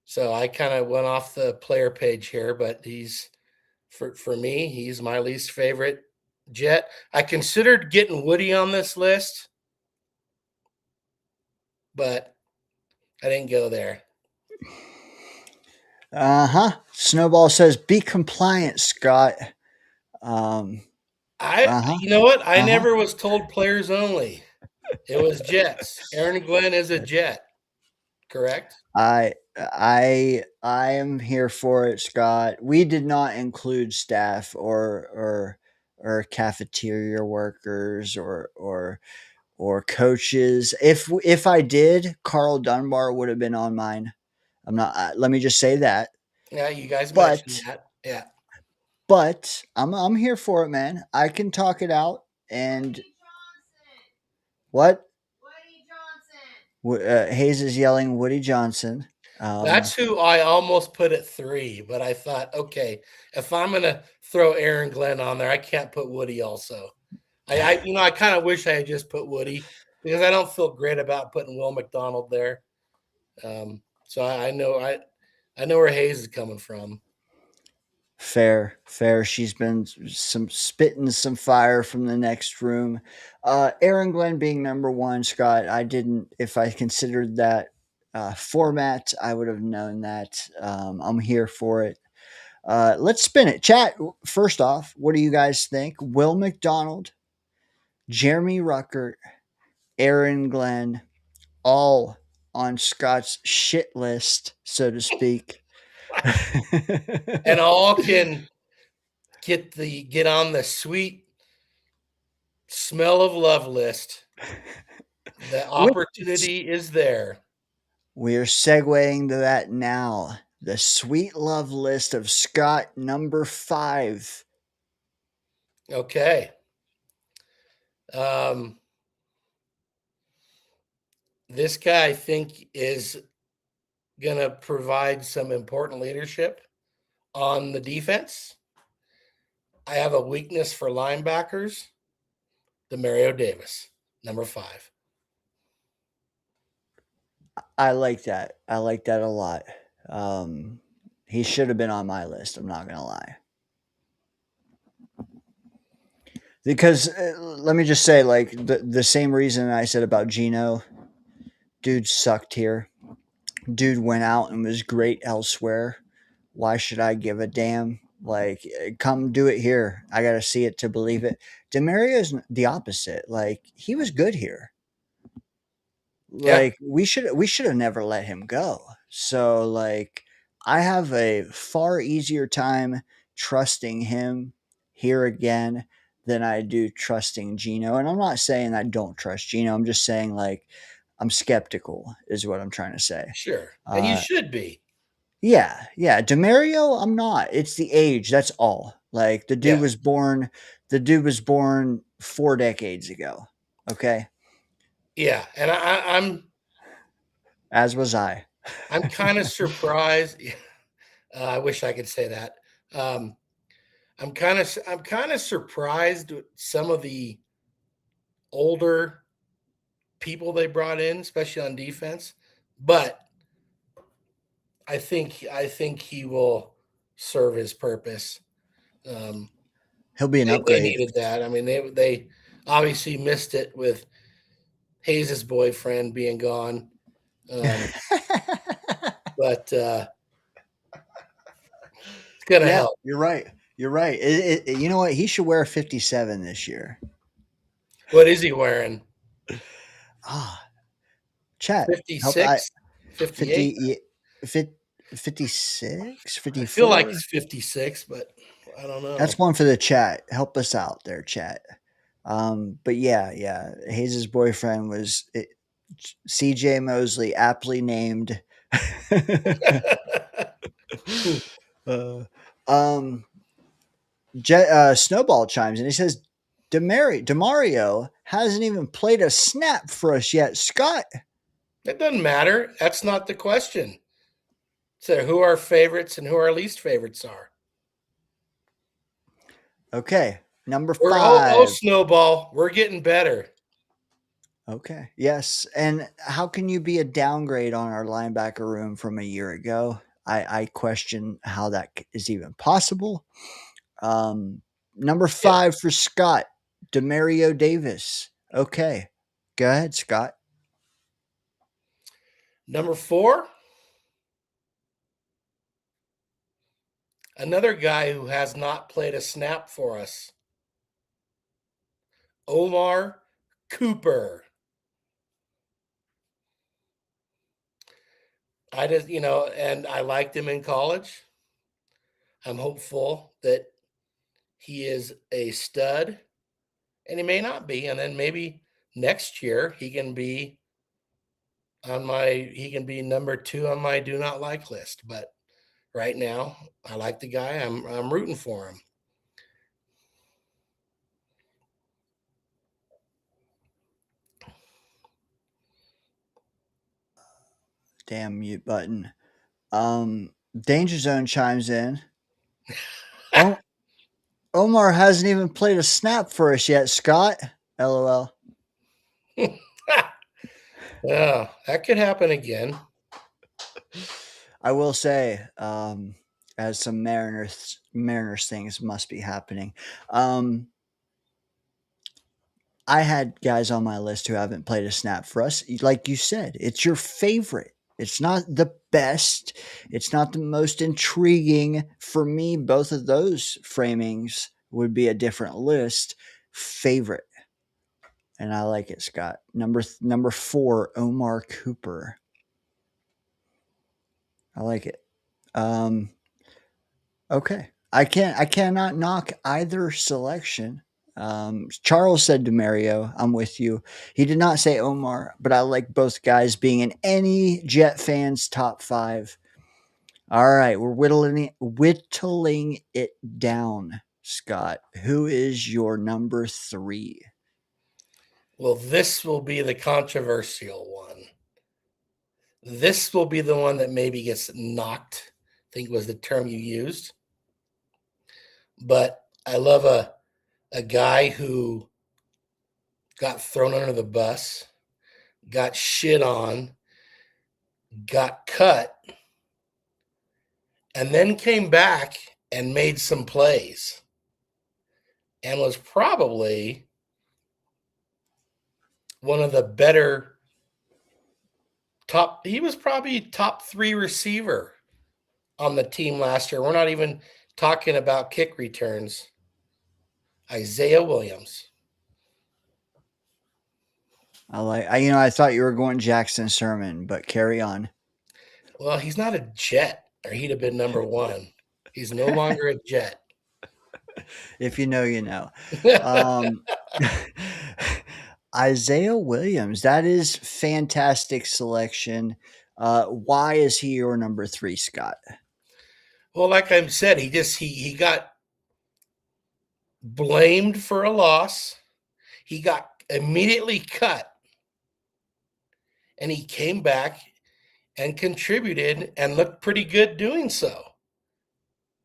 So I kind of went off the player page here, but he's for me, he's my least favorite Jet. I considered getting Woody on this list, but I didn't go there. Snowball says, "Be compliant, Scott." You know what? I never was told players only. It was Jets. Aaron Glenn is a Jet, correct? I am here for it, Scott. We did not include staff or cafeteria workers or coaches. If I did, Carl Dunbar would have been on mine. I'm not. Let me just say that. Yeah, you guys But mentioned that. Yeah. But I'm here for it, man. I can talk it out. And what? Hayes is yelling Woody Johnson. That's who I almost put at 3, but I thought, okay, if I'm gonna throw Aaron Glenn on there, I can't put Woody also. I kind of wish I had just put Woody because I don't feel great about putting Will McDonald there. So I know where Hayes is coming from. Fair. She's been spitting some fire from the next room. Aaron Glenn being number 1, Scott. If I considered that format, I would have known that. I'm here for it. Let's spin it. Chat, first off, what do you guys think? Will McDonald, Jeremy Ruckert, Aaron Glenn, all on Scott's shit list, so to speak. And all can get on the sweet smell of love list. The opportunity is there. We are segueing to that now. The sweet love list of Scott, number 5. Okay. This guy, I think, is going to provide some important leadership on the defense. I have a weakness for linebackers. Demario Davis, number 5. I like that. I like that a lot. He should have been on my list. I'm not going to lie. Because let me just say, like, the same reason I said about Gino, dude sucked here. Dude went out and was great elsewhere. Why should I give a damn? Like, come do it here. I got to see it to believe it. Demario's the opposite. Like, he was good here. Like, we should have never let him go. So, like, I have a far easier time trusting him here again than I do trusting Gino. And I'm not saying I don't trust Gino. I'm just saying, like, I'm skeptical is what I'm trying to say. Sure. And you should be. Yeah. Demario, I'm not. It's the age. That's all. Like, the dude was born 4 decades ago. Okay. Yeah. And I'm as was I. I'm kind of surprised. I wish I could say that. I'm kind of surprised with some of the older people they brought in, especially on defense. But I think he will serve his purpose. He'll be an upgrade. They needed that. I mean, they obviously missed it with Hayes' boyfriend being gone. But it's gonna help. You're right. You know what? He should wear a 57 this year. What is he wearing? Chat. 56? 58? 56, 54? I feel like it's 56, but I don't know. That's one for the chat. Help us out there, chat. But yeah. Hayes' boyfriend was CJ Mosley, aptly named. uh, Snowball chimes in. He says, Demario hasn't even played a snap for us yet. Scott. It doesn't matter. That's not the question. So who our favorites and who our least favorites are. Okay. Number We're 5. Snowball. We're getting better. Okay. Yes. And how can you be a downgrade on our linebacker room from a year ago? I question how that is even possible. Number 5 for Scott, Demario Davis. Okay. Go ahead, Scott. Number 4, another guy who has not played a snap for us, Omar Cooper. I just, and I liked him in college. I'm hopeful that he is a stud, and he may not be. And then maybe next year he can be number 2 on my do not like list. But right now, I like the guy. I'm rooting for him. Damn mute button. Danger Zone chimes in. Omar hasn't even played a snap for us yet, Scott. LOL. Yeah, that could happen again. I will say, as some Mariners things must be happening. I had guys on my list who haven't played a snap for us. Like you said, it's your favorite. It's not the best. It's not the most intriguing. For me, both of those framings would be a different list. Favorite. And I like it, Scott. Number 4, Omar Cooper. I like it. Okay. I cannot knock either selection. Charles said Demario. I'm with you. He did not say Omar, but I like both guys being in any Jet fan's top 5. All right, we're whittling it down, Scott. Who is your number 3? Well, this will be the controversial one. This will be the one that maybe gets knocked, I think was the term you used. But I love a guy who got thrown under the bus, got shit on, got cut, and then came back and made some plays and was probably one of the better he was probably top 3 receiver on the team last year. We're not even talking about kick returns. Isaiah Williams. I thought you were going Jackson Sermon, but carry on. Well, he's not a Jet, or he'd have been number 1. He's no longer a Jet. If you know, you know. Isaiah Williams, that is fantastic selection. Why is he your number 3, Scott? Well, like I said, he got blamed for a loss. He got immediately cut. And he came back and contributed and looked pretty good doing so.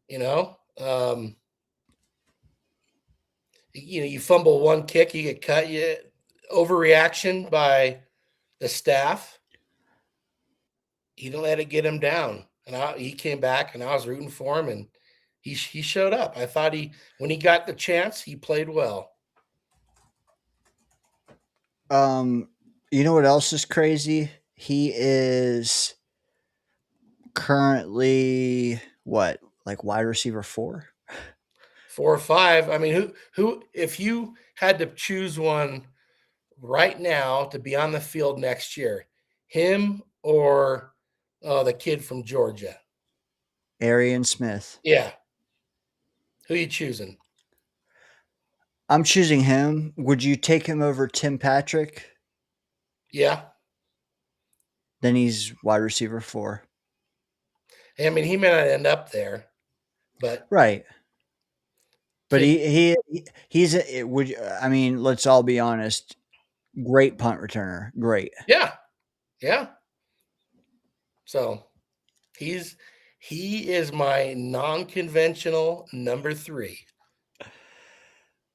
You fumble one kick, you get cut. Overreaction by the staff. He don't let it get him down. And he came back, and I was rooting for him, and he showed up. I thought when he got the chance, he played well. You know what else is crazy? He is currently what, like wide receiver 4? 4 or 5. I mean, who if you had to choose one right now to be on the field next year, him or the kid from Georgia? Arian Smith. Yeah. Who you choosing? I'm choosing him. Would you take him over Tim Patrick? Yeah. Then he's wide receiver 4. I mean, he may not end up there, but Right. But Tim- he's a, would I mean, let's all be honest. Great punt returner. Great. yeah. Yeah. So he is my non-conventional number 3.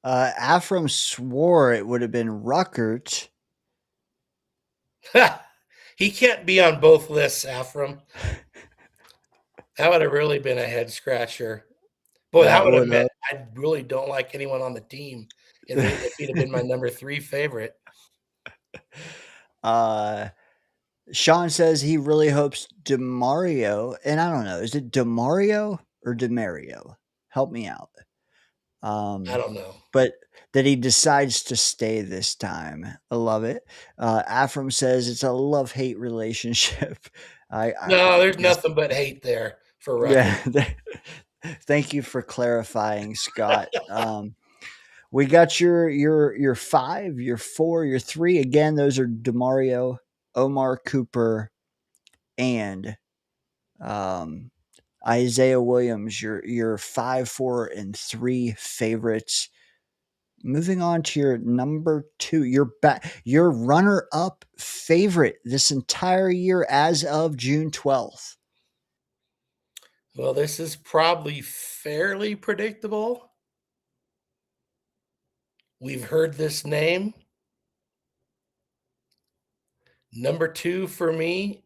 Afram swore it would have been Ruckert. He can't be on both lists, Afram. That would have really been a head scratcher. Boy, that would have meant I really don't like anyone on the team if he'd have been my number 3 favorite. Sean says he really hopes DeMario, and I don't know, is it DeMario or DeMario? Help me out. I don't know. But that he decides to stay this time. I love it. Afram says it's a love-hate relationship. No, there's nothing but hate there for record. Yeah. Thank you for clarifying, Scott. We got your 5, your 4, your 3. Again, those are DeMario, Omar Cooper, and Isaiah Williams. Your 5, 4, and 3 favorites. Moving on to your number 2, your runner-up favorite this entire year as of June 12th. Well, this is probably fairly predictable. We've heard this name. Number 2 for me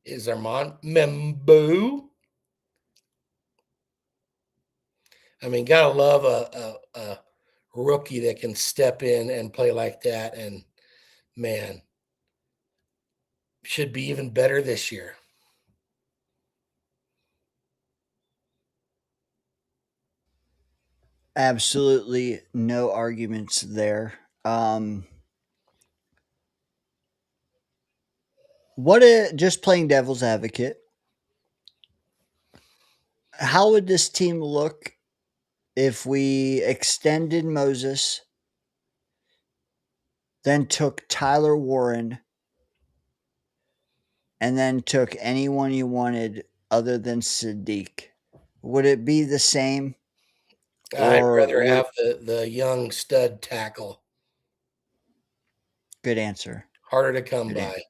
is Armand Membu. I mean, gotta love a rookie that can step in and play like that. And man, should be even better this year. Absolutely no arguments there. Just playing devil's advocate. How would this team look if we extended Moses, then took Tyler Warren, and then took anyone you wanted other than Sadiq? Would it be the same? I'd rather have the young stud tackle. Good answer. Harder to come by,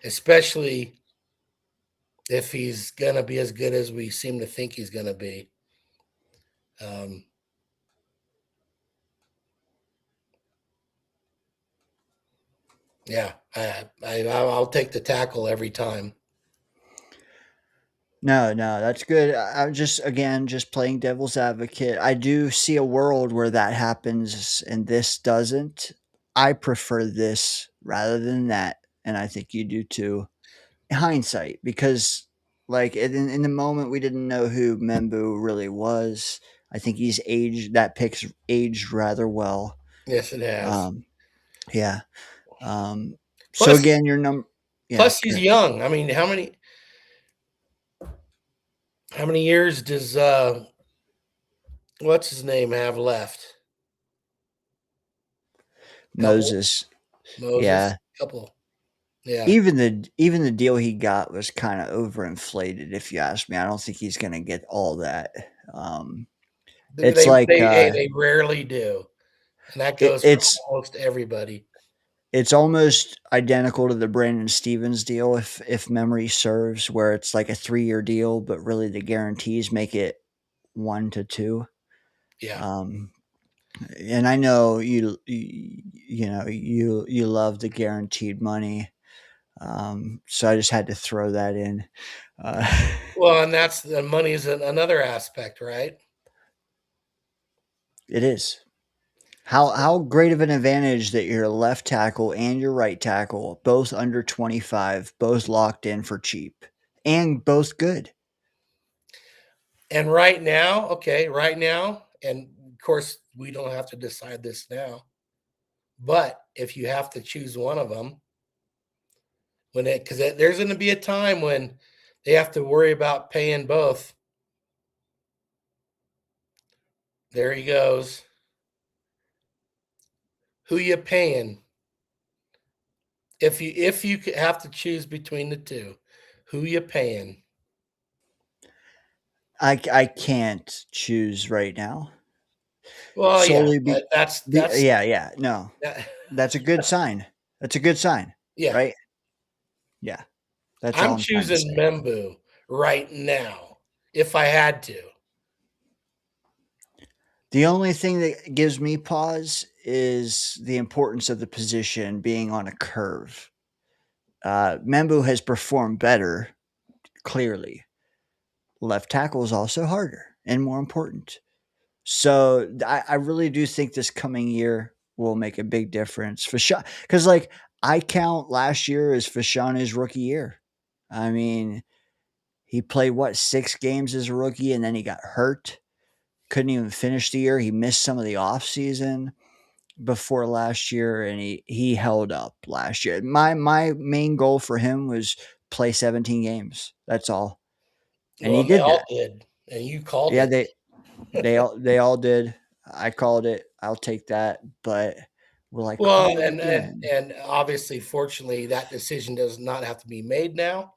especially if he's going to be as good as we seem to think he's going to be. Yeah, I'll take the tackle every time. No, that's good. I'm just playing devil's advocate. I do see a world where that happens and this doesn't. I prefer this rather than that, and I think you do too. Hindsight, because like in the moment we didn't know who Membu really was. I think he's aged. That pick's aged rather well. Yes, it has. Yeah. Plus, so again, your number. Yeah, plus, he's young. I mean, how many years does what's his name have left? Moses. Yeah. Couple. Yeah. Even the deal he got was kind of overinflated, if you ask me. I don't think he's going to get all that. They rarely do, and that goes for almost everybody. It's almost identical to the Brandon Stevens deal, if memory serves, where it's like a 3-year deal, but really the guarantees make it 1 to 2. Yeah. And I know you love the guaranteed money. So I just had to throw that in. Well, and that's the money is another aspect, right? It is. How great of an advantage that your left tackle and your right tackle, both under 25, both locked in for cheap, and both good. And right now, and of course we don't have to decide this now, but if you have to choose one of them, because there's going to be a time when they have to worry about paying both. There he goes. Who you paying? If you have to choose between the two, who you paying? I can't choose right now. Well, yeah, Solely but that's no. that, That's a good sign. That's a good sign, yeah. right? Yeah. That's all I'm I'm trying to choosing say. Membu right now if I had to. The only thing that gives me pause is the importance of the position being on a curve. Membu has performed better, clearly. Left tackle is also harder and more important. So I really do think this coming year will make a big difference for sure. Because like I count last year as Fashanu's rookie year. I mean, he played what 6 games as a rookie, and then he got hurt. Couldn't even finish the year. He missed some of the off season before last year, and he held up last year. My main goal for him was play 17 games. That's all, and he Well, they did all that. did, and you called Yeah, it. they all did. I called it. I'll take that. But will I Well, call it and again? and obviously, fortunately, that decision does not have to be made now.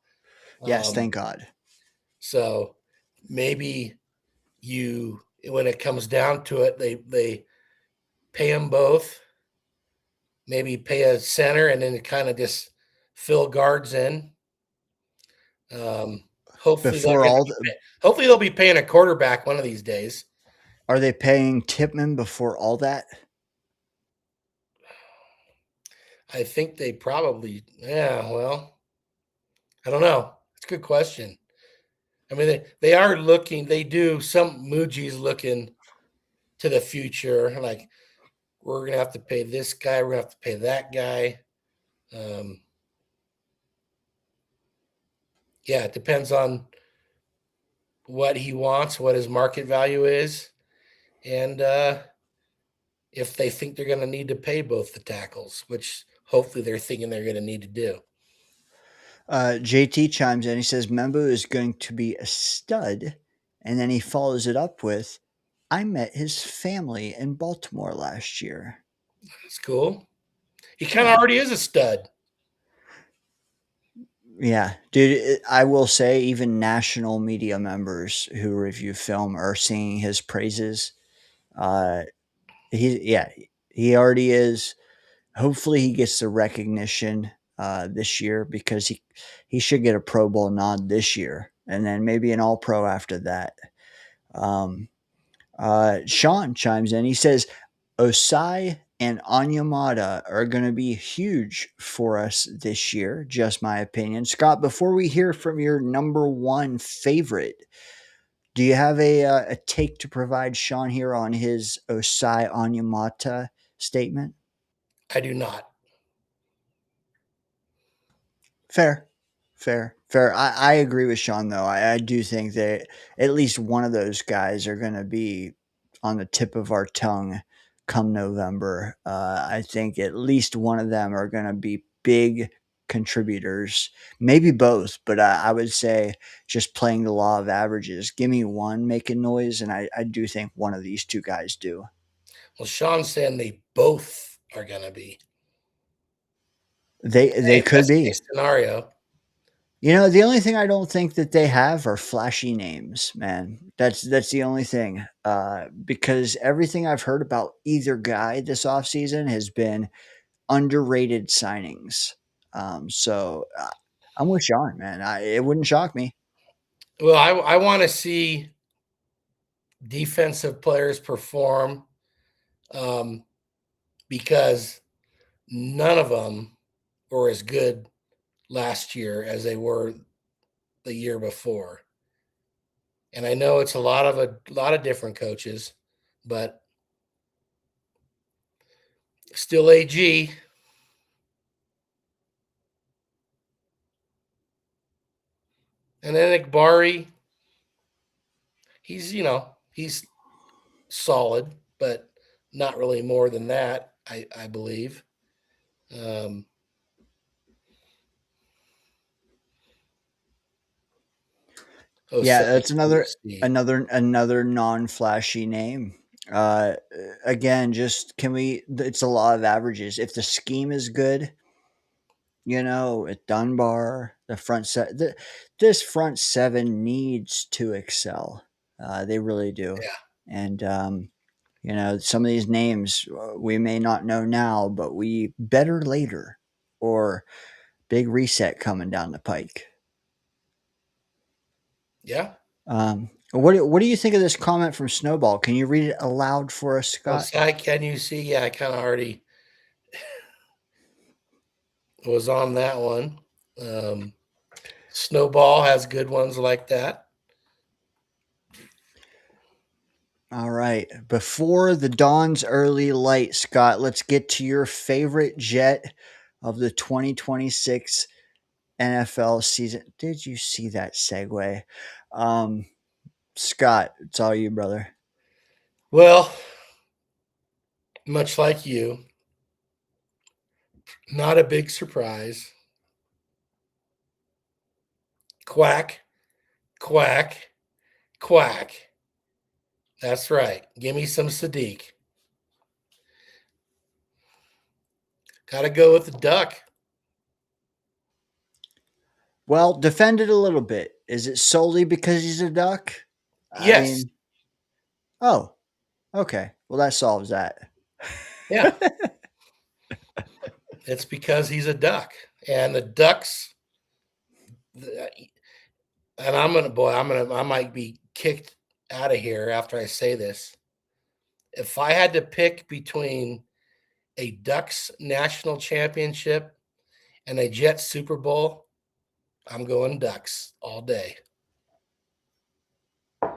Yes, Um, thank God. so maybe you, when it comes down to it, they pay them both. Maybe pay a center and then kind of just fill guards in. Hopefully they're Before going to all, be hopefully they'll be paying a quarterback one of these days. are they paying Tipman before all that? I think they probably, yeah, well, I don't know. It's a good question. I mean, they are looking, they do, some Muji's looking to the future. Like, we're going to have to pay this guy, we're going to have to pay that guy. Yeah, it depends on what he wants, what his market value is, and if they think they're going to need to pay both the tackles, which hopefully they're thinking they're going to need to do. JT chimes in. He says Membo is going to be a stud, and then he follows it up with, "I met his family in Baltimore last year." It's cool. He kind of Yeah, already is a stud. yeah, dude. I will say, even national media members who review film are singing his praises. Uh, yeah, he already is. Hopefully, he gets the recognition this year because he should get a Pro Bowl nod this year, and then maybe an All Pro after that. Um, Sean chimes in. He says Osai and Anyamata are going to be huge for us this year. Just my opinion. Scott, before we hear from your number one favorite, do you have a take to provide Sean here on his Osai Anyamata statement? I do not. Fair, fair. I agree with Sean though. I do think that at least one of those guys are going to be on the tip of our tongue come November. I think at least one of them are going to be big contributors. Maybe both, but I would say just playing the law of averages. Give me one making noise, and I do think one of these two guys do. Well, Sean's saying they both are going to be. They Hey, could best be. case scenario. You know, the only thing I don't think that they have are flashy names, man. That's the only thing. Because everything I've heard about either guy this offseason has been underrated signings. So I'm with Sean, man. It wouldn't shock me. Well, I want to see defensive players perform um, because none of them were as good last year as they were the year before. And I know it's a lot of different coaches, but still AG. And then Ikbari, he's solid, but not really more than that, I believe. Um, Yeah, that's OC. another non-flashy name. Again, just can we? It's a law of averages. If the scheme is good, at Dunbar, the front set, this front seven needs to excel. They really do. Yeah. And some of these names we may not know now, but we better later, or big reset coming down the pike. Yeah. What do you think of this comment from Snowball? Can you read it aloud for us, Well, Scott? Sai, can you see? Yeah, I kind of already was on that one. Snowball has good ones like that. All right. Before the dawn's early light, Scott, let's get to your favorite Jet of the 2026 NFL season. Did you see that segue? Scott, it's all you, brother. Well, much like you, not a big surprise. Quack, quack, quack. That's right. Give me some Sadiq. Got to go with the duck. Well, defend it a little bit. Is it solely because he's a duck? Yes. Oh, okay. Well, that solves that. Yeah. It's because he's a duck. And the ducks, and I might be kicked out of here after I say this. If I had to pick between a Ducks national championship and a Jets Super Bowl, I'm going Ducks all day. That's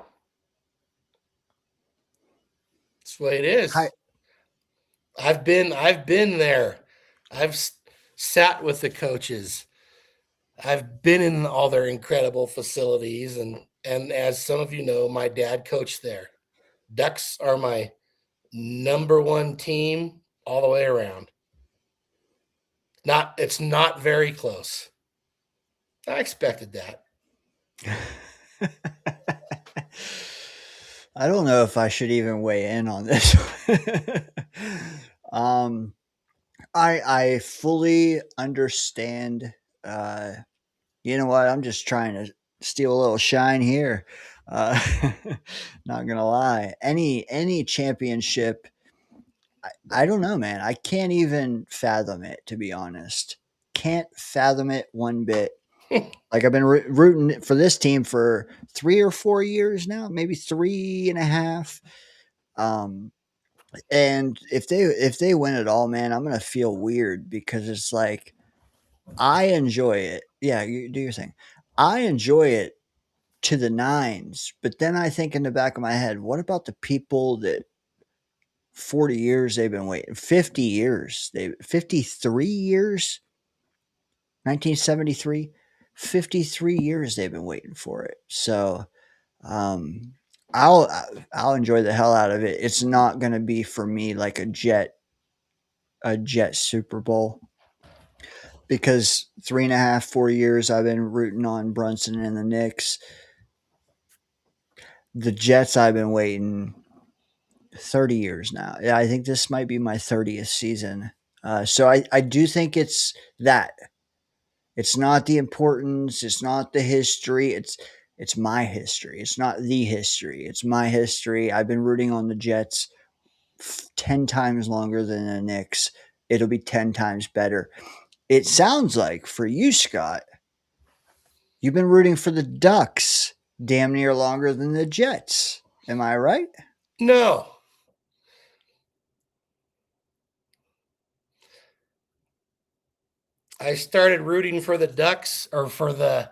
the way it is. I've been there. I've sat with the coaches. I've been in all their incredible facilities, and as some of you know, my dad coached there. Ducks are my number one team all the way around. It's not very close. I expected that. I don't know if I should even weigh in on this. I fully understand. You know what? I'm just trying to steal a little shine here. Uh, not gonna lie. Any championship, I don't know, man. I can't even fathom it, to be honest. Can't fathom it one bit. Like I've been rooting for this team for 3 or 4 years now, maybe 3.5. And if they win it all, man, I'm gonna feel weird because it's like I enjoy it. Yeah, you do your thing. I enjoy it to the nines, but then I think in the back of my head, what about the people that 40 years they've been waiting, 50 years, 53 years, 1973, 53 years they've been waiting for it. So um, I'll enjoy the hell out of it. It's not going to be for me like a jet Super Bowl, because 3.5, 4 years I've been rooting on Brunson and the Knicks. The Jets, I've been waiting 30 years now. Yeah, I think this might be my 30th season. So I do think it's that. It's not the importance. It's not the history. It's my history. It's not the history. It's my history. I've been rooting on the Jets 10 times longer than the Knicks. It'll be 10 times better. It sounds like for you, Scott, you've been rooting for the Ducks damn near longer than the Jets. Am I right? No. I started rooting for the Ducks or for the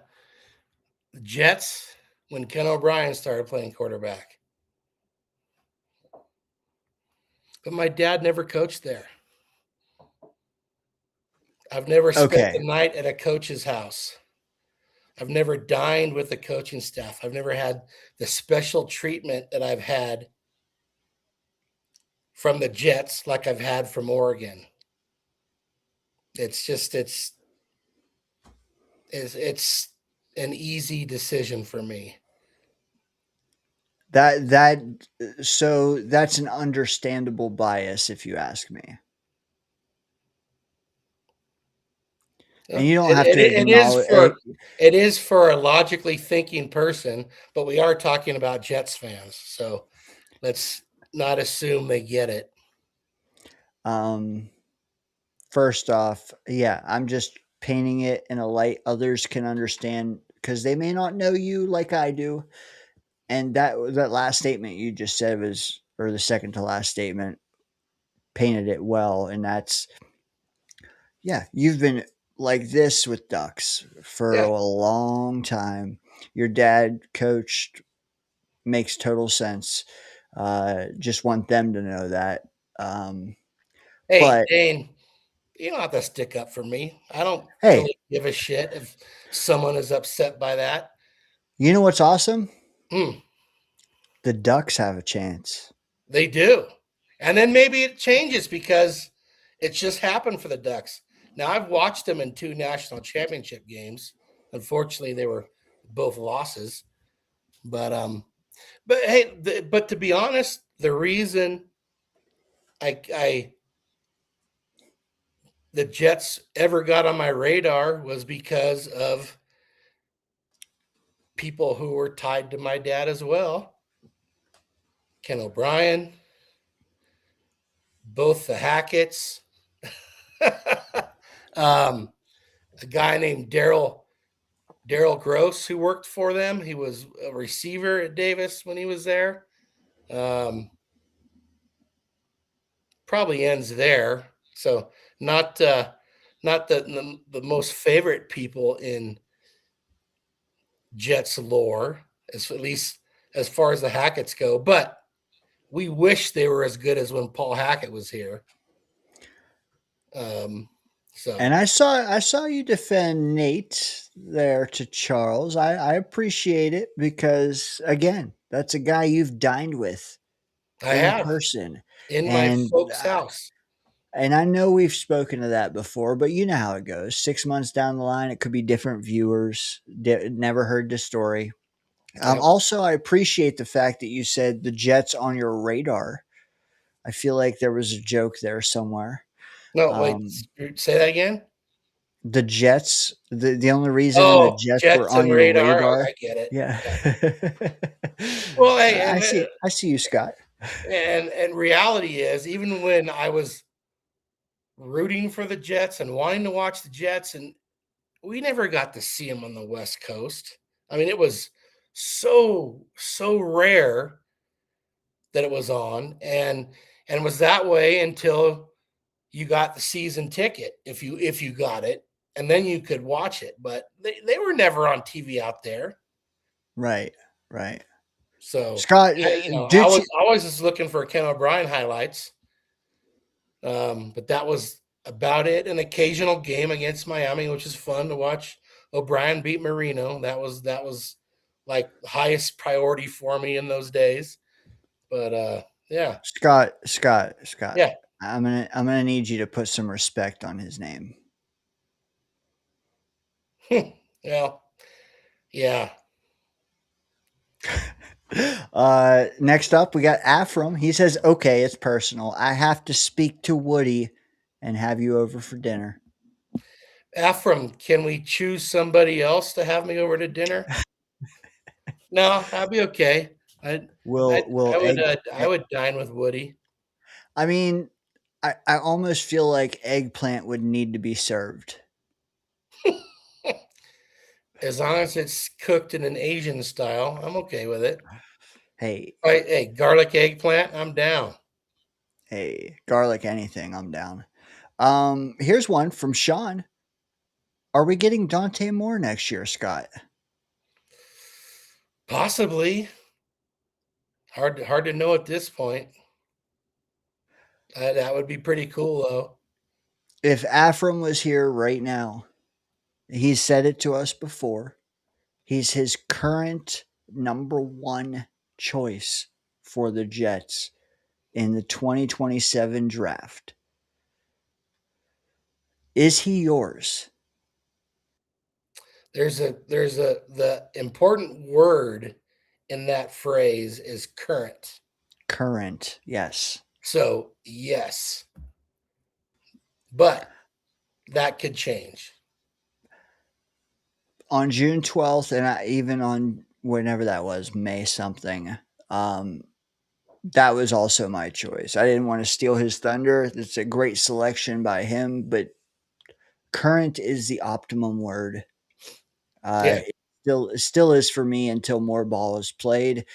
Jets when Ken O'Brien started playing quarterback. But my dad never coached there. I've never spent the night at a coach's house. I've never dined with the coaching staff. I've never had the special treatment that I've had from the Jets like I've had from Oregon. It's an easy decision for me. So that's an understandable bias, if you ask me. And you don't have to acknowledge. It is for a logically thinking person, but we are talking about Jets fans, so let's not assume they get it. First off, yeah, I'm just painting it in a light others can understand because they may not know you like I do. And that last statement you just said was, or the second to last statement, painted it well. And that's, yeah, you've been like this with Ducks for Yeah. a long time. Your dad coached, makes total sense. Just want them to know that. Hey, But Dane, you don't have to stick up for me. I don't hey, really give a shit if someone is upset by that. you know what's awesome? Hmm, The Ducks have a chance. they do. And then maybe it changes because it's just happened for the Ducks. Now, I've watched them in 2 national championship games. Unfortunately, they were both losses. But hey, but to be honest, the reason I the Jets ever got on my radar was because of people who were tied to my dad as well. Ken O'Brien, both the Hackett's, a guy named Daryl Gross who worked for them. He was a receiver at Davis when he was there. Probably ends there. So not the most favorite people in Jets lore, at least as far as the Hacketts go. But we wish they were as good as when Paul Hackett was here. And I saw you defend Nate there to Charles. I appreciate it because again, that's a guy you've dined with I in have person. in my And folks' house. and I know we've spoken to that before, but you know how it goes. 6 months down the line, it could be different viewers. Never heard the story. Yep. Also, I appreciate the fact that you said the Jets on your radar. I feel like there was a joke there somewhere. No, wait, say that again. The Jets, the only reason the Oh, Jets were Jets on and your radar. Oh, radar. I get it. Yeah. Well, hey, I see you, Scott. and reality is, even when I was rooting for the Jets and wanting to watch the Jets, and we never got to see them on the West Coast. I mean, it was so rare that it was on, and was that way until you got the season ticket, if you got it, and then you could watch it. But they were never on TV out there. Right. So Scott, I was just looking for Ken O'Brien highlights. But that was about it. An occasional game against Miami, which is fun to watch. O'Brien beat Marino. That was like highest priority for me in those days. But yeah. Scott. Yeah. I'm gonna need you to put some respect on his name. Well, yeah. Next up, we got Afram. He says, "Okay, it's personal. I have to speak to Woody and have you over for dinner." Afram, can we choose somebody else to have me over to dinner? No, I'll be okay. I would dine with Woody. I mean, I almost feel like eggplant would need to be served. As long as it's cooked in an Asian style, I'm okay with it. Hey, Hey, garlic eggplant, I'm down. hey, garlic anything, I'm down. Here's one from Sean. Are we getting Dante Moore next year, Scott? Possibly. Hard to know at this point. That would be pretty cool, though. If Afram was here right now, he's said it to us before. He's his current number one choice for the Jets in the 2027 draft. Is he yours? The important word in that phrase is current. Current, yes. So, yes. But that could change. On June 12th, and even on whenever that was, May something, that was also my choice. I didn't want to steal his thunder. It's a great selection by him, but current is the optimum word. Yeah. It still is for me until more ball is played.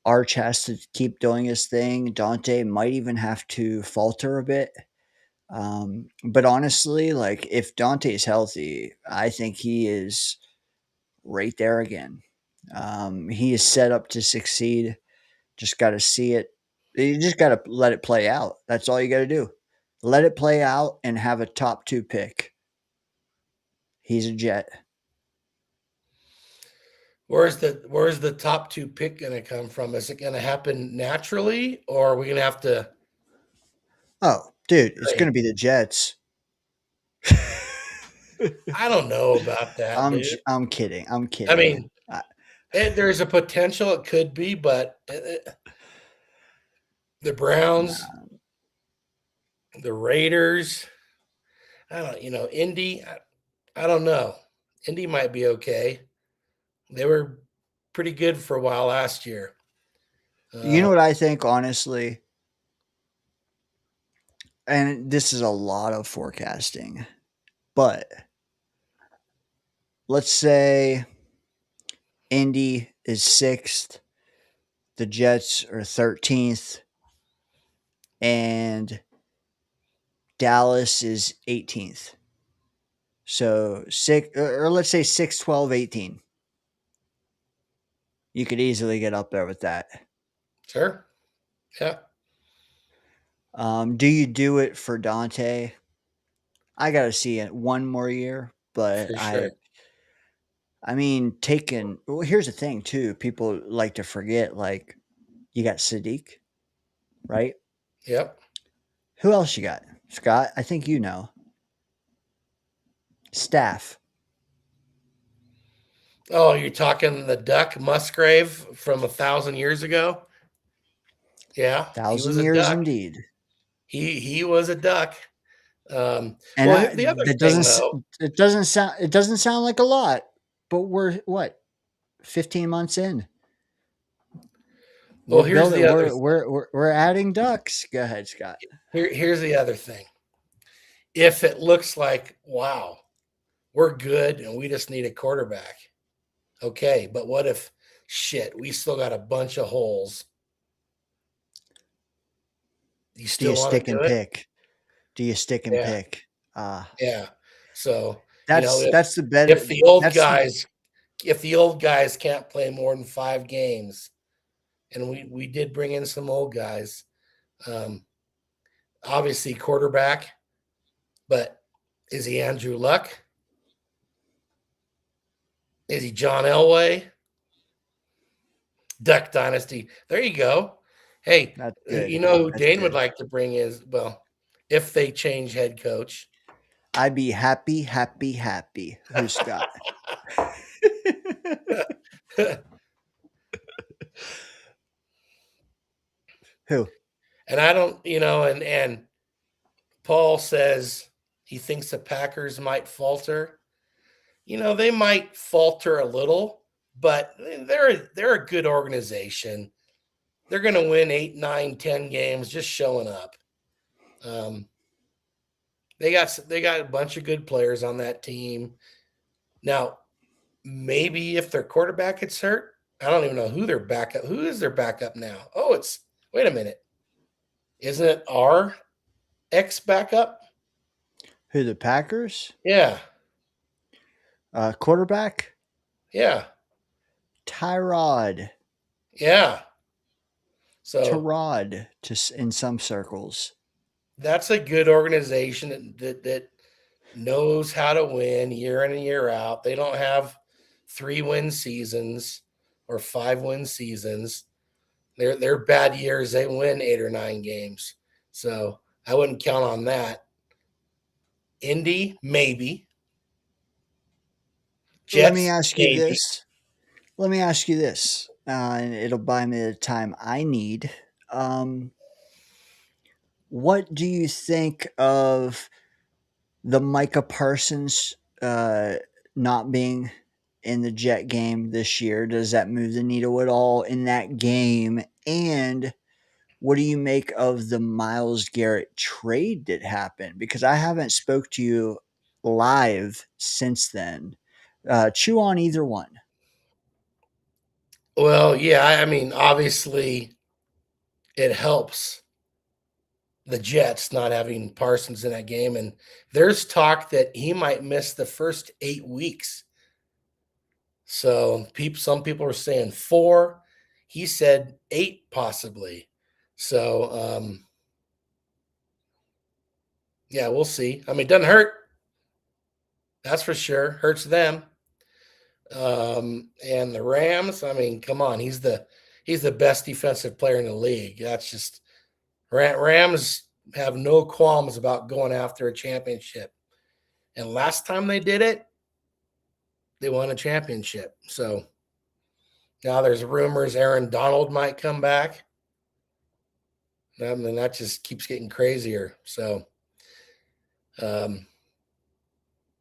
Arch has to keep doing his thing. Dante might even have to falter a bit. But honestly, like if Dante is healthy, I think he is right there again. He is set up to succeed. Just got to see it. You just got to let it play out. That's all you got to do. Let it play out and have a top 2 pick. He's a Jet. Where's the top 2 pick going to come from? Is it going to happen naturally, or are we going to have to? Oh, dude, it's Right. going to be the Jets. I don't know about that, dude. I'm kidding. I'm kidding. I mean, there's a potential it could be, but the Browns, the Raiders, I don't, Indy, I don't know. Indy might be okay. They were pretty good for a while last year. You know what I think, honestly? And this is a lot of forecasting, but let's say Indy is 6th, the Jets are 13th, and Dallas is 18th. So or let's say 6, 12, 18. You could easily get up there with that. Sure. Yeah. Do you do it for Dante? I got to see it one more year, but For sure. I mean, well, here's the thing too. People like to forget, like, you got Sadiq, right? Yep. Who else you got? Scott, I think you know. Staff. Oh, you're talking the Duck Musgrave from 1,000 years ago? Yeah, he was 1,000 a years duck. indeed. He was a duck. And Well, the other thing though, it doesn't sound like a lot, but we're what, 15 months in. well, We're here's building. the other. We're adding ducks. Go ahead, Scott. Here's the other thing. If it looks like, wow, we're good and we just need a quarterback, okay, but what if shit, we still got a bunch of holes? You Do still you want to stick do and it? pick? Do you stick and Yeah, pick? yeah. So That's the better. if the old That's guys if the old guys can't play more than 5 games, and we did bring in some old guys, obviously quarterback, but is he Andrew Luck? Is he John Elway? Duck Dynasty. There you go. Hey, that's good. you know who That's Dane would good. like to bring is, well, if they change head coach. I'd be happy, happy, happy. Who's Scott? Who? And I don't, and Paul says he thinks the Packers might falter. They might falter a little, but they're a good organization. They're going to win 8, 9, 10 games just showing up. They got a bunch of good players on that team. Now, maybe if their quarterback gets hurt, I don't even know who their backup. Who is their backup now? Oh, wait a minute. Isn't it our ex backup? Who, the Packers? Yeah. Quarterback? Yeah. Tyrod. Yeah. So Tyrod in some circles. that's a good organization that knows how to win year in and year out. They don't have 3-win seasons or 5-win seasons. They're bad years. They win 8 or 9 games. So I wouldn't count on that. Indy, maybe. Jets, Let me ask you maybe. this. let me ask you this, and it'll buy me the time I need. Um, what do you think of the Micah Parsons not being in the Jet game this year? Does that move the needle at all in that game? And what do you make of the Myles Garrett trade that happened? Because I haven't spoke to you live since then. Chew on either one. Well, yeah, I mean, obviously it helps the Jets not having Parsons in that game. And there's talk that he might miss the first 8 weeks. So some people are saying 4. He said 8 possibly. So yeah, we'll see. I mean, it doesn't hurt. That's for sure. Hurts them. And the Rams, I mean, come on, he's the best defensive player in the league. That's just Rams have no qualms about going after a championship. And last time they did it, they won a championship. So now there's rumors Aaron Donald might come back. I mean, that just keeps getting crazier. So, and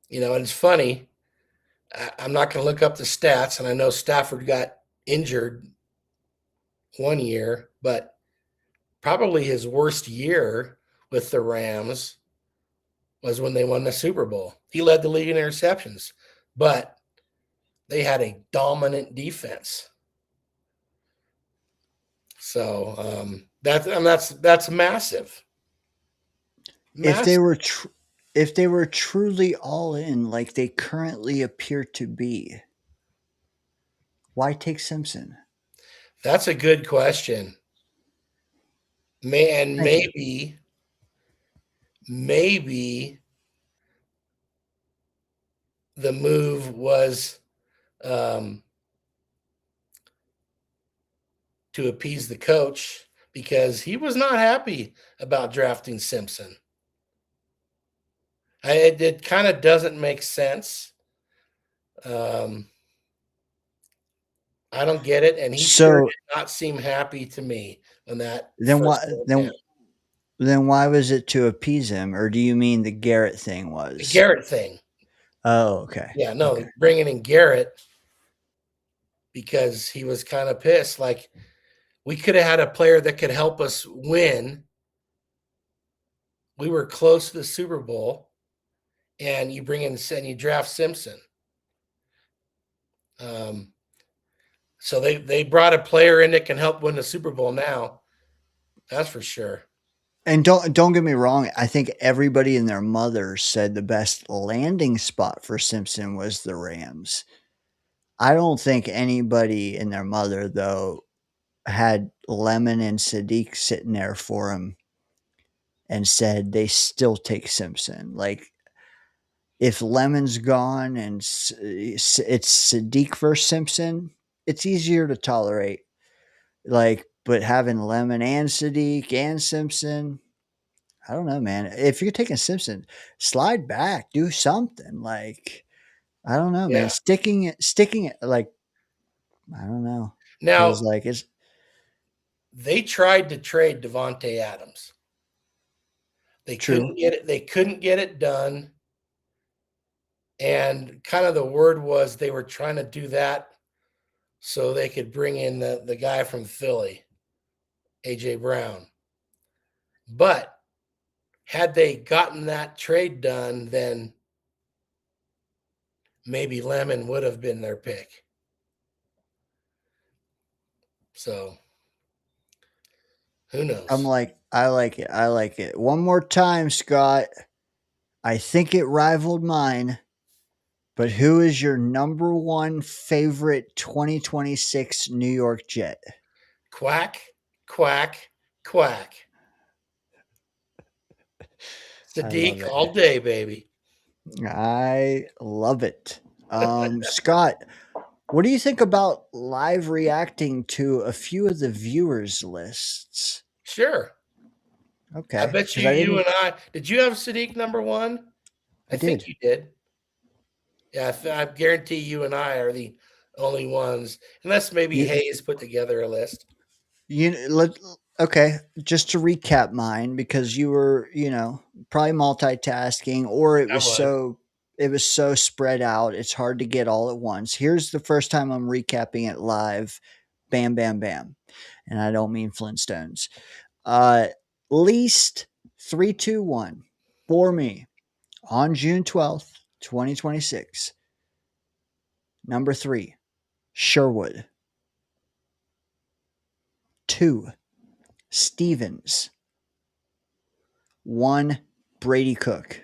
it's funny. I'm not going to look up the stats, and I know Stafford got injured one year, but probably his worst year with the Rams was when they won the Super Bowl. He led the league in interceptions, but they had a dominant defense. So that's massive. If they were truly all in like they currently appear to be, why take Simpson? That's a good question. Maybe the move was to appease the coach because he was not happy about drafting Simpson. It kind of doesn't make sense. I don't get it, and he sure did not seem happy to me when that. Then why was it to appease him, or do you mean the Garrett thing was? The Garrett thing. Oh, okay. Yeah, no, okay. Bringing in Garrett because he was kind of pissed. Like, we could have had a player that could help us win. We were close to the Super Bowl, and you bring in and you draft Simpson. So they brought a player in that can help win the Super Bowl now. That's for sure. And don't get me wrong. I think everybody and their mother said the best landing spot for Simpson was the Rams. I don't think anybody and their mother, though, had Lemon and Sadiq sitting there for him and said they still take Simpson. Like, if Lemon's gone and it's Sadiq versus Simpson, it's easier to tolerate. Like, but having Lemon and Sadiq and Simpson, I don't know, man. If you're taking Simpson, slide back, do something. Like, I don't know, man. Sticking it, like, I don't know. Now, like they tried to trade Devontae Adams. They couldn't get it. They couldn't get it done. And kind of the word was they were trying to do that so they could bring in the guy from Philly, A.J. Brown. But had they gotten that trade done, then maybe Lemon would have been their pick. So who knows? I like it. I like it. One more time, Scott. I think it rivaled mine. But who is your number one favorite 2026 New York Jet? Quack, quack, quack. Sadiq all day, baby. I love it. Scott, what do you think about live reacting to a few of the viewers' lists? Sure. Okay. I bet you and I. Did you have Sadiq number one? I think you did. Yeah, I guarantee you and I are the only ones, unless maybe You- Hayes put together a list. Okay, just to recap mine, because you were, probably multitasking, or I was. it was so spread out, it's hard to get all at once. Here's the first time I'm recapping it live. Bam, bam, bam. And I don't mean Flintstones. Least 321 for me on June 12th, 2026. Number 3, Sherwood. 2, Stevens. 1, Brady Cook.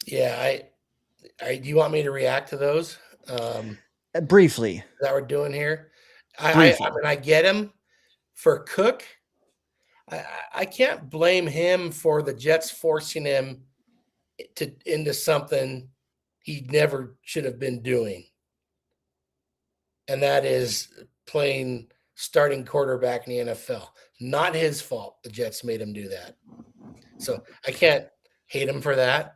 Yeah, do you want me to react to those? Briefly. That we're doing here. I Briefly. mean, I get him for Cook. I can't blame him for the Jets forcing him into something he never should have been doing, and that is playing starting quarterback in the NFL. Not his fault. The Jets made him do that, so I can't hate him for that.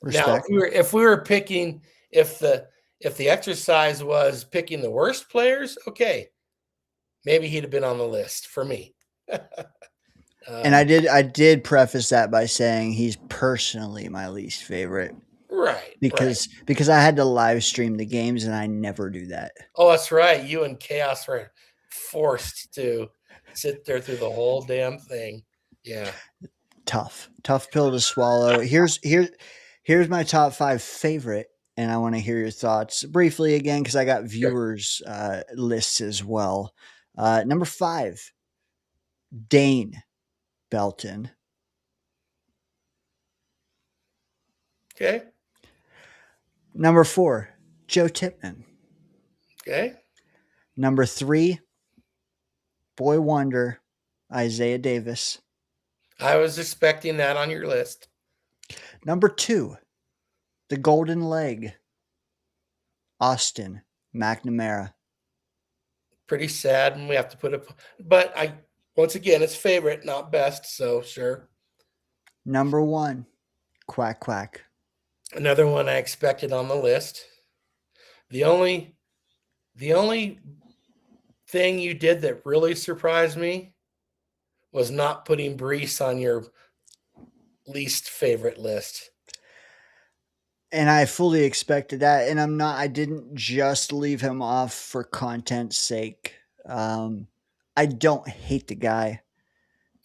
Now, Respect. if we were picking, if the exercise was picking the worst players, okay, maybe he'd have been on the list for me. And I did preface that by saying he's personally my least favorite right, because right. because I had to live stream the games and I never do that. Oh, that's right. You and Chaos were forced to sit there through the whole damn thing. Yeah. Tough pill to swallow. Here's my top 5 favorite, and I want to hear your thoughts briefly again because I got viewers lists as well. Number 5, Dane Belton. Okay. Number 4, Joe Tipman. Okay. Number 3, Boy Wonder, Isaiah Davis. I was expecting that on your list. Number 2, the Golden Leg, Austin McNamara. Pretty sad, and we have to put it. But once again, it's favorite, not best. So sure. Number 1, Quack Quack. Another one I expected on the list. The only thing you did that really surprised me was not putting Brees on your least favorite list. And I fully expected that. And I didn't just leave him off for content's sake. I don't hate the guy.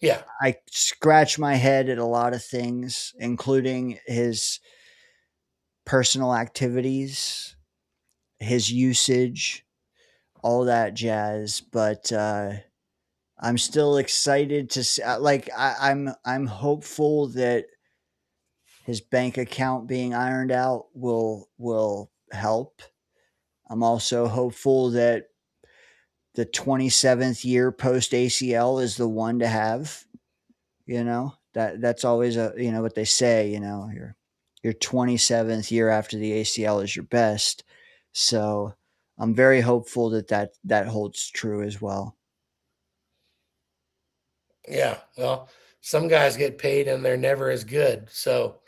Yeah. I scratch my head at a lot of things, including his personal activities, his usage, all that jazz. But I'm still excited to see. I'm hopeful that his bank account being ironed out will help. I'm also hopeful that the 27th year post ACL is the one to have. That's always what they say. Your 27th year after the ACL is your best. So I'm very hopeful that holds true as well. Yeah. Well, some guys get paid and they're never as good. So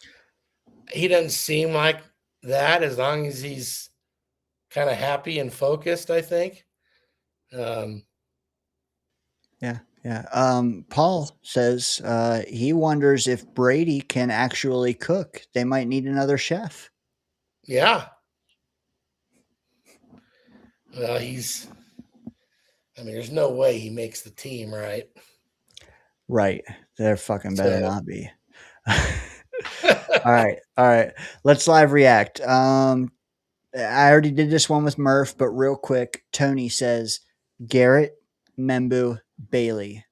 he doesn't seem like that as long as he's kind of happy and focused, I think. Yeah. Paul says he wonders if Brady can actually cook. They might need another chef. Yeah. Well, there's no way he makes the team, right? Right. There fucking better not be. All right. Let's live react. I already did this one with Murphh, but real quick, Tony says Garrett, Membu, Bailey.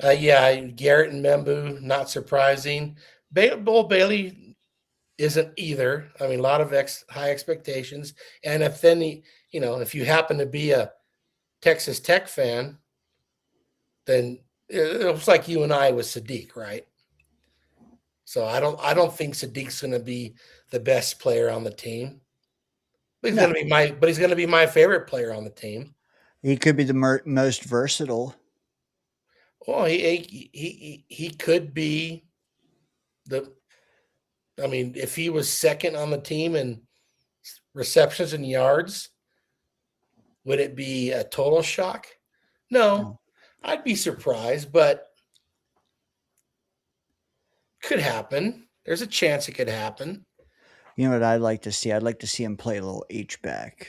Yeah, Garrett and Membu, not surprising. Bull Bailey isn't either. I mean, a lot of high expectations. And if you happen to be a Texas Tech fan, then it looks like you and I with Sadiq, right? So I don't think Sadiq's going to be the best player on the team. But he's going to be my favorite player on the team. He could be the most versatile. Well, he could be I mean, if he was second on the team in receptions and yards, would it be a total shock? No. I'd be surprised, but could happen. There's a chance it could happen. You know what I'd like to see? I'd like to see him play a little H-back.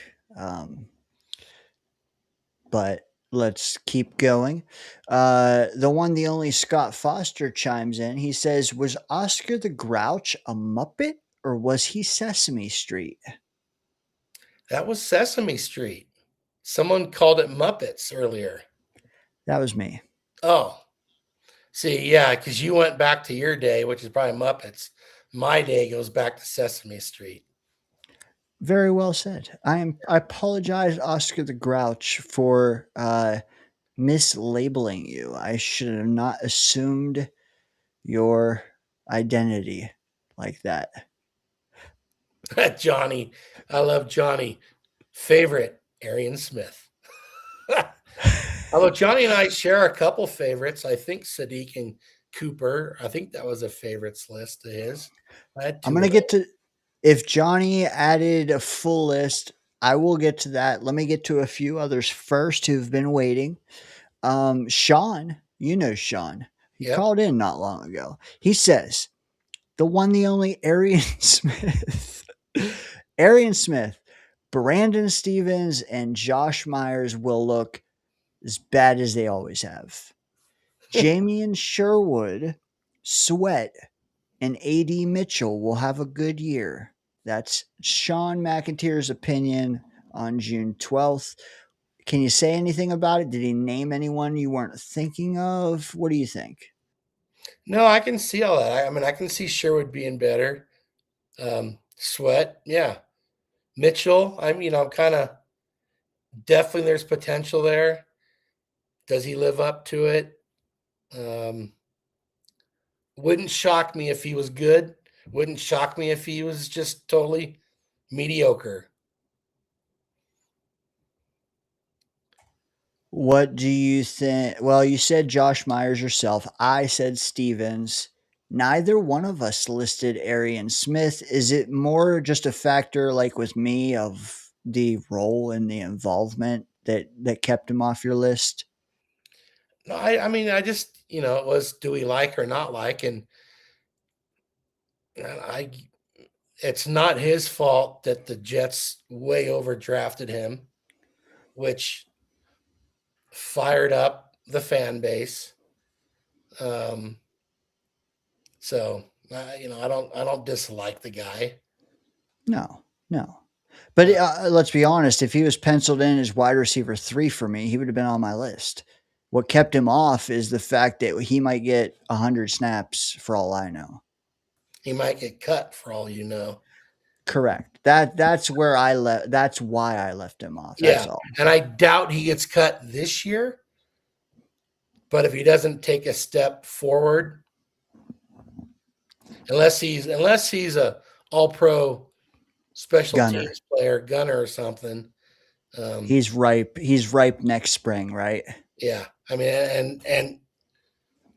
But let's keep going. The one, the only Scott Foster chimes in. He says, was Oscar the Grouch a Muppet or was he Sesame Street? That was Sesame Street. Someone called it Muppets earlier. That was me. Oh, see, yeah, because you went back to your day, which is probably Muppets. My day goes back to Sesame Street. Very well said. I apologize, Oscar the Grouch, for mislabeling you. I should have not assumed your identity like that. Johnny. I love Johnny. Favorite, Arian Smith. Although Johnny and I share a couple favorites. I think Sadiq and Cooper. I think that was a favorites list of his. I'm going to get to, if Johnny added a full list, I will get to that. Let me get to a few others first who've been waiting. Sean, you know Sean. He called in not long ago. He says, the one, the only Arian Smith. Arian Smith, Brandon Stevens, and Josh Myers will look as bad as they always have. Jamie and Sherwood, Sweat, and AD Mitchell will have a good year. That's Sean McIntyre's opinion on June 12th. Can you say anything about it? Did he name anyone you weren't thinking of? What do you think? No, I can see all that. I mean, I can see Sherwood being better. Sweat, yeah. Mitchell, I'm kind of definitely there's potential there. Does he live up to it? Wouldn't shock me if he was good. Wouldn't shock me if he was just totally mediocre. What do you think? Well, you said Josh Myers yourself. I said Stevens. Neither one of us listed Arian Smith. Is it more just a factor, like with me, of the role and the involvement that kept him off your list? No, I mean, I just, it was do we like or not like, and it's not his fault that the Jets way overdrafted him, which fired up the fan base. So I don't dislike the guy. No. But let's be honest. If he was penciled in as wide receiver 3 for me, he would have been on my list. What kept him off is the fact that he might get 100 snaps for all I know. He might get cut for all you know. Correct. That's where I left. That's why I left him off. That's all. And I doubt he gets cut this year. But if he doesn't take a step forward, unless he's a all-pro special teams player, gunner or something, he's ripe. He's ripe next spring, right? Yeah, I mean, and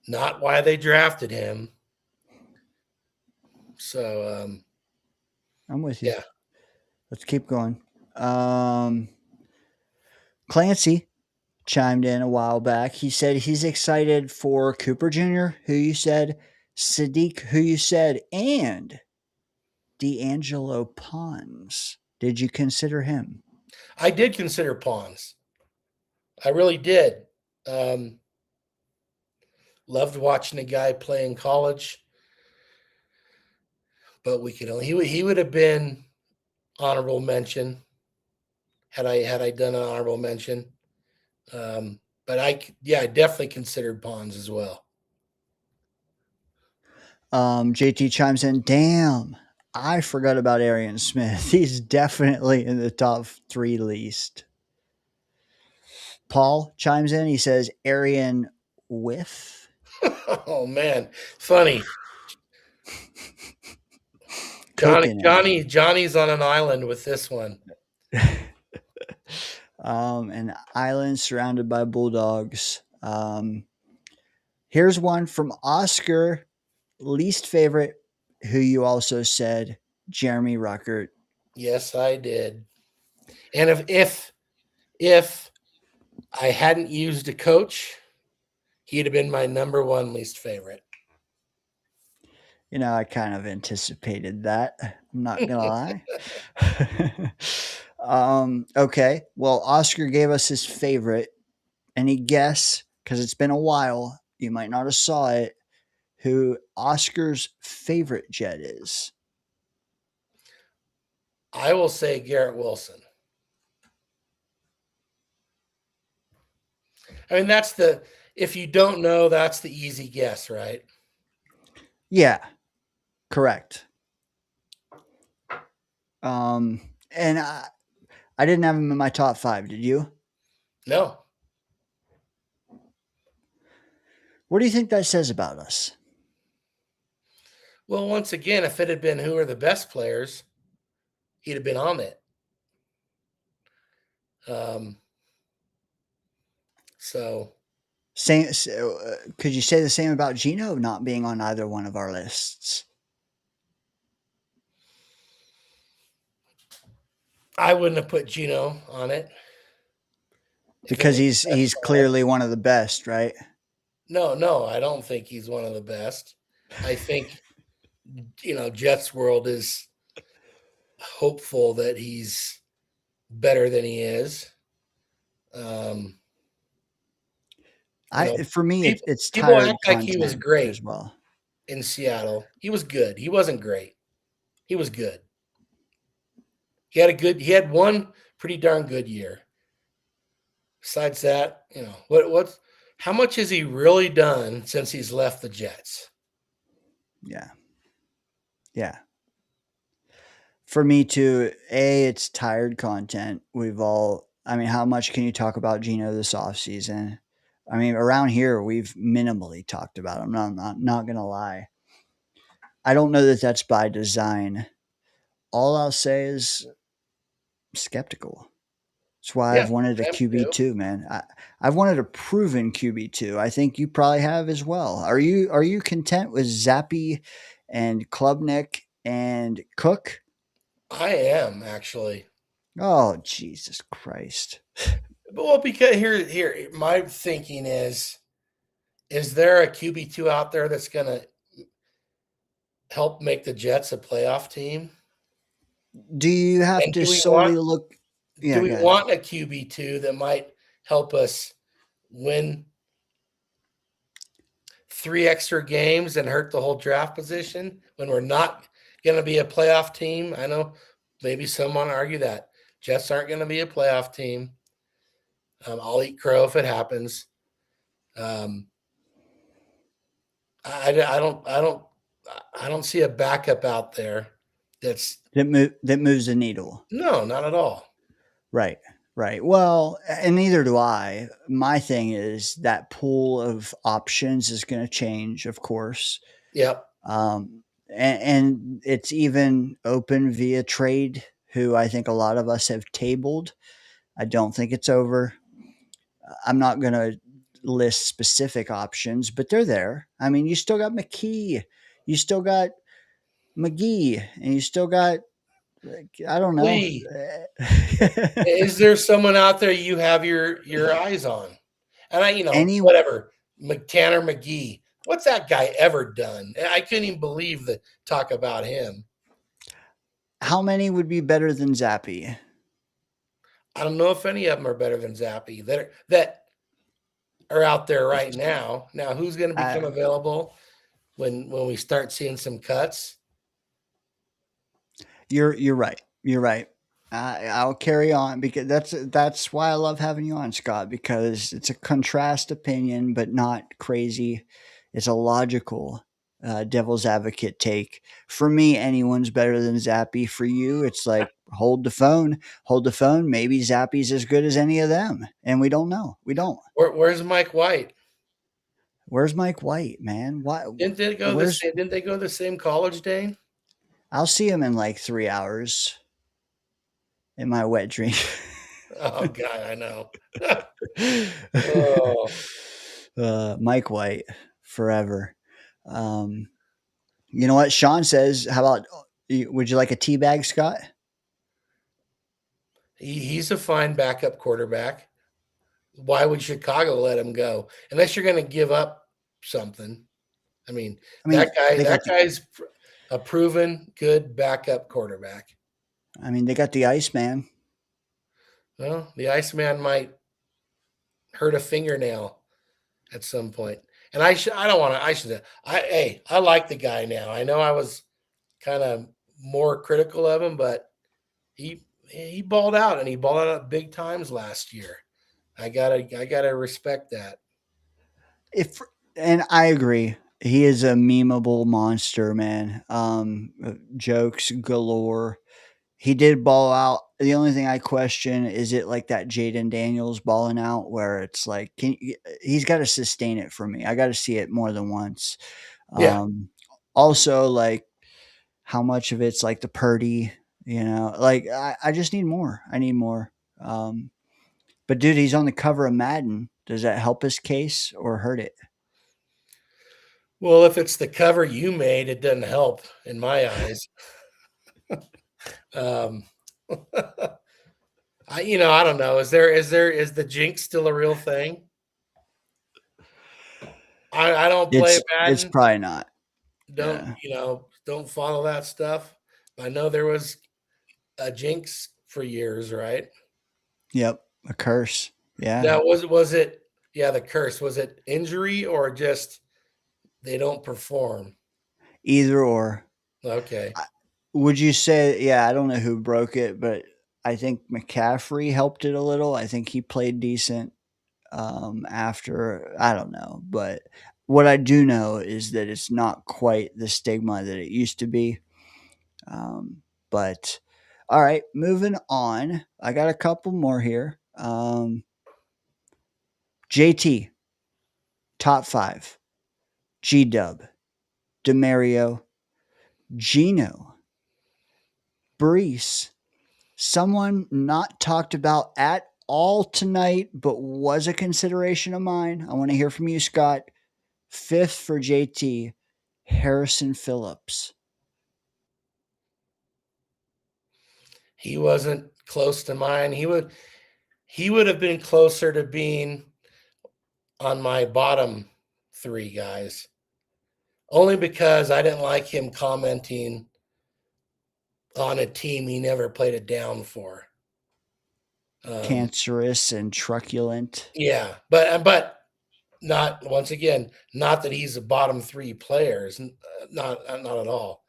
not why they drafted him. So I'm with you. Yeah. Let's keep going. Clancy chimed in a while back. He said he's excited for Cooper Jr., who you said, Sadiq, who you said, and D'Angelo Pons. Did you consider him? I did consider Pons. I really did. Loved watching a guy play in college, but he would have been honorable mention had I done an honorable mention. But I definitely considered Pons as well. JT chimes in, damn, I forgot about Arian Smith. He's definitely in the top 3 least. Paul chimes in. He says, Arian Whiff. Oh, man. Funny. Johnny's on an island with this one. An island surrounded by bulldogs. Here's one from Oscar, least favorite. who you also said Jeremy Ruckert. Yes, I did. And if I hadn't used a coach, he'd have been my number one least favorite. You know, I kind of anticipated that. I'm not gonna lie. Okay. Well, Oscar gave us his favorite. Any guess? Because it's been a while. You might not have saw it. Who Oscar's favorite Jet is? I will say Garrett Wilson. I mean, if you don't know, that's the easy guess, right? Yeah, correct. And I didn't have him in my top 5. Did you? No. What do you think that says about us? Well, once again, if it had been who are the best players, he'd have been on it. Same. Could you say the same about Gino not being on either one of our lists? I wouldn't have put Gino on it. Because he's clearly one of the best, right? No, I don't think he's one of the best. I think, Jets World is hopeful that he's better than he is. For me, it's people tired act like he was great as well in Seattle. He was good. He wasn't great. He was good. He had one pretty darn good year. Besides that, how much has he really done since he's left the Jets? Yeah. For me too, it's tired content. How much can you talk about Gino this offseason? I mean, around here, we've minimally talked about him. I'm not going to lie. I don't know that that's by design. All I'll say is skeptical. That's why I've wanted a QB2, man. I've wanted a proven QB2. I think you probably have as well. Are you content with Zappy and Klubnik and Cook? I am, actually. Oh, Jesus Christ. Well, because here, my thinking is there a QB2 out there that's going to help make the Jets a playoff team? Do you have to solely look? Do we want a QB2 that might help us win 3 extra games and hurt the whole draft position when we're not going to be a playoff team? I know maybe someone argue that Jets aren't going to be a playoff team. I'll eat crow if it happens. I don't see a backup out there that moves the needle. No, not at all. Right. Well, and neither do I. My thing is that pool of options is going to change, of course. Yep. And it's even open via trade, who I think a lot of us have tabled. I don't think it's over. I'm not going to list specific options, but they're there. I mean, you still got McKee, you still got McGee, and you still got, I don't know. Is there someone out there you have your eyes on? And whatever, Tanner McGee. What's that guy ever done? I couldn't even believe the talk about him. How many would be better than Zappy? I don't know if any of them are better than Zappy that are out there right now. Now, who's going to become available when we start seeing some cuts? You're right. I'll carry on because that's why I love having you on, Scott, because it's a contrast opinion, but not crazy. It's a logical devil's advocate take. For me, anyone's better than Zappy. For you, it's like hold the phone. Maybe Zappy's as good as any of them, and we don't know. We don't. Where's Mike White? Where's Mike White, man? Why didn't they go to the same college, Dane? I'll see him in like 3 hours. In my wet dream. Oh God, I know. Mike White forever. You know what Sean says? How about would you like a tea bag, Scott? He's a fine backup quarterback. Why would Chicago let him go unless you're going to give up something? I mean, I mean, that guy's a proven good backup quarterback. I mean, they got the Iceman. Well, the Iceman might hurt a fingernail at some point. And I don't want to. I like the guy now. I know I was kind of more critical of him, but he balled out, and he balled out big times last year. I gotta respect that. And I agree. He is a memeable monster, man. Jokes galore. He did ball out. The only thing I question is it like that Jaden Daniels balling out where it's like he's got to sustain it for me. I got to see it more than once. Yeah. Also, like how much of it's like the Purdy, like I just need more. I need more. But dude, he's on the cover of Madden. Does that help his case or hurt it? Well, if it's the cover you made, it doesn't help in my eyes. I don't know. Is the jinx still a real thing? I don't play Madden. It's probably not. Don't follow that stuff. I know there was a jinx for years, right? Yep, a curse. Yeah. Now was it? Yeah, the curse. Was it injury or just they don't perform? Either or. Okay. Would you say? Yeah, I don't know who broke it, but I think McCaffrey helped it a little. I think he played decent after. I don't know, but what I do know is that it's not quite the stigma that it used to be. But all right, moving on. I got a couple more here. JT, top 5. G-Dub, Demario, Gino, Brees, someone not talked about at all tonight, but was a consideration of mine. I want to hear from you, Scott. 5th for JT, Harrison Phillips. He wasn't close to mine. He would have been closer to being on my bottom 3 guys. Only because I didn't like him commenting on a team he never played it down for. Cancerous and truculent. Yeah, but not, once again, not that he's a bottom 3 players, not at all.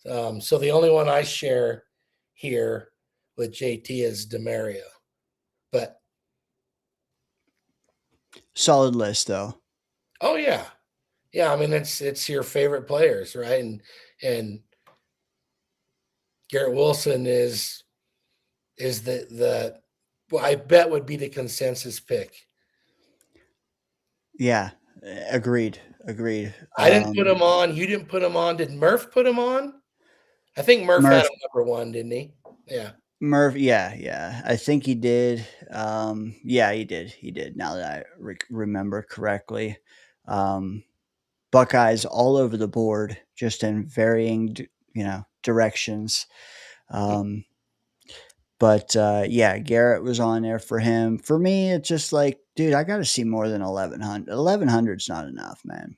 So the only one I share here with JT is Demario. But solid list though. Oh yeah. Yeah, I mean it's your favorite players, right? And Garrett Wilson is the I bet would be the consensus pick. Yeah, agreed. I didn't put him on. You didn't put him on. Did Murph put him on? I think Murph had him number 1, didn't he? Yeah. Murph, yeah. I think he did. Yeah, he did. Now that I remember correctly. Buckeyes all over the board, just in varying, directions. But yeah, Garrett was on there for him. For me, it's just like, dude, I got to see more than 1,100. 1,100's not enough, man.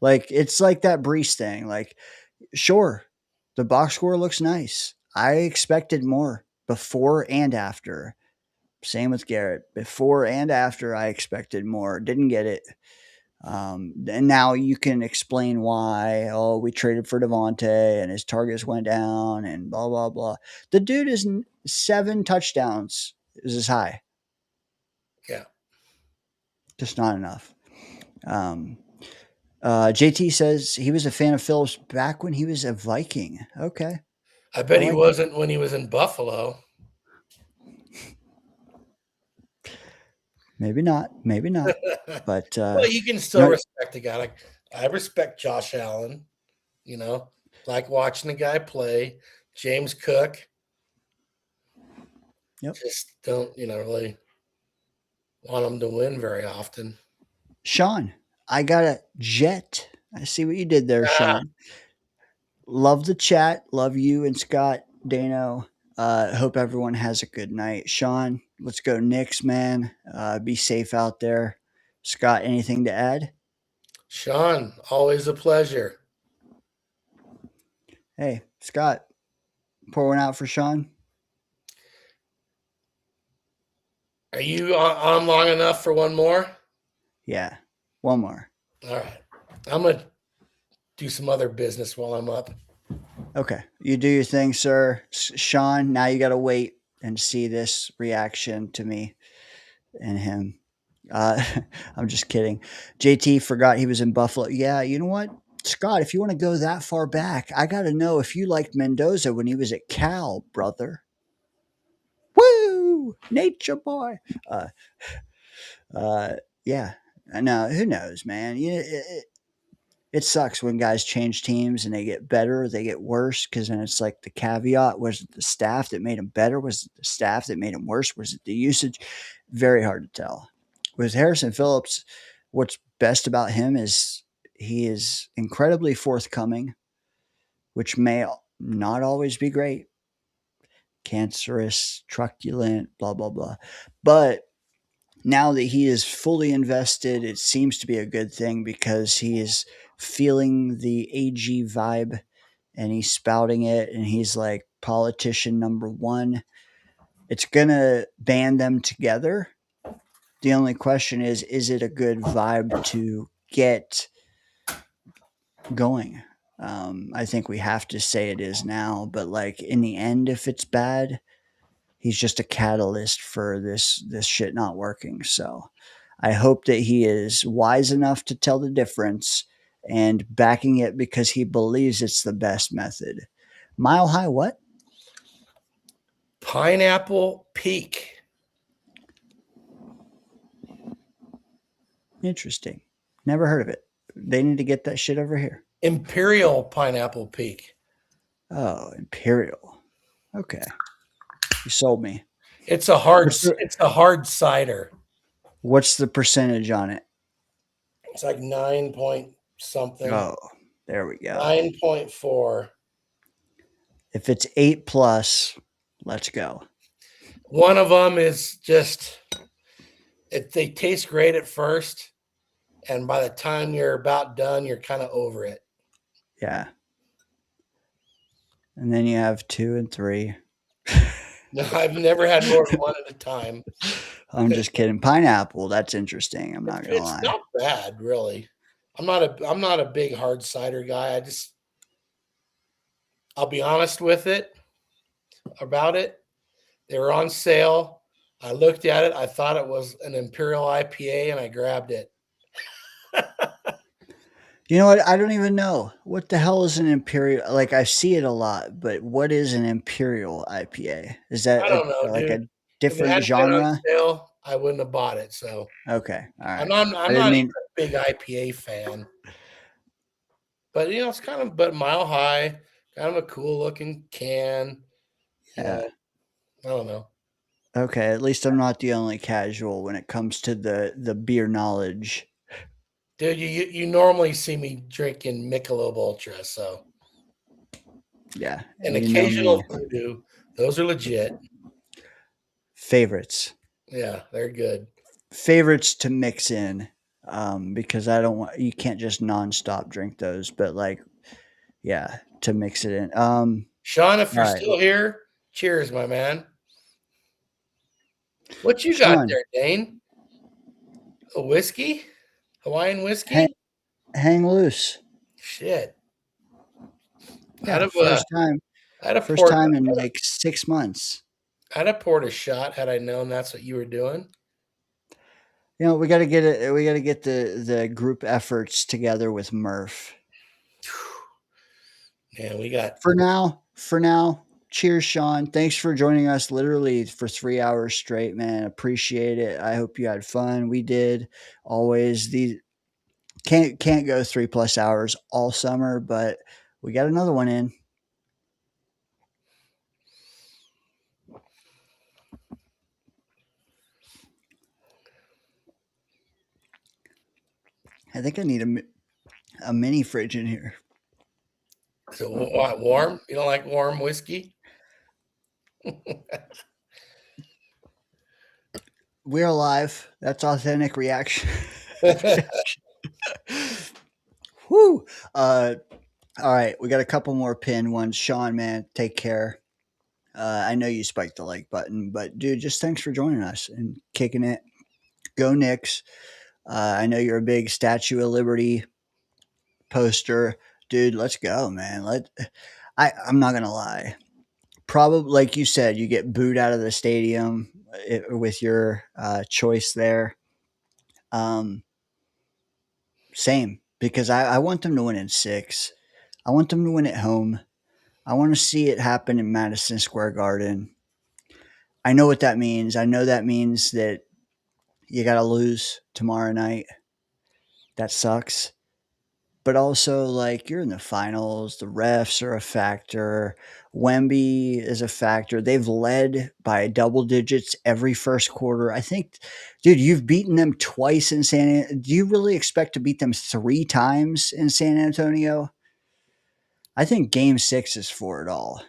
Like, it's like that Brees thing. Like, sure, the box score looks nice. I expected more before and after. Same with Garrett. Before and after, I expected more. Didn't get it. And now you can explain why. Oh, we traded for Devontae and his targets went down and blah, blah, blah. The dude is 7 touchdowns is his high. Yeah. Just not enough. JT says he was a fan of Phillips back when he was a Viking. Okay. I bet he wasn't when he was in Buffalo. Maybe not. But well, you can still respect the guy. Like, I respect Josh Allen. Like watching the guy play. James Cook. Yep. Just don't, really want him to win very often. Sean, I got a Jet. I see what you did there, Sean. love the chat. Love you and Scott, Dano. Hope everyone has a good night. Sean, let's go Knicks, man. Be safe out there. Scott, anything to add? Sean, always a pleasure. Hey, Scott, pour one out for Sean. Are you on long enough for one more? Yeah, one more. All right. I'm going to do some other business while I'm up. Okay, you do your thing, sir. Sean, now you got to wait and see this reaction to me and him. I'm just kidding. JT forgot he was in Buffalo. Yeah, you know what? Scott, if you want to go that far back, I got to know if you liked Mendoza when he was at Cal, brother. Woo! Nature boy. Yeah. No, who knows, man? It sucks when guys change teams and they get better, they get worse, because then it's like the caveat: was it the staff that made them better? Was it the staff that made them worse? Was it the usage? Very hard to tell. With Harrison Phillips, what's best about him is he is incredibly forthcoming, which may not always be great. Cancerous, truculent, blah, blah, blah. But now that he is fully invested, it seems to be a good thing because he is feeling the AG vibe and he's spouting it, and he's like politician number one. It's going to band them together. The only question is it a good vibe to get going? I think we have to say it is now, but like in the end, if it's bad, he's just a catalyst for this shit not working. So I hope that he is wise enough to tell the difference and backing it because he believes it's the best method. Mile High, what? Pineapple Peak. Interesting. Never heard of it. They need to get that shit over here. Imperial Pineapple Peak. Oh, Imperial. Okay. You sold me. It's a hard cider. What's the percentage on it? It's like 9 point something. Oh, there we go. 9.4. If it's 8+, let's go. One of them is just they taste great at first, and by the time you're about done, you're kind of over it. Yeah. And then you have 2 and 3. No, I've never had more than one at a time. I'm just kidding. Pineapple, that's interesting. I'm not gonna lie. It's not bad, really. I'm not a big hard cider guy. I'll be honest with it about it. They were on sale. I looked at it. I thought it was an Imperial IPA, and I grabbed it. You know what? I don't even know. What the hell is an Imperial? Like, I see it a lot, but what is an Imperial IPA? Is that I don't know, like dude. a different If it hadn't been genre? on sale, I wouldn't have bought it. So Okay. All right. I'm I not didn't mean. even a big IPA fan. But it's kind of Mile High, kind of a cool looking can. Yeah. I don't know. Okay. At least I'm not the only casual when it comes to the beer knowledge. Dude, you normally see me drinking Michelob Ultra, so Yeah. an you know occasional me. voodoo. Those are legit. Favorites. Yeah, they're good. Favorites to mix in, because I don't want, you can't just nonstop drink those, but like, yeah, to mix it in. Sean, if you're all right. still here, cheers, my man. What you Sean, got there, Dane? A whiskey? Hawaiian whiskey? hang loose. Shit. Yeah, first time in like 6 months. I'd have poured a shot had I known that's what you were doing. You know, we got to get it. We got to get the group efforts together with Murph. Man, we got For now. Cheers, Sean. Thanks for joining us literally for 3 hours straight, man. Appreciate it. I hope you had fun. We did. Always these can't go 3+ hours all summer, but we got another one in. I think I need a mini fridge in here. So what, warm? You don't like warm whiskey? We're alive. That's authentic reaction. Whoo. All right, we got a couple more pinned ones. Sean, man, take care. I know you spiked the like button, but dude, just thanks for joining us and kicking it. Go Knicks. I know you're a big Statue of Liberty poster, dude. Let's go, man. I'm not gonna lie. Probably, like you said, you get booed out of the stadium with your choice there. Um, Same, because I want them to win in 6. I want them to win at home. I want to see it happen in Madison Square Garden. I know what that means. I know that means that you got to lose tomorrow night. That sucks. But also, like, you're in the finals. The refs are a factor. Wemby is a factor. They've led by double digits every first quarter. I think, dude, you've beaten them twice in Do you really expect to beat them 3 times in San Antonio? I think game 6 is for it all.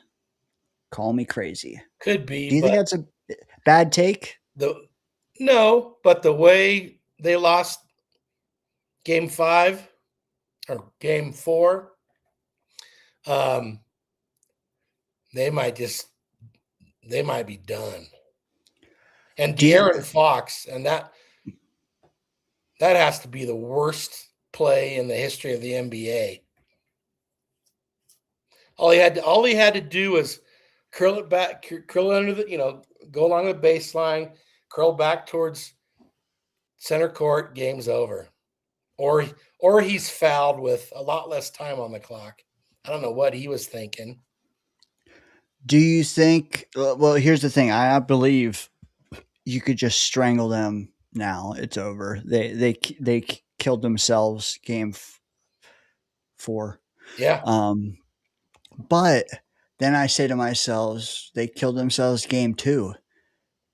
Call me crazy. Could be. Do you think that's a bad take? No, but the way they lost game 5 or game 4, they might be done. And De'Aaron Fox, and that has to be the worst play in the history of the NBA. All he had to do was curl it back, curl it under the, go along the baseline, curl back towards center court, game's over. Or he's fouled with a lot less time on the clock. I don't know what he was thinking. Do you think? Well, here's the thing. I believe you could just strangle them now. It's over. They killed themselves. Game 4. Yeah. But then I say to myself, they killed themselves game 2.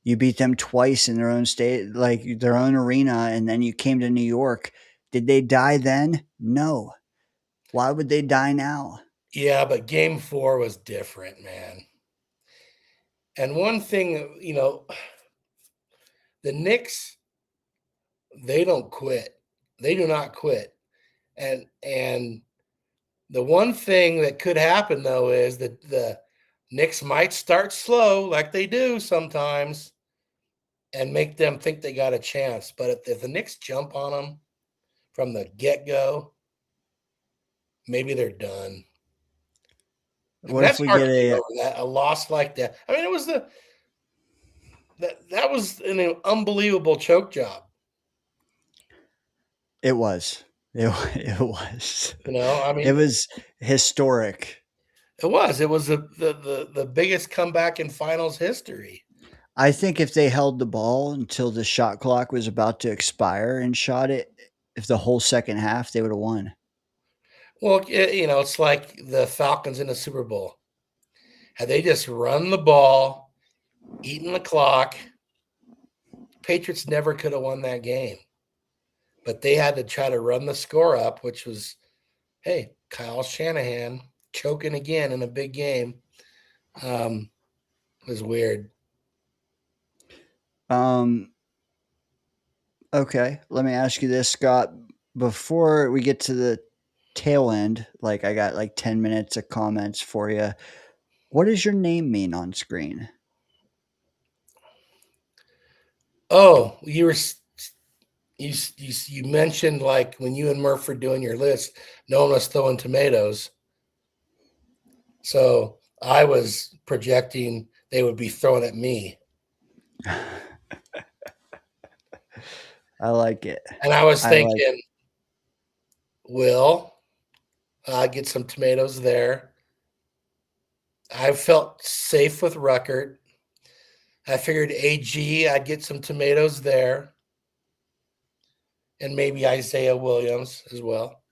You beat them twice in their own state, like their own arena, and then you came to New York. Did they die then? No. Why would they die now? Yeah, but game 4 was different, man. And one thing, the Knicks, they don't quit. They do not quit. And the one thing that could happen, though, is that the Knicks might start slow, like they do sometimes, and make them think they got a chance. But if the Knicks jump on them from the get-go, maybe they're done. What if we get a loss like that? I mean, it was that was an unbelievable choke job. It was. It was. I mean, it was historic. It was. It was the biggest comeback in finals history. I think if they held the ball until the shot clock was about to expire and shot it, if the whole second half, they would have won. Well, it's like the Falcons in the Super Bowl. Had they just run the ball, eaten the clock, Patriots never could have won that game. But they had to try to run the score up, which was, hey, Kyle Shanahan choking again in a big game. Was weird. Okay, let me ask you this, Scott. Before we get to the tail end, like I got like 10 minutes of comments for you. What does your name mean on screen? Oh, you mentioned like when you and Murphh were doing your list, no one was throwing tomatoes. So I was projecting they would be thrown at me. I like it. And I was thinking, Will, get some tomatoes there. I felt safe with Ruckert. I figured AG, I'd get some tomatoes there. And maybe Isaiah Williams as well.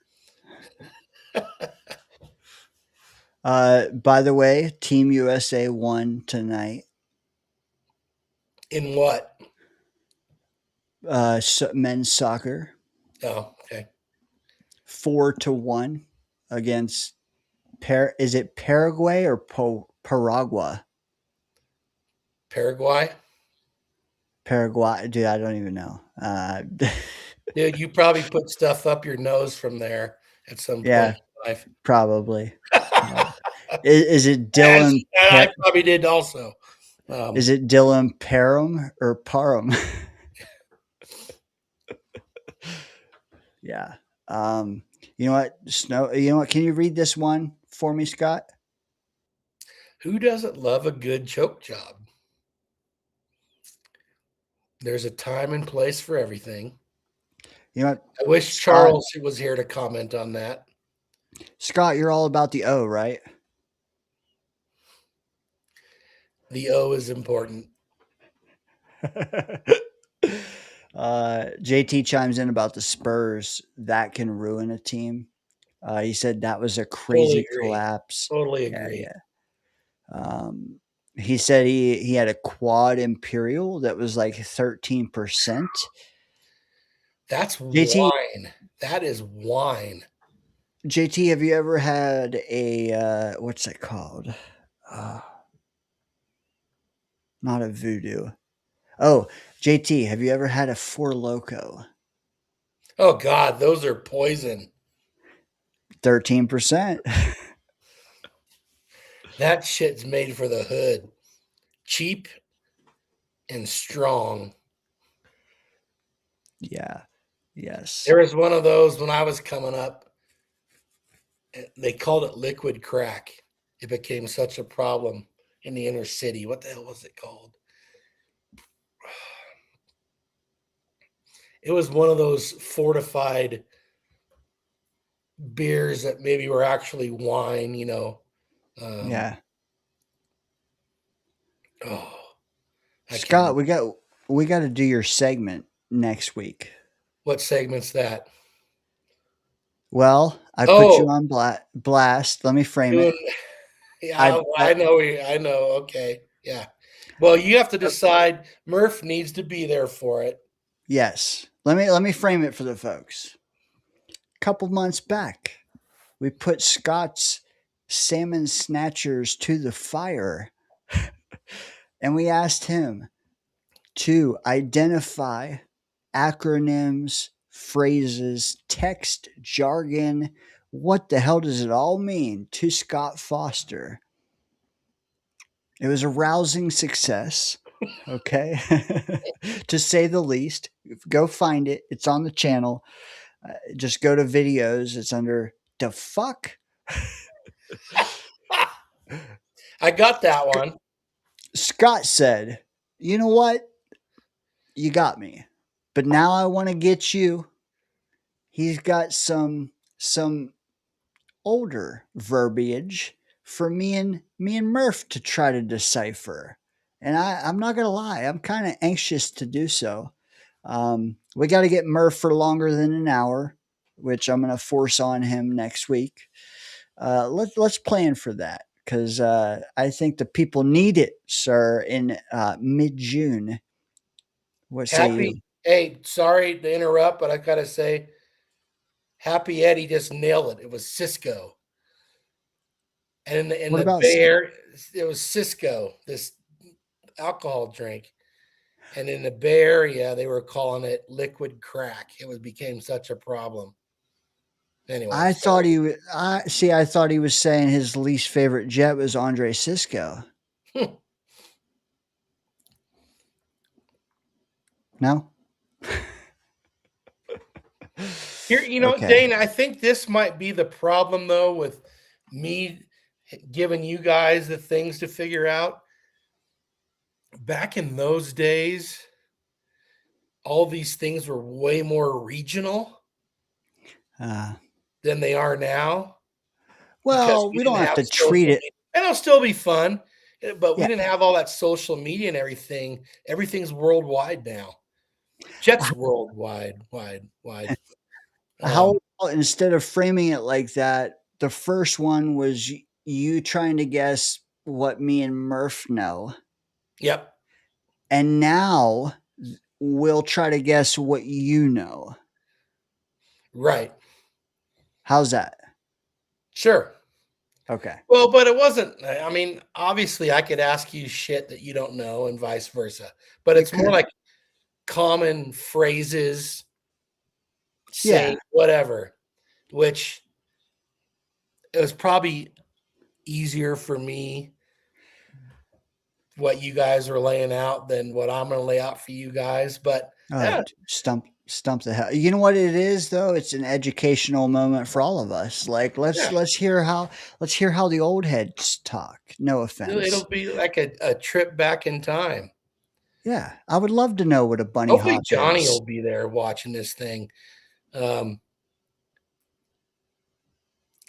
By the way, Team USA won tonight. In what? Men's soccer. Oh, okay. 4-1 against Is it Paraguay or Paraguay? Paraguay. Paraguay, dude, I don't even know. Dude, you probably put stuff up your nose from there at some Yeah. point in life. Probably. Is it As Dylan? I probably did also. Is it Dylan Parum or Parum? Yeah. You know what? Snow. You know what? Can you read this one for me, Scott? Who doesn't love a good choke job? There's a time and place for everything. You know what? I wish Charles was here to comment on that. Scott, you're all about the O, right? The O is important. JT chimes in about the Spurs. That can ruin a team. He said that was a crazy collapse. Totally agree. Yeah. He said he had a quad imperial that was like 13%. That's JT, wine. That is wine. JT, have you ever had a what's it called? Not a voodoo. Oh, JT, have you ever had a Four Loko? Oh God, those are poison. 13%. That shit's made for the hood. Cheap and strong. Yeah. Yes. There was one of those when I was coming up. They called it liquid crack. It became such a problem in the inner city. What the hell was it called? It was one of those fortified beers that maybe were actually wine, you know. Yeah. Oh, Scott, we got to do your segment next week. What segment's that? Well, I put you on blast. Let me frame it. Yeah, I know. Okay. Yeah. Well, you have to decide. Murph needs to be there for it. Yes. Let me frame it for the folks. A couple months back, we put Scott's salmon snatchers to the fire, and we asked him to identify acronyms, phrases, text, jargon. What the hell does it all mean to Scott Foster? It was a rousing success, okay, to say the least. Go find it. It's on the channel. Just go to videos. It's under the fuck. I got that one. Scott said, you know what? You got me. But now I want to get you. He's got some older verbiage for me and Murph to try to decipher. And I'm not gonna lie, I'm kind of anxious to do so. We got to get Murph for longer than an hour, which I'm gonna force on him next week. Let's plan for that because I think the people need it, sir, in mid-June. What say you? Hey, sorry to interrupt, but I gotta say, Happy Eddie just nailed it. It was Cisco. And in the Bay Area, it was Cisco, this alcohol drink. And in the Bay Area, they were calling it liquid crack. It became such a problem. Anyway, I thought he was saying his least favorite jet was Andre Cisco. No. Here, Okay. Dane, I think this might be the problem though with me giving you guys the things to figure out. Back in those days, all these things were way more regional than they are now. Well, we don't have to treat it. And it'll still be fun, but we didn't have all that social media and everything. Everything's worldwide now. Jets worldwide, wide. How instead of framing it like that, the first one was you trying to guess what me and Murph know. Yep. And now we'll try to guess what you know. Right. How's that? Sure. Okay. Well, but it wasn't. I mean, obviously, I could ask you shit that you don't know, and vice versa. But You it's more could. like common phrases, Yeah. saying whatever, which it was probably easier for me what you guys are laying out than what I'm going to lay out for you guys. But yeah, Stump the hell. You know what it is though? It's an educational moment for all of us. Like yeah, let's hear how the old heads talk. No offense. it'll be like a trip back in time. Yeah, I would love to know what a bunny Hopefully, hop Johnny is. will be there watching this thing. I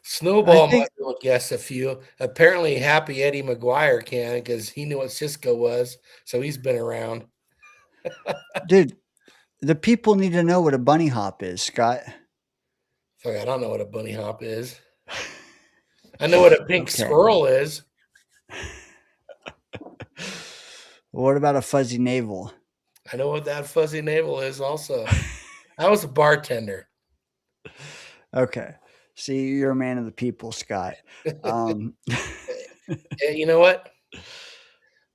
Snowball think, might be able to guess a few. Apparently, Happy Eddie McGuire can because he knew what Cisco was, so he's been around. dude, the people need to know what a bunny hop is, Scott. Fuck, I don't know what a bunny hop is. I know what a pink Okay. squirrel is. What about a fuzzy navel? I know what that fuzzy navel is also. I was a bartender. Okay. See, you're a man of the people, Scott. You know what?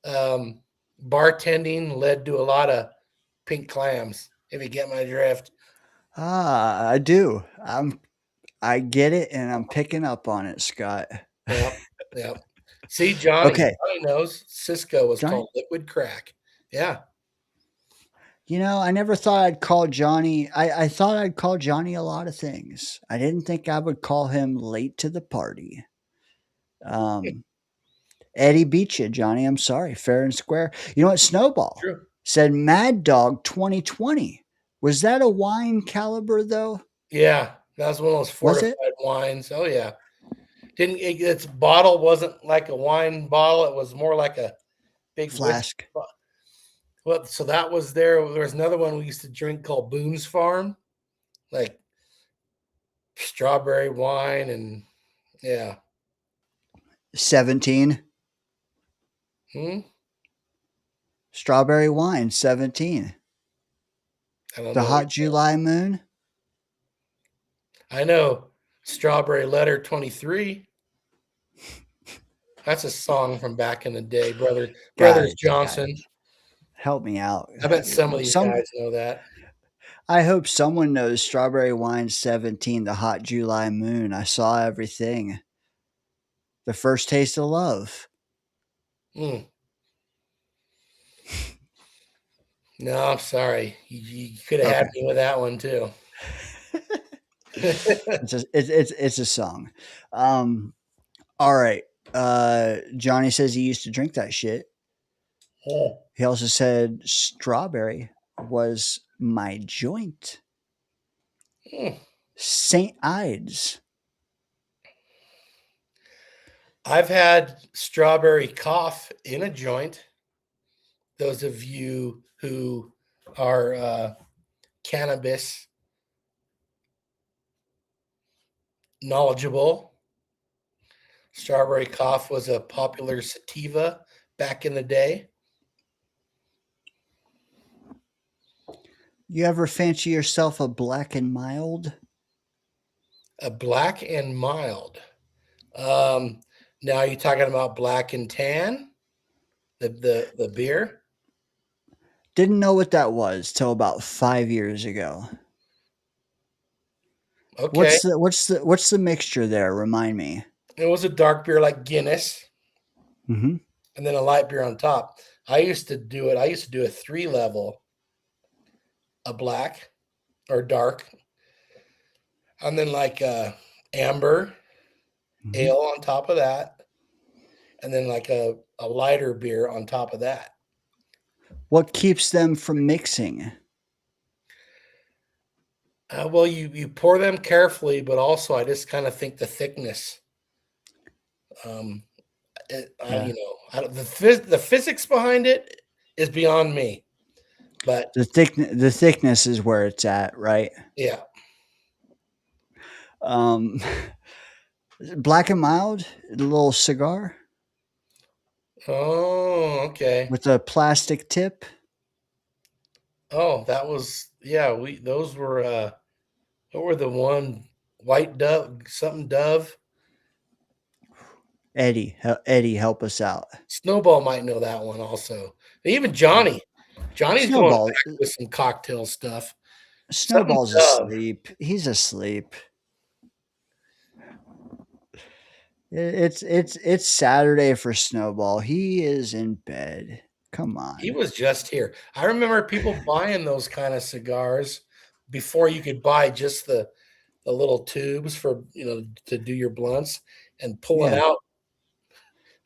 Bartending led to a lot of pink clams, if you get my drift. I do. I get it, and I'm picking up on it, Scott. Yep. Yep. See, Johnny. Okay. Johnny knows Cisco was Johnny, called liquid crack. Yeah. you know, I never thought I'd call Johnny. I thought I'd call Johnny a lot of things. I didn't think I would call him late to the party. Eddie beat you, Johnny. I'm sorry. Fair and square. You know what? Snowball True. said Mad Dog 2020. Was that a wine caliber, though? Yeah. That was one of those Was fortified it? wines. Oh, yeah. Its bottle wasn't like a wine bottle. It was more like a big Flask. whiskey. Well, so that was there. There was another one we used to drink called Boone's Farm, like strawberry wine, and yeah. 17. Hmm? Strawberry wine, 17. I don't The know. hot July moon. I know Strawberry Letter 23. That's a song from back in the day, Brothers God, Johnson. help me out. I bet some of these guys know that. I hope someone knows Strawberry Wine 17, the hot July moon. I saw everything. The first taste of love. Mm. No, I'm sorry. You could have had me with that one too. It's a song. All right. Johnny says he used to drink that shit. Oh. He also said strawberry was my joint. Mm. St. Ides. I've had strawberry cough in a joint. Those of you who are cannabis knowledgeable, strawberry cough was a popular sativa back in the day. You ever fancy yourself a black and mild? A black and mild. Now you're talking about black and tan, the beer. Didn't know what that was till about 5 years ago. Okay, What's the mixture there? Remind me. it was a dark beer like Guinness, Mm-hmm. and then a light beer on top. I used to do it. I used to do a 3-level, a black or dark, and then like amber ale on top of that, and then like a lighter beer on top of that. What keeps them from mixing? Well, you pour them carefully, but also I just kind of think the thickness. Yeah. The physics behind it is beyond me, but The thickness is where it's at, right? yeah. Black and mild, a little cigar Oh, okay. with a plastic tip. Oh, that was those were what were the one white dove something dove? Eddie, help us out. Snowball might know that one also. Even Johnny. Johnny's going Snowball, back with some cocktail stuff. Something Snowball's Dove. asleep. He's asleep. It's Saturday for Snowball. He is in bed. Come on. He was just here. I remember people buying those kind of cigars before you could buy just the little tubes for to do your blunts and pulling Yeah. out.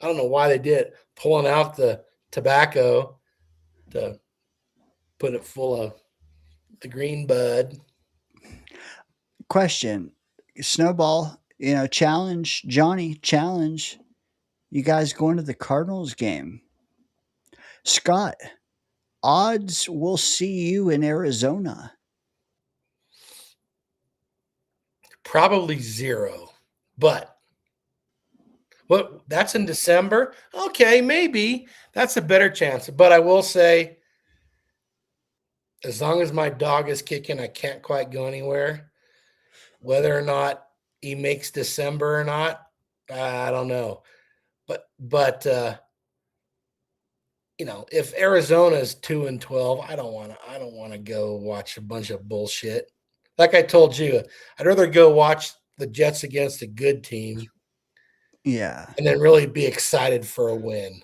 I don't know why they did it, pulling out the tobacco to put it full of the green bud. Question. Snowball, challenge Johnny, challenge you guys going to the Cardinals game. Scott, odds we'll see you in Arizona. Probably 0, but what? That's in December. Okay, maybe that's a better chance. But I will say, as long as my dog is kicking, I can't quite go anywhere. Whether or not he makes December or not, I don't know. But if Arizona is 2-12, I don't want to go watch a bunch of bullshit. Like I told you, I'd rather go watch the Jets against a good team. Yeah. And then really be excited for a win.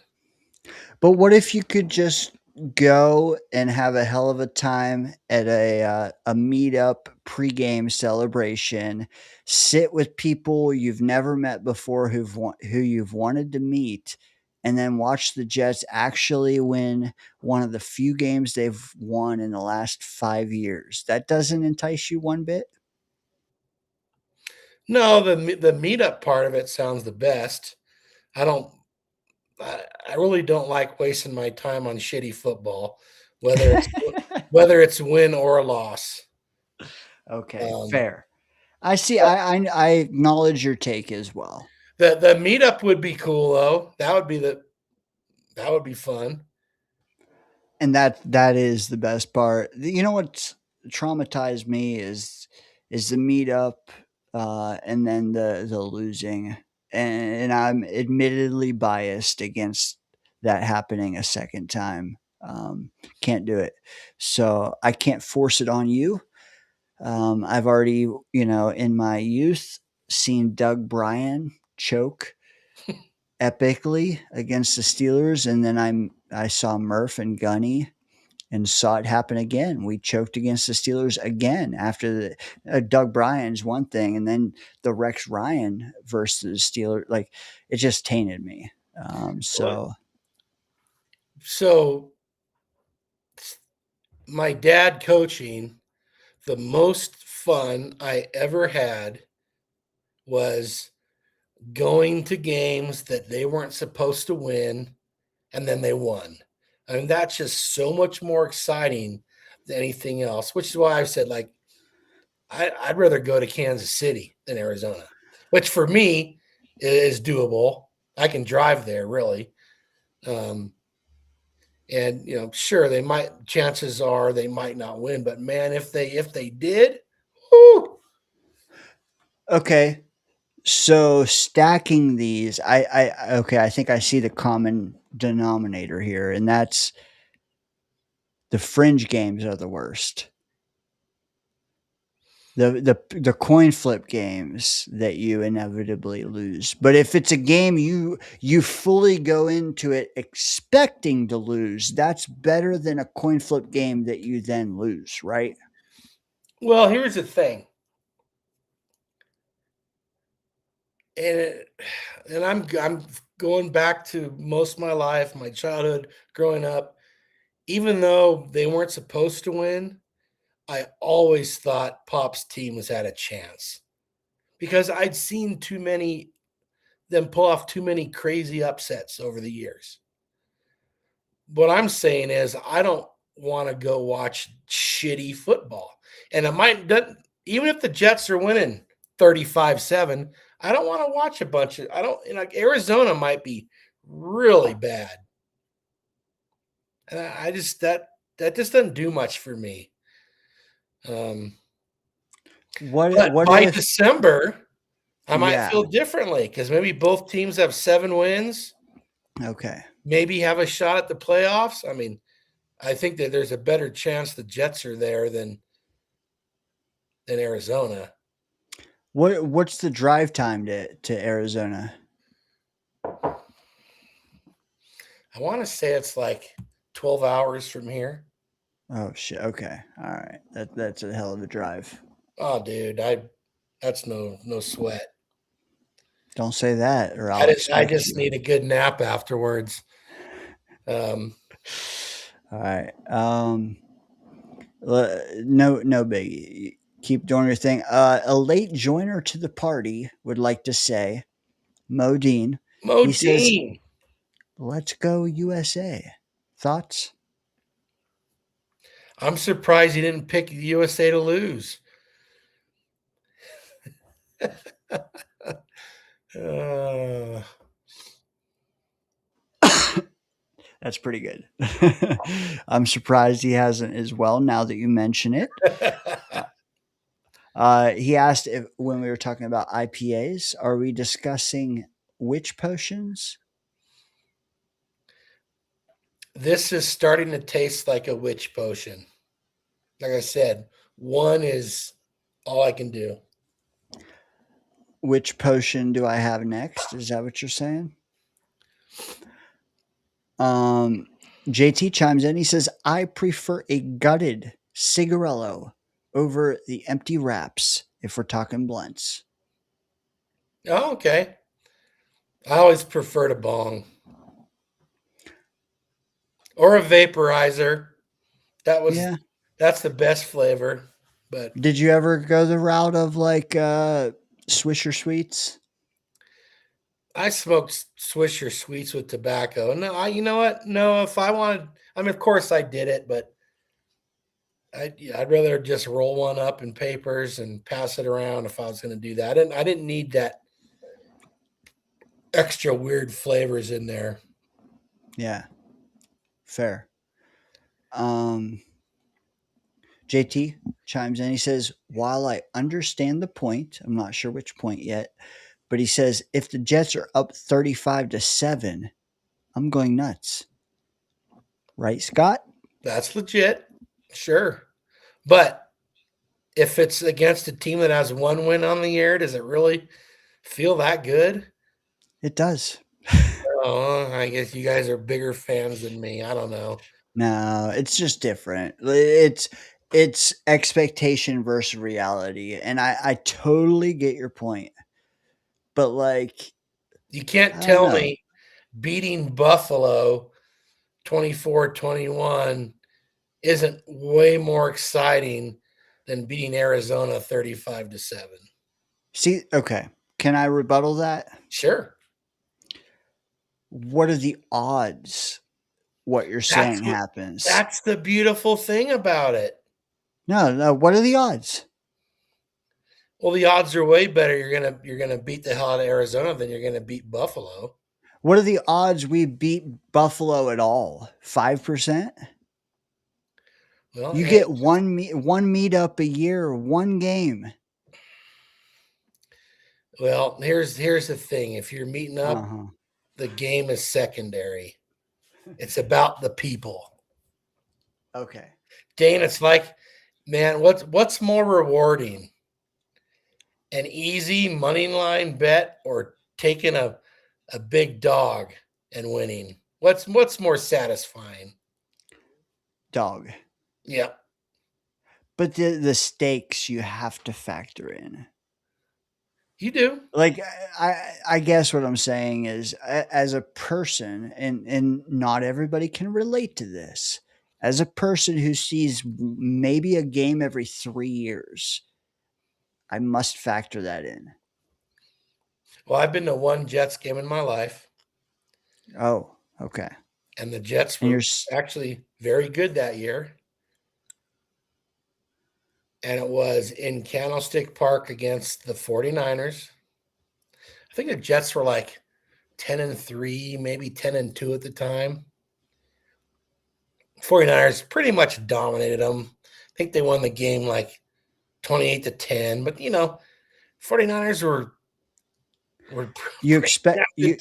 But what if you could just go and have a hell of a time at a meetup pregame celebration, sit with people you've never met before who you've wanted to meet, and then watch the Jets actually win one of the few games they've won in the last 5 years? That doesn't entice you one bit? No, the meetup part of it sounds the best. I really don't like wasting my time on shitty football, whether it's win or a loss. Okay, fair. I see. I acknowledge your take as well. The meetup would be cool though. That would be fun. And that is the best part. You know what's traumatized me is the meetup, and then the losing, and I'm admittedly biased against that happening a second time. Can't do it, so I can't force it on you. I've already, in my youth, seen Doug Bryan choke epically against the Steelers, and then I saw Murph and Gunny and saw it happen again. We choked against the Steelers again after the Doug Bryan's one thing, and then the Rex Ryan versus Steelers. Like, it just tainted me. So my dad coaching, the most fun I ever had was going to games that they weren't supposed to win, and then they won. I mean, that's just so much more exciting than anything else, which is why I said, like, I'd rather go to Kansas City than Arizona, which for me is doable. I can drive there, really. And sure, chances are they might not win, but man, if they did, whoo. Okay. So stacking these, I think I see the common denominator here, and that's the fringe games are the worst. The coin flip games that you inevitably lose. But if it's a game you fully go into it expecting to lose, that's better than a coin flip game that you then lose, right? Well, here's the thing. And I'm going back to most of my life, my childhood, growing up. Even though they weren't supposed to win, I always thought Pop's teams had a chance because I'd seen too many them pull off too many crazy upsets over the years. What I'm saying is I don't want to go watch shitty football. And even if the Jets are winning 35-7, I don't want to watch a bunch of Arizona might be really bad. And I just that just doesn't do much for me. What But by if December, I might Yeah. feel differently because maybe both teams have 7 wins, Okay. maybe have a shot at the playoffs. I mean, I think that there's a better chance the Jets are there than Arizona. What's the drive time to Arizona? I want to say it's like 12 hours from here. Oh shit. Okay. All right. That's a hell of a drive. Oh, dude, that's no sweat. Don't say that, or I'll I expect just you. need a good nap afterwards. All right. No biggie. Keep doing your thing. A late joiner to the party would like to say, Modine. He says, Modine. "Let's go USA." Thoughts? I'm surprised he didn't pick the USA to lose. uh, That's pretty good. I'm surprised he hasn't as well. Now that you mention it, he asked if when we were talking about IPAs, are we discussing which potions? this is starting to taste like a witch potion. Like I said, one is all I can do. Which potion do I have next? Is that what you're saying? JT chimes in. He says, I prefer a gutted cigarello over the empty wraps if we're talking blunts. Oh, okay. I always prefer to bong or a vaporizer. Yeah. That's the best flavor. But Did you ever go the route of like Swisher Sweets? I smoked Swisher Sweets with tobacco. No, you know what? No, if I wanted, I mean, of course I did it, but I'd rather just roll one up in papers and pass it around if I was going to do that. I didn't need that extra weird flavors in there. Yeah. Fair. JT chimes in. He says, while I understand the point, I'm not sure which point yet, but he says, if the Jets are up 35-7, I'm going nuts. Right, Scott? That's legit. Sure. But if it's against a team that has 1 win on the year, does it really feel that good? It does. Oh, I guess you guys are bigger fans than me. I don't know. No, it's just different. It's expectation versus reality. And I totally get your point. But like, You can't I don't tell know. me beating Buffalo 24-21 isn't way more exciting than beating Arizona 35-7. See, okay. Can I rebuttal that? Sure. What are the odds what you're saying happens? That's the beautiful thing about it. No. What are the odds? Well, the odds are way better. You're gonna beat the hell out of Arizona than you're gonna beat Buffalo. What are the odds we beat Buffalo at all? 5%? Well, You get one meetup a year, one game. well, here's the thing. If you're meeting up, Uh-huh. the game is secondary. It's about the people. Okay. Dane, it's like, man, what's more rewarding? An easy money line bet or taking a big dog and winning? What's more satisfying? Dog. Yeah. But the stakes you have to factor in. You do. Like I guess what I'm saying is as a person, and not everybody can relate to this. As a person who sees maybe a game every 3 years, I must factor that in. Well, I've been to one Jets game in my life, Oh, okay. and the Jets And were actually very good that year. And it was in Candlestick Park against the 49ers. I think the Jets were like 10-3, maybe 10-2 at the time. 49ers pretty much dominated them. I think they won the game like 28-10. But, 49ers were We're You expect you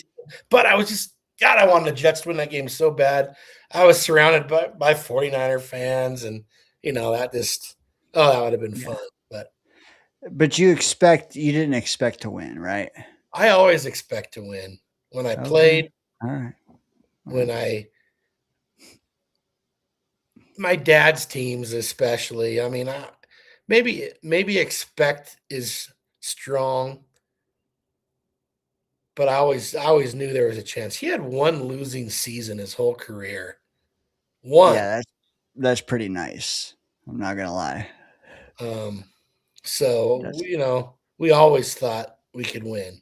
but I was just God, I wanted the Jets to win that game so bad. I was surrounded by 49er fans, and that just that would have been yeah. fun. But you didn't expect to win, right? I always expect to win when I Okay. played, All right. when my dad's teams especially. I mean, maybe expect is strong, but I always knew there was a chance. He had one losing season his whole career. One. Yeah, that's pretty nice. I'm not gonna lie. So That's we always thought we could win.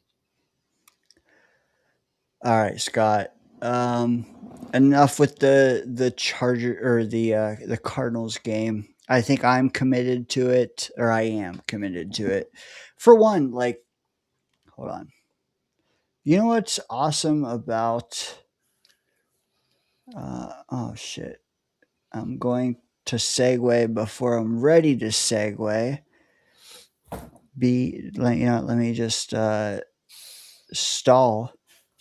all right, Scott. Enough with the Charger or the Cardinals game. I think I'm committed to it, or I am committed to it. For one, like, hold on. You know what's awesome about? Oh shit! I'm going to segue before I'm ready to segue. Let me just stall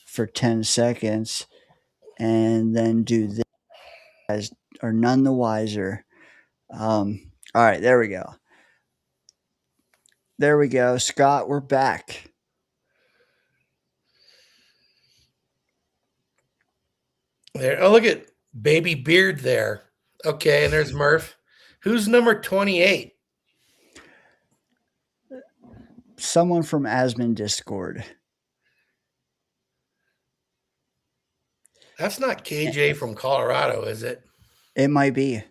for 10 seconds and then do this. Guys are none the wiser. All right, there we go. There we go. Scott, we're back. There. Oh, look at baby Beard there. Okay, and there's Murph. Who's number 28? Someone from Asmon Discord. That's not KJ from Colorado, is it? It might be.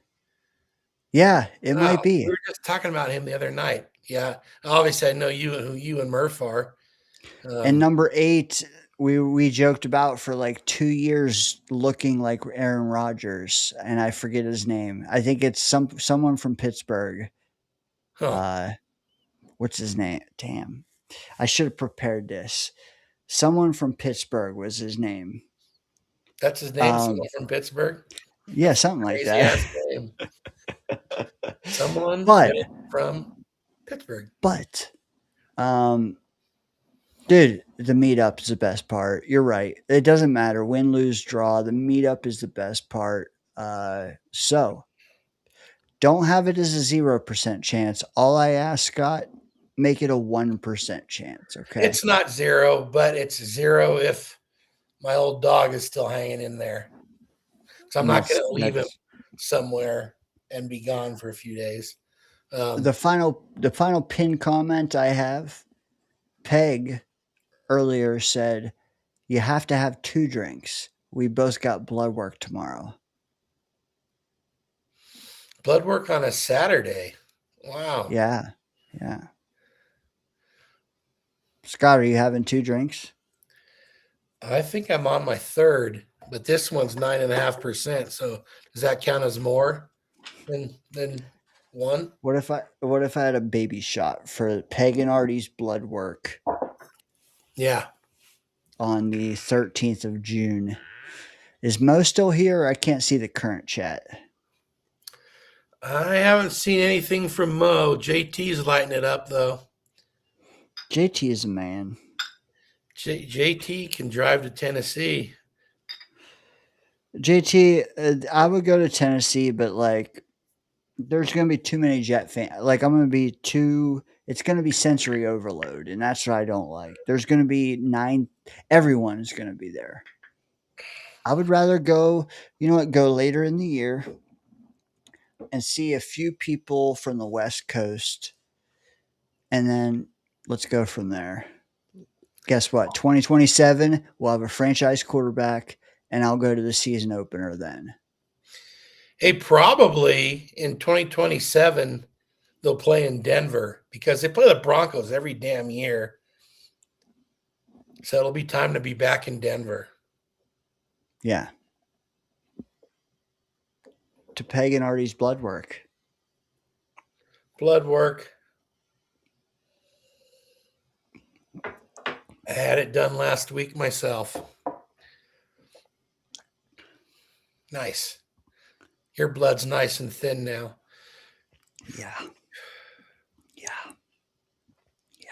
Yeah, it might We be. were just talking about him the other night. Yeah, obviously I know who you and Murph are. And number 8, we joked about for like 2 years looking like Aaron Rodgers, and I forget his name. I think it's someone from Pittsburgh. What's his name? Damn. I should have prepared this. Someone from Pittsburgh was his name. That's his name. Someone from Pittsburgh. Yeah, something like that. Crazy ass name. Someone from Pittsburgh. But, dude, the meetup is the best part. You're right. It doesn't matter win, lose, draw. The meetup is the best part. So don't have it as a 0% chance. All I ask, Scott, make it a 1% chance. Okay. It's not 0, but it's 0 if my old dog is still hanging in there. So I'm not going to leave him somewhere and be gone for a few days. The final pin comment I have, Peg earlier said, you have to have 2 drinks. We both got blood work tomorrow. Blood work on a Saturday. Wow. Yeah. Yeah. Scott, are you having 2 drinks? I think I'm on my 3rd, but this one's 9.5%. So does that count as more than 1? What if I had a baby shot for Peg and Artie's blood work? Yeah. On the 13th of June. Is Mo still here? I can't see the current chat. I haven't seen anything from Mo. JT's lighting it up, though. JT is a man. JT can drive to Tennessee. JT, I would go to Tennessee, but like, there's going to be too many Jet fans. Like, I'm going to be it's going to be sensory overload, and that's what I don't like. There's going to be 9, everyone is going to be there. I would rather go later in the year and see a few people from the West Coast, and then let's go from there. Guess what? 2027, we'll have a franchise quarterback, and I'll go to the season opener then. Hey, probably in 2027, they'll play in Denver because they play the Broncos every damn year. So it'll be time to be back in Denver. Yeah. To Peg and Artie's blood work. Blood work. I had it done last week myself. Nice. Your blood's nice and thin now. Yeah. Yeah. Yeah.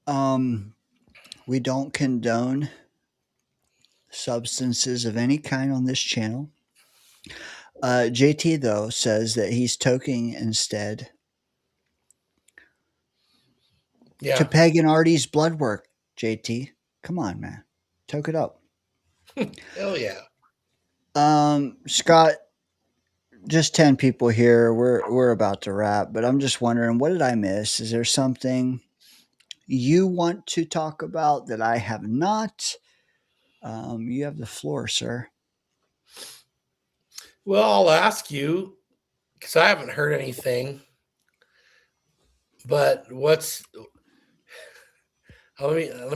We don't condone substances of any kind on this channel. JT though says that he's toking instead Yeah. to Peg and Artie's blood work. JT, come on, man, toke it up. Hell yeah. Scott, just 10 people here. We're about to wrap, but I'm just wondering, what did I miss? Is there something you want to talk about that I have not? You have the floor, sir. Well, I'll ask you because I haven't heard anything. But let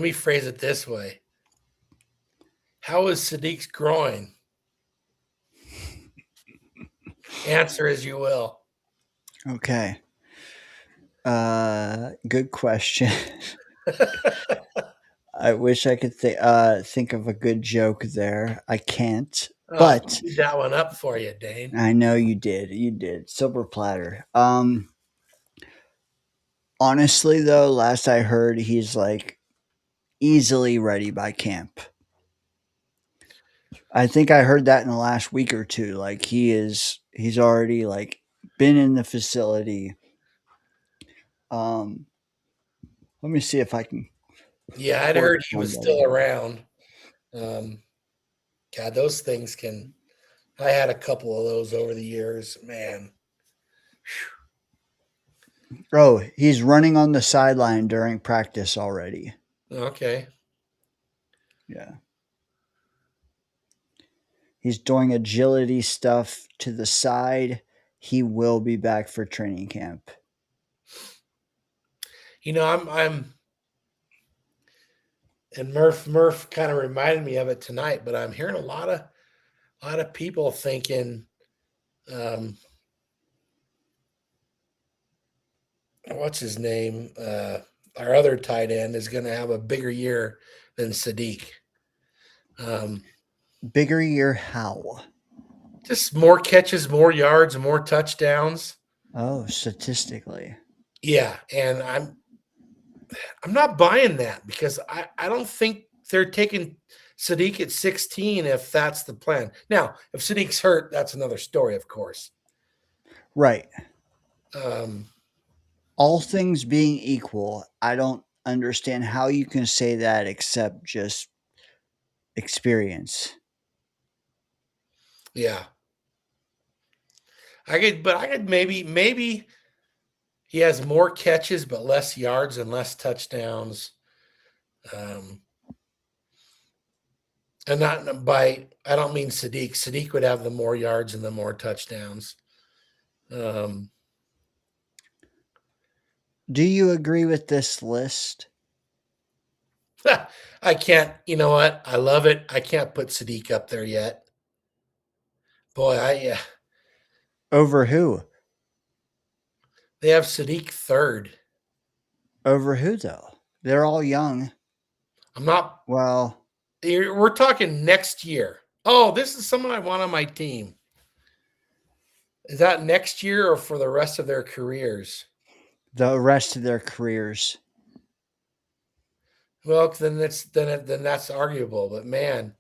me phrase it this way. How is Sadiq's groin? Answer as you will. Okay. Good question. I wish I could think of a good joke there. I can't. But I beat that one up for you, Dane. I know you did. You did. Silver platter. Honestly though, last I heard he's like easily ready by camp. I think I heard that in the last week or two. Like he's already like been in the facility. Let me see if I can. Yeah, I'd heard he was still around. God, those things can. I had a couple of those over the years, man. Oh, he's running on the sideline during practice already. Okay. Yeah. He's doing agility stuff to the side. He will be back for training camp. You know, I'm and Murph kind of reminded me of it tonight, but I'm hearing a lot of people thinking what's his name? Our other tight end is going to have a bigger year than Sadiq. Bigger year how? Just more catches, more yards, and more touchdowns. Oh, statistically. Yeah, and I'm not buying that because I don't think they're taking Sadiq at 16 if that's the plan. Now, if Sadiq's hurt, that's another story, of course. Right. Um, All things being equal, I don't understand how you can say that except just experience. yeah. I could maybe he has more catches but less yards and less touchdowns. And not by I don't mean Sadiq. Sadiq would have the more yards and the more touchdowns. Do you agree with this list? I can't, you know what? I love it. I can't put Sadiq up there yet. Boy, Over who? they have Sadiq third. Over who though? They're all young. I'm not. Well, We're talking next year. Oh, this is someone I want on my team. Is that next year or for the rest of their careers? the rest of their careers. Well, then that's arguable. But man,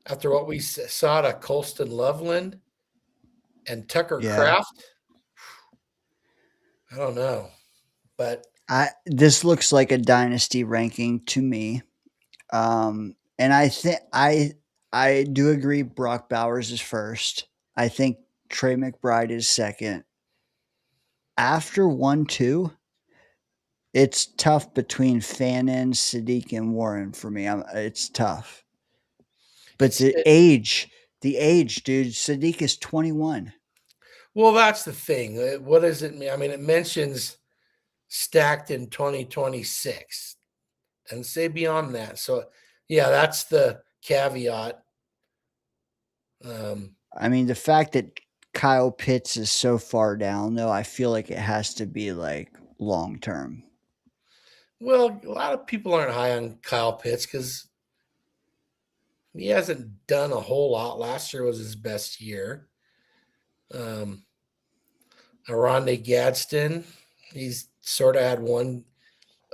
after what we saw to Colston Loveland and Tucker Kraft, I don't know. But this looks like a dynasty ranking to me. And I think I do agree Brock Bowers is first. I think Trey McBride is second. After 1-2, it's tough between Fannin, Sadiq, and Warren for me. It's tough. But the age, dude. Sadiq is 21. Well, that's the thing. What does it mean? I mean, it mentions stacked in 2026 and say beyond that. So, yeah, that's the caveat. I mean, the fact that Kyle Pitts is so far down, though, I feel like it has to be like long term. Well, a lot of people aren't high on Kyle Pitts because he hasn't done a whole lot. Last year was his best year. Aronde Gadsden, he's sort of had one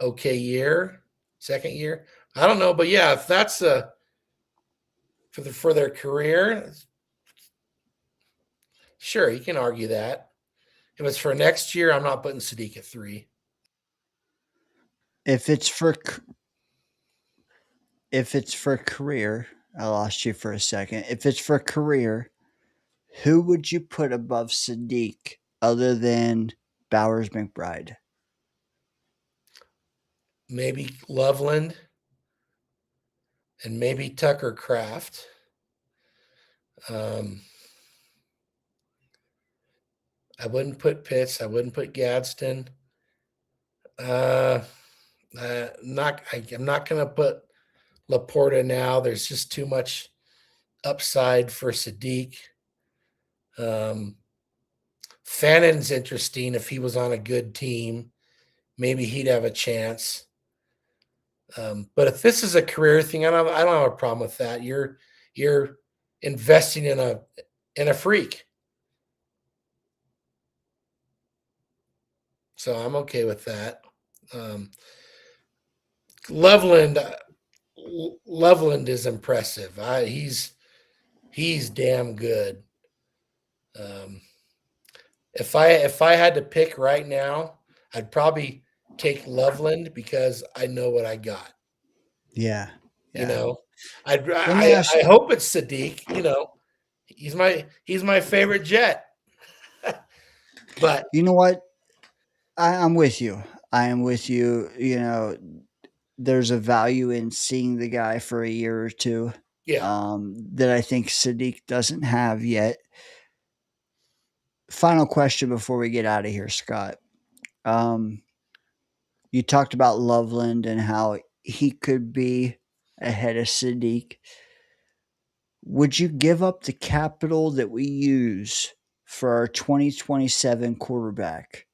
okay year, second year. I don't know, but yeah, if that's for their career, sure, you can argue that. If it's for next year, I'm not putting Sadiq at 3. If it's for career, I lost you for a second. If it's for career, who would you put above Sadiq other than Bowers McBride? Maybe Loveland and maybe Tucker Kraft. I wouldn't put Pitts. I wouldn't put Gadsden. I'm not going to put Laporta now. There's just too much upside for Sadiq. Fannon's interesting. If he was on a good team, maybe he'd have a chance. But if this is a career thing, I don't have a problem with that. You're investing in a freak. So I'm okay with that. Loveland is impressive. He's damn good. If I had to pick right now, I'd probably take Loveland because I know what I got. Yeah. You know, I hope it's Sadiq. You know, he's my favorite Jet. But you know what? I'm with you. I am with you. You know, there's a value in seeing the guy for a year or two. Yeah. That I think Sadiq doesn't have yet. Final question before we get out of here, Scott. You talked about Loveland and how he could be ahead of Sadiq. Would you give up the capital that we use for our 2027 quarterback?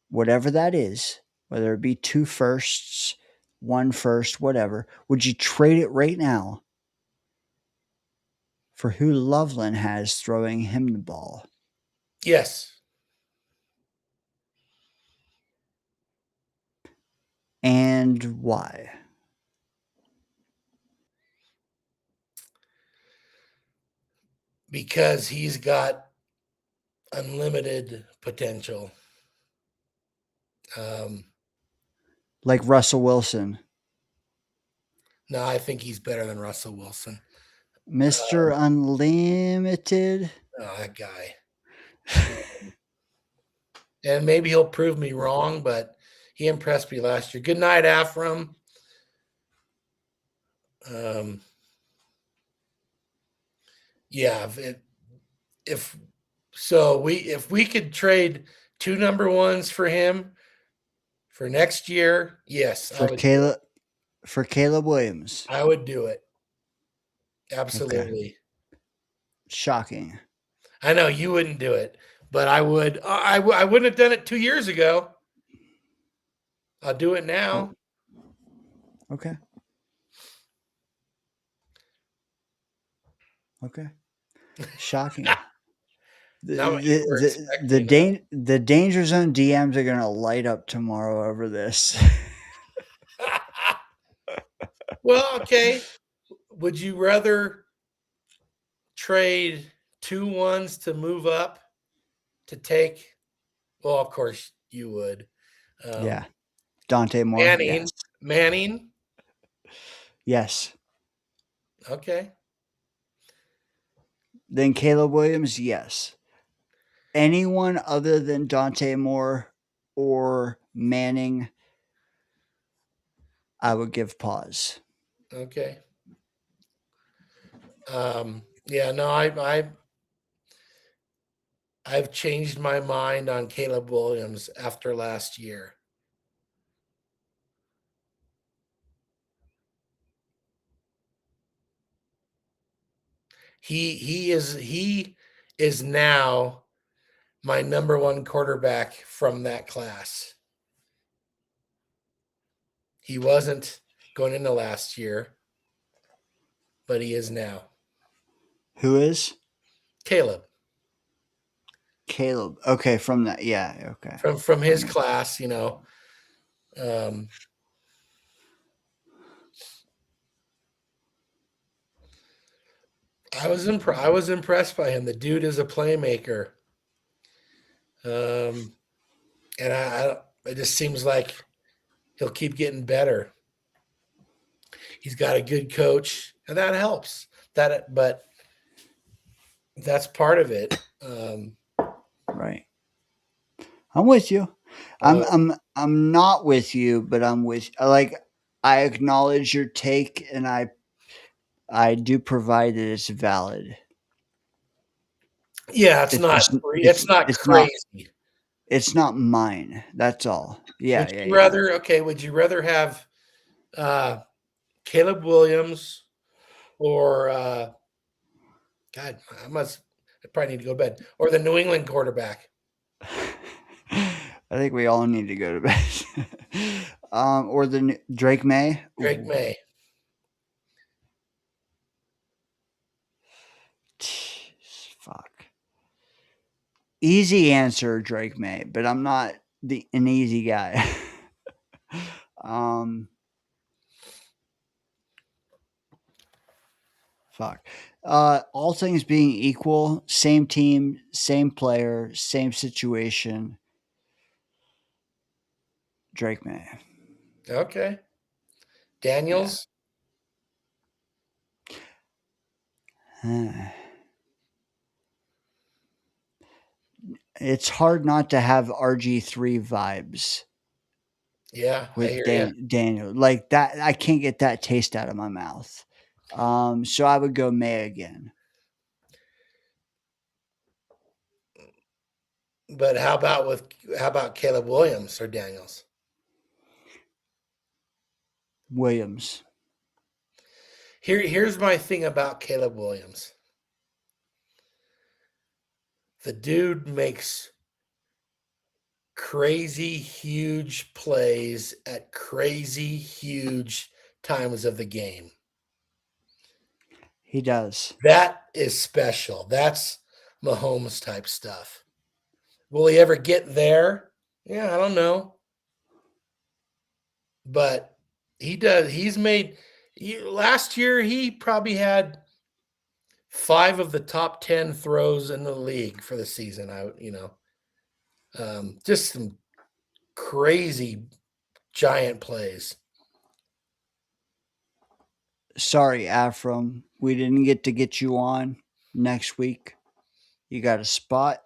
Whatever that is, whether it be 2 firsts, 1 first, whatever, would you trade it right now for who Loveland has throwing him the ball? Yes. And why? Because he's got unlimited potential. Like Russell Wilson. No, I think he's better than Russell Wilson. Mr. Unlimited. Oh, that guy. And maybe he'll prove me wrong, but he impressed me last year. Good night, Afram. Yeah, if we could trade 2 number 1s for him for next year, yes, For Caleb Williams. I would do it. Absolutely. Okay. Shocking. I know you wouldn't do it, but I would. I wouldn't have done it 2 years ago. I'll do it now. Okay. Shocking. The DayngerZone DMs are gonna light up tomorrow over this. Well, okay. Would you rather trade 2 1s to move up to take? Well, of course you would. Yeah. Dante Moore. Manning. Yes. Okay. Then Caleb Williams, yes. Anyone other than Dante Moore or Manning, I would give pause. Okay. Yeah, no, I've changed my mind on Caleb Williams after last year. He is now my number 1 quarterback from that class. He wasn't going into last year, but he is now. Who is? Caleb. Okay, from that. Yeah, okay. From his class, you know. Um, I was impressed by him. The dude is a playmaker. And it just seems like he'll keep getting better. He's got a good coach, and that helps. But that's part of it. Right. I'm with you. Uh, I'm not with you, but I'm with like I acknowledge your take and I do provide that it's valid. yeah, It's just it's not crazy. it's not mine. That's all. Yeah, Would yeah, you yeah. would you rather have Caleb Williams or God, I probably need to go to bed, or the New England quarterback? I think we all need to go to bed. Or Drake May. Drake Ooh. May. Fuck. Easy answer, Drake May, but I'm not an easy guy. Fuck. All things being equal, same team, same player, same situation. Drake May. Okay. Daniels. It's hard not to have RG3 vibes Yeah, I with hear you. Daniel. Like that, I can't get that taste out of my mouth. So I would go May again. But how about Caleb Williams or Daniels? Williams. Here's my thing about Caleb Williams. The dude makes crazy huge plays at crazy huge times of the game. He does. That is special. That's Mahomes type stuff. Will he ever get there? Yeah, I don't know. But he does. Last year, he probably had 5 of the top 10 throws in the league for the season. Just some crazy giant plays. Sorry, Afram. We didn't get to get you on next week. You got a spot.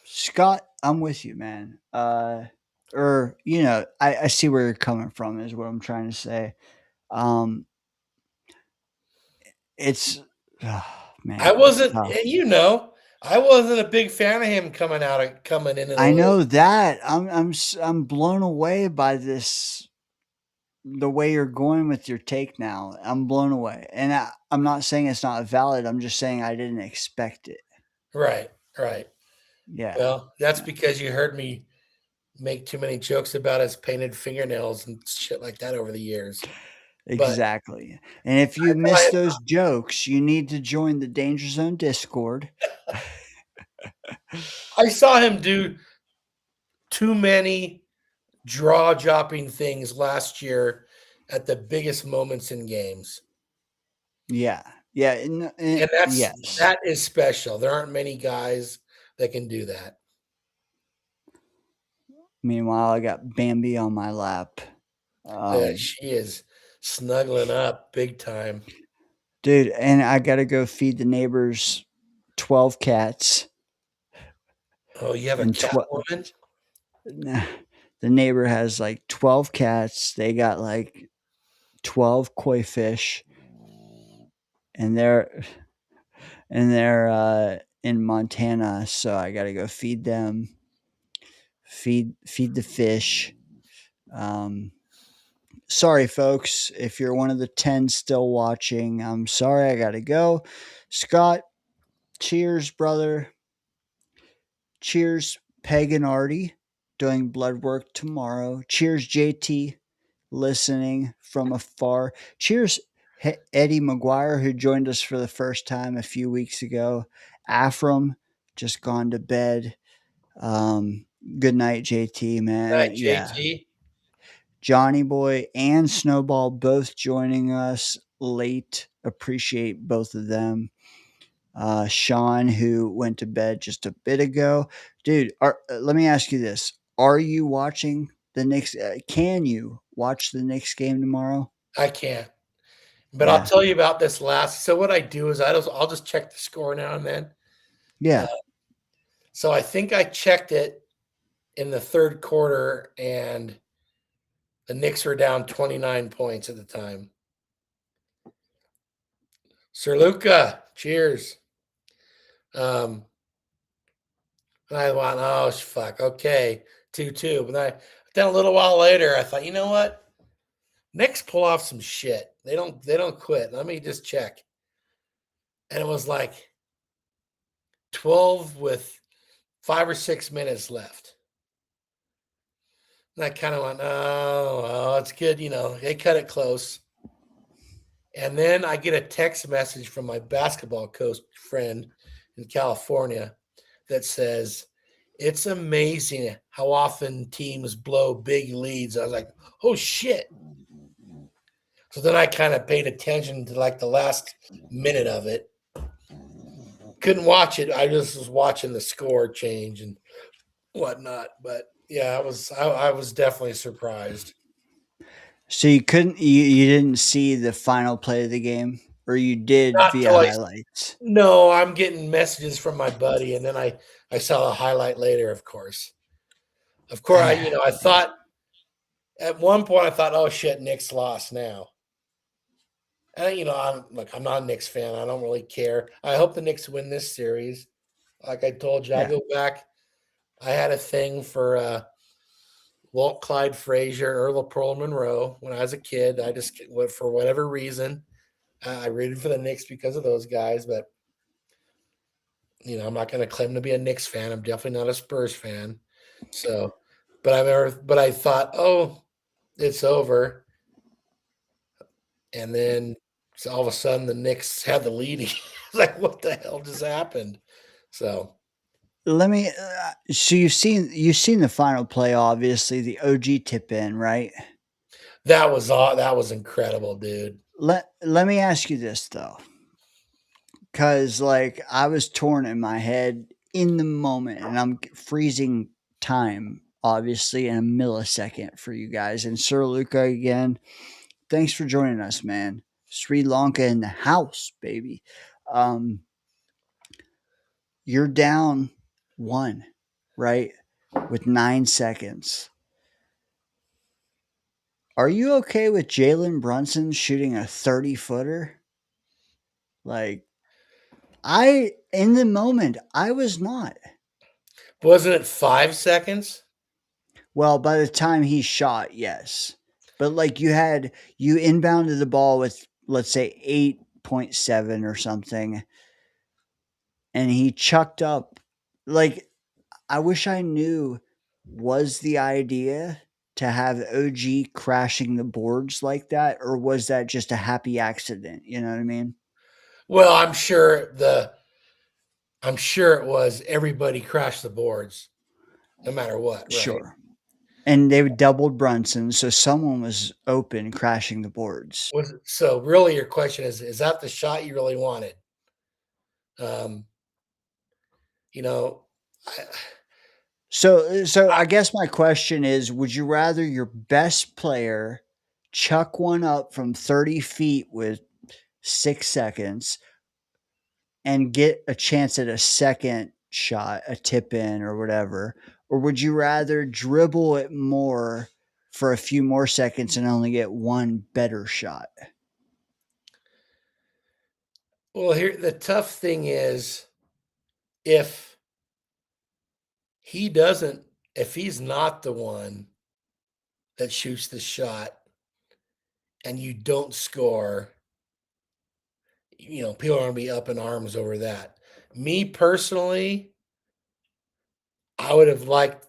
Scott, I'm with you, man. I see where you're coming from, is what I'm trying to say. It's man. I wasn't, I wasn't a big fan of him coming into the I know league. that. I'm blown away by this. The way you're going with your take now, I'm blown away. And I'm not saying it's not valid. I'm just saying I didn't expect it. Right. Yeah. Well, that's because you heard me make too many jokes about his painted fingernails and shit like that over the years. Exactly. And if you miss those jokes, you need to join the DayngerZone Discord. I saw him do too many jaw-dropping things last year at the biggest moments in games. Yeah. Yeah. And yes. that is special. There aren't many guys that can do that. Meanwhile, I got Bambi on my lap. She is snuggling up big time. Dude, and I got to go feed the neighbors 12 cats. Oh, you have a cat woman? The neighbor has like 12 cats. They got like 12 koi fish. And they're in Montana, so I got to go feed them. Feed the fish. Sorry, folks, if you're one of the 10 still watching, I'm sorry, I gotta go. Scott, cheers, brother. Cheers, Peg and Artie, doing blood work tomorrow. Cheers, JT, listening from afar. Cheers, Eddie McGuire, who joined us for the first time a few weeks ago. Afram, just gone to bed. Good night, JT, man. Right, Yeah. JT. Johnny Boy and Snowball both joining us late. Appreciate both of them. Sean, who went to bed just a bit ago. Dude, let me ask you this. Are you watching the Knicks? Can you watch the Knicks game tomorrow? I can't. But I'll Yeah. tell you about this last. So what I do is I'll just check the score now and then. Yeah. So I think I checked it in the third quarter, and the Knicks were down 29 points at the time. Sir Luca, cheers. And I went, oh fuck, okay, 2-2. But then a little while later, I thought, you know what? Knicks pull off some shit. They don't quit. Let me just check. And it was like 12 with 5 or 6 minutes left. And I kind of went, oh, it's good. They cut it close. And then I get a text message from my basketball coach friend in California that says, it's amazing how often teams blow big leads. I was like, oh, shit. So then I kind of paid attention to like the last minute of it. Couldn't watch it. I just was watching the score change and whatnot. But yeah, I was definitely surprised. So you didn't see the final play of the game, or you did Not via till highlights? No, I'm getting messages from my buddy, and then I saw a highlight later. Of course, I thought at one point I thought, oh shit, Knicks lost now. And I'm not a Knicks fan. I don't really care. I hope the Knicks win this series. Like I told you, I Yeah. go back. I had a thing for Walt Clyde Frazier, Earl of Pearl Monroe when I was a kid. I just for whatever reason I rooted for the Knicks because of those guys. But I'm not going to claim to be a Knicks fan. I'm definitely not a Spurs fan. So, but I thought, oh, it's over. And then all of a sudden the Knicks had the lead. Like, what the hell just happened? So Let me. So you've seen the final play, obviously the OG tip in, right? that was incredible, dude. Let me ask you this though, because like I was torn in my head in the moment, and I'm freezing time, obviously in a millisecond for you guys. And Sir Luca again, thanks for joining us, man. Sri Lanka in the house, baby. You're down one, right? With 9 seconds. Are you okay with Jalen Brunson shooting a 30-footer? Like, in the moment, I was not. Wasn't it 5 seconds? Well, by the time he shot, yes. But like you inbounded the ball with, let's say, 8.7 or something, and he chucked up. Like, I wish I knew, was the idea to have OG crashing the boards like that, or was that just a happy accident? You know what I mean? Well, I'm sure it was everybody crashed the boards, no matter what, right? Sure. And they doubled Brunson, so someone was open crashing the boards. So really your question is that the shot you really wanted? You know, So I guess my question is, would you rather your best player chuck one up from 30 feet with 6 seconds and get a chance at a second shot, a tip in or whatever? Or would you rather dribble it more for a few more seconds and only get one better shot? well, here the tough thing is if he's not the one that shoots the shot and you don't score, people are going to be up in arms over that. Me personally, I would have liked,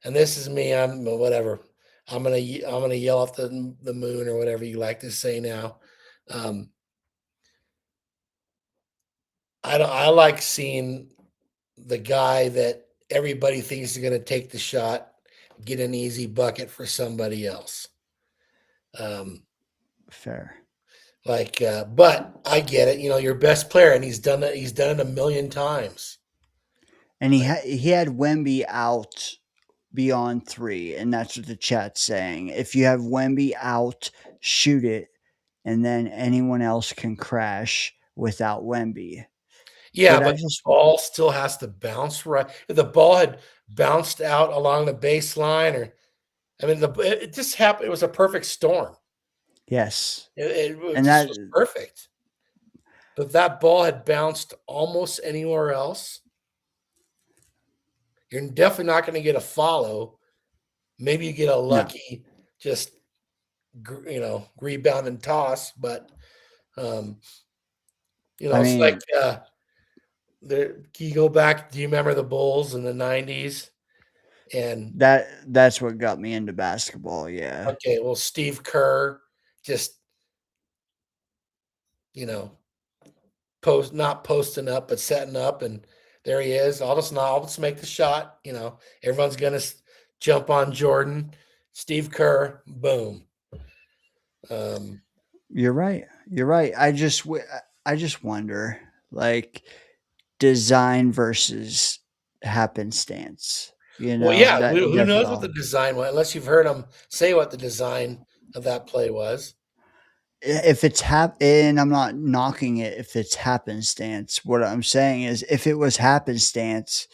and this is me, I'm whatever. I'm gonna yell at the moon or whatever you like to say now. I like seeing the guy that everybody thinks he's going to take the shot, get an easy bucket for somebody else. Fair. But I get it. Your best player, and he's done it. He's done it a million times. And he had Wemby out beyond 3, and that's what the chat's saying. If you have Wemby out, shoot it, and then anyone else can crash without Wemby. Yeah, But but the ball still has to bounce right. If the ball had bounced out along the baseline, it just happened. It was a perfect storm. Yes, It and just that was perfect. But if that ball had bounced almost anywhere else, you're definitely not going to get a follow. Maybe you get a lucky, just rebound and toss. But it's like you go back. Do you remember the Bulls in the '90s? And that's what got me into basketball. Yeah. Okay, well, Steve Kerr just not posting up, but setting up, and there he is. I'll just make the shot. Everyone's gonna jump on Jordan. Steve Kerr, boom. You're right. I just wonder, like, design versus happenstance. Well, yeah, that who that's knows all. what the design was, unless you've heard him say what the design of that play was. If it's and I'm not knocking it if it's happenstance. What I'm saying is, if it was happenstance,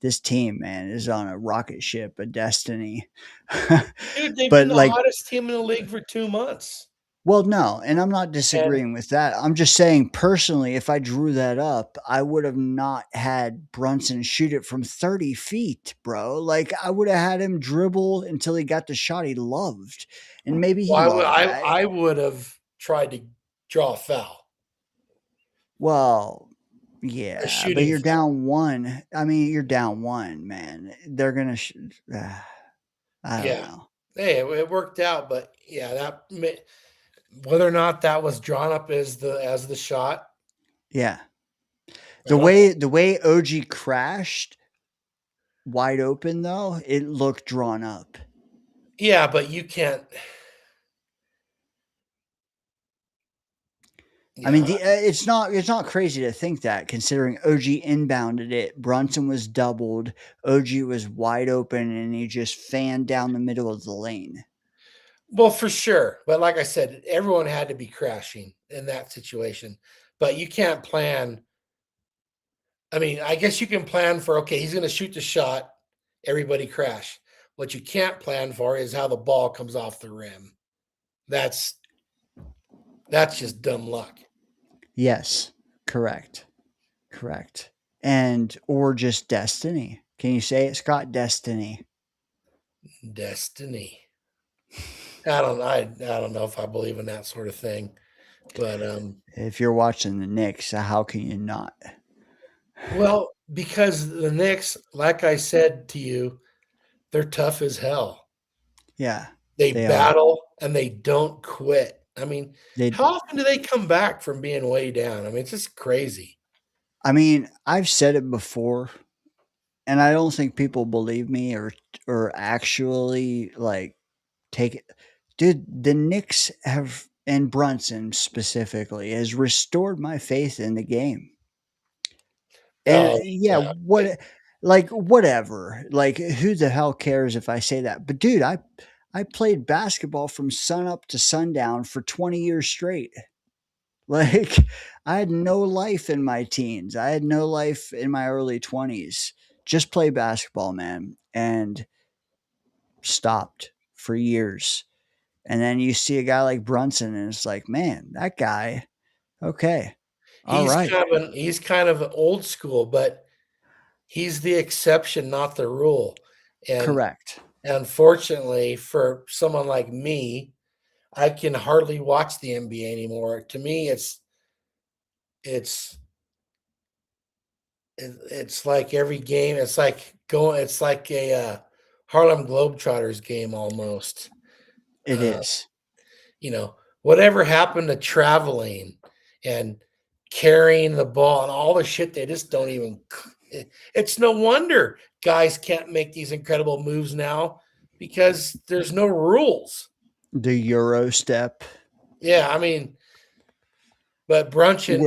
this team, man, is on a rocket ship of destiny. Dude, they've But been the hottest team in the league for 2 months. well, no, and I'm not disagreeing with that. I'm just saying, personally, if I drew that up, I would have not had Brunson shoot it from 30 feet, bro. Like, I would have had him dribble until he got the shot he loved. And maybe he loved that. I would have tried to draw a foul. Well, yeah, but you're down 1. I mean, you're down 1, man. They're going to I don't know. Hey, it worked out, but yeah, whether or not that was drawn up as the shot. Yeah. The way OG crashed wide open, though, it looked drawn up. Yeah, but you can't. I mean, it's not crazy to think that, considering OG inbounded it, Brunson was doubled, OG was wide open, and he just fanned down the middle of the lane. Well, for sure, but like I said, everyone had to be crashing in that situation, but you can't plan. I mean, I guess you can plan for, okay, he's going to shoot the shot, everybody crash. What you can't plan for is how the ball comes off the rim. That's just dumb luck. Yes, correct. And or just destiny. Can you say it, Scott? Destiny. Destiny. I don't know if I believe in that sort of thing, but if you're watching the Knicks, how can you not? Well, because the Knicks, like I said to you, they're tough as hell. Yeah. They battle and they don't quit. I mean, how often do they come back from being way down? I mean, it's just crazy. I mean, I've said it before, and I don't think people believe me or actually like take it. Dude, the Knicks have, and Brunson specifically, has restored my faith in the game. And whatever. Like, who the hell cares if I say that? But dude, I played basketball from sun up to sundown for 20 years straight. Like, I had no life in my teens. I had no life in my early 20s. Just play basketball, man. And stopped for years. And then you see a guy like Brunson, and it's like, man, that guy, okay. All right. He's kind of old school, but he's the exception, not the rule. And correct. Unfortunately, for someone like me, I can hardly watch the NBA anymore. To me, it's like every game. It's like a Harlem Globetrotters game almost. It is. Whatever happened to traveling and carrying the ball and all the shit they just don't even It's no wonder guys can't make these incredible moves now because there's no rules. The Euro step. Yeah, I mean, but Brunson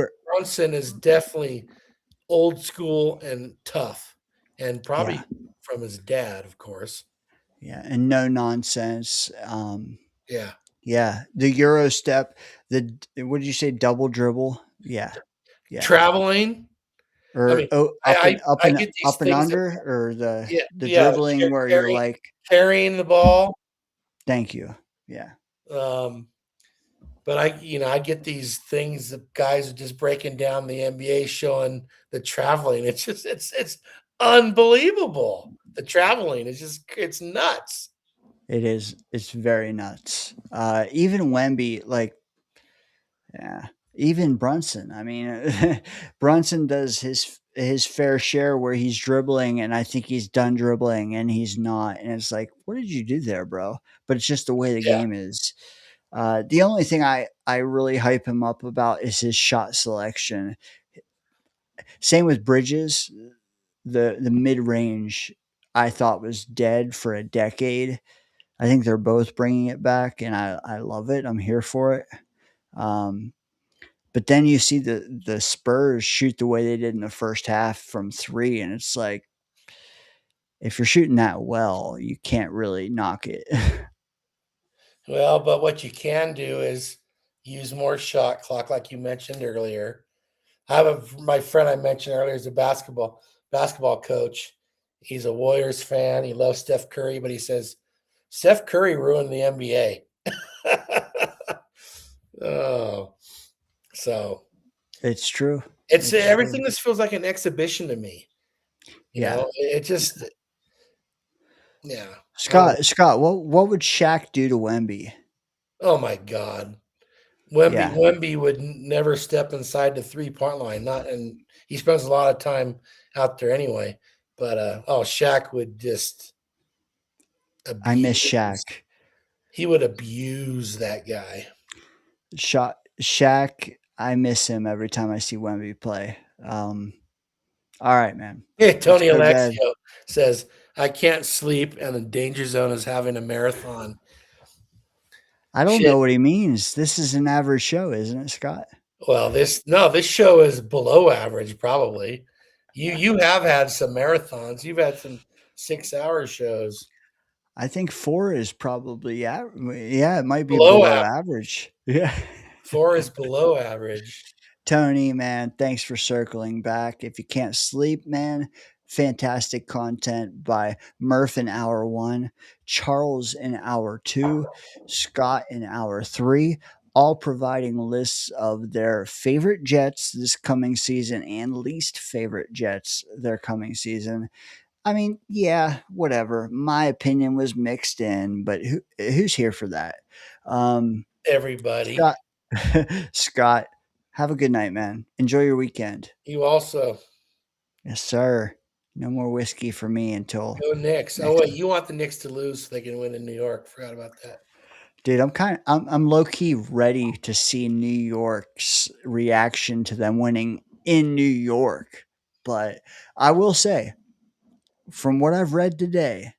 is definitely old school and tough, and probably from his dad, of course. Yeah, and no nonsense. Yeah, Yeah, the Euro step. What did you say? Double dribble. Yeah, yeah. traveling. I Or mean, I get these up and things. under, or the Yeah, dribbling where you're like, carrying the ball. thank you. Yeah, But I get these things that guys are just breaking down the NBA, showing the traveling. It's just it's unbelievable. The traveling is it's nuts. it is. It's very nuts. Even Wemby, like, yeah, even Brunson. I mean, Brunson does his fair share where he's dribbling, and I think he's done dribbling, and he's not. And it's like, what did you do there, bro? But it's just the way the Yeah. game is. The only thing I really hype him up about is his shot selection. Same with Bridges. The mid range I thought was dead for a decade. I think they're both bringing it back, and I love it. I'm here for it. Um, but then you see the Spurs shoot the way they did in the first half from three, and it's like, if you're shooting that well, you can't really knock it. Well, but what you can do is use more shot clock, like you mentioned earlier. I have my friend I mentioned earlier is a basketball coach. He's a Warriors fan. He loves Steph Curry, but he says Steph Curry ruined the NBA. Oh, so It's true. it's It's everything. true. This feels like an exhibition to me. Yeah. It just, yeah. Scott, what would Shaq do to Wemby? Oh my God. Yeah. Wemby would never step inside the 3-point line. And he spends a lot of time out there anyway. But Shaq would just abuse. I miss Shaq. He would abuse that guy. Shaq, I miss him every time I see Wemby play. All right, man. Hey, Tony Let's go to bed. Alexio says, I can't sleep, and the Danger Zone is having a marathon. I don't Shit. know what he means. This is an average show, isn't it, Scott? Well, this show is below average, probably. You have had some marathons. You've had some 6-hour shows. I think 4 is probably it might be Below below average. Yeah. 4 is below average. Tony, man, thanks for circling back. If you can't sleep, man, fantastic content by Murph in hour 1, Charles in hour 2, Scott in hour 3, all providing lists of their favorite Jets this coming season and least favorite Jets their coming season. I mean, yeah, whatever. My opinion was mixed in, but who's here for that? Everybody. Scott, have a good night, man. Enjoy your weekend. You also. Yes, sir. No more whiskey for me until Go Knicks. Oh wait, you want the Knicks to lose so they can win in New York. Forgot about that. Dude, I'm low key ready to see New York's reaction to them winning in New York. But I will say, from what I've read today,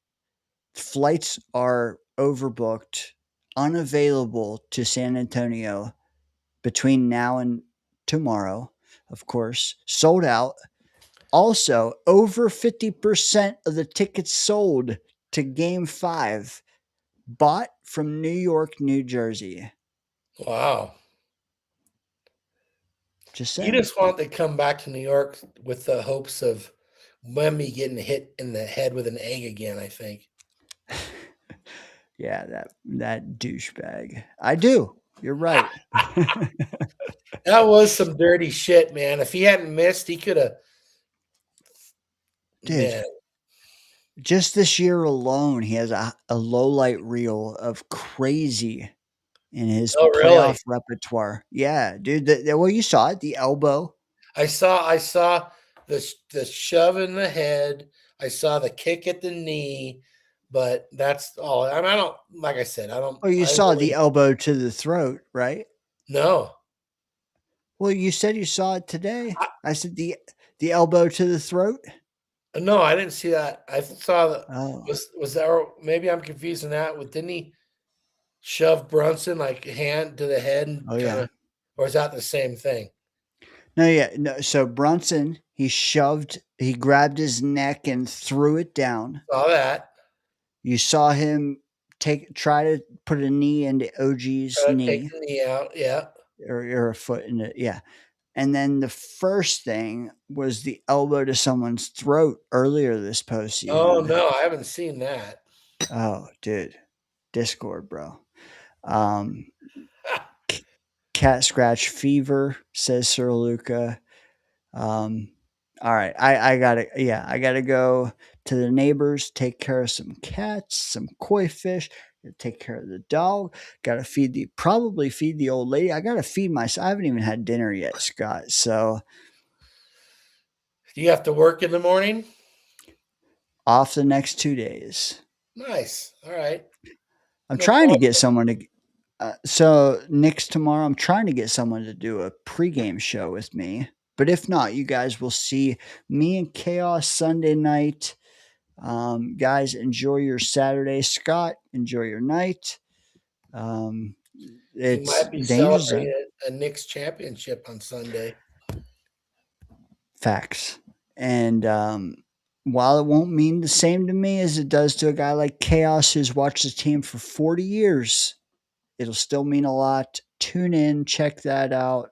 flights are overbooked, unavailable to San Antonio between now and tomorrow, of course, sold out. Also, over 50% of the tickets sold to Game 5 bought from New York, New Jersey. Wow. Just saying. You just want to come back to New York with the hopes of Wemby getting hit in the head with an egg again, I think. Yeah, that douchebag. I do. You're right. That was some dirty shit, man. If he hadn't missed, he could have. Dude, Man. just this year alone, he has a low light reel of crazy in his playoff repertoire. Yeah, dude. Well, you saw it, the elbow. I saw the shove in the head. I saw the kick at the knee, but that's all. I mean, I don't, like I said, I don't. Oh, you saw the elbow to the throat, right? No. Well, you said you saw it today. I said The elbow to the throat? No, I didn't see that. I saw that. Oh. Was that, or maybe I'm confusing that with, didn't he shove Brunson like hand to the head and Oh, yeah. kinda, or is that the same thing? No, yeah. No. So Brunson, he grabbed his neck and threw it down. Saw that. You saw him try to put a knee into OG's knee. Take the knee out. Yeah. Or a foot in it. Yeah. And then the first thing was the elbow to someone's throat earlier this postseason. Oh no, I haven't seen that. Oh, dude. Discord, bro. Cat scratch fever, says Sir Luca. All right. I gotta go to the neighbors, take care of some cats, some koi fish, take care of the dog. Gotta probably feed the old lady. I gotta feed myself. I haven't even had dinner yet, Scott. So Do you have to work in the morning? off the next 2 days. Nice. All right. I'm No trying to problem. get someone to. So Nick's tomorrow. I'm trying to get someone to do a pregame show with me. But if not, you guys will see me and Chaos Sunday night. Guys, enjoy your Saturday. Scott, enjoy your night. You It's might be DayngerZone. celebrating a Knicks championship on Sunday. Facts. And while it won't mean the same to me as it does to a guy like Chaos who's watched the team for 40 years, it'll still mean a lot. Tune in, check that out.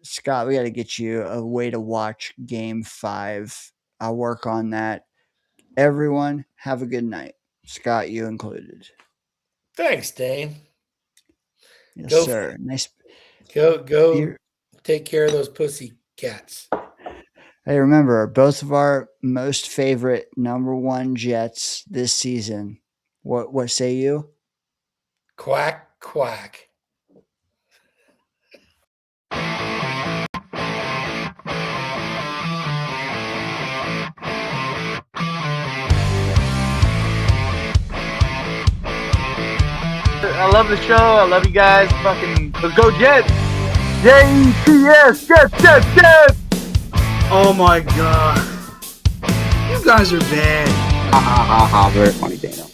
Scott, we got to get you a way to watch Game 5. I'll work on that. Everyone, have a good night. Scott, you included. Thanks, Dane. Yes, Go sir. Nice. Go take care of those pussy cats. Hey, remember, both of our most favorite number one Jets this season. What say you? Quack, quack. I love the show. I love you guys. Fucking, let's go Jets. Jets, Jets, Jets. Oh my god. You guys are bad. Ha ha ha ha. Very funny, Dana.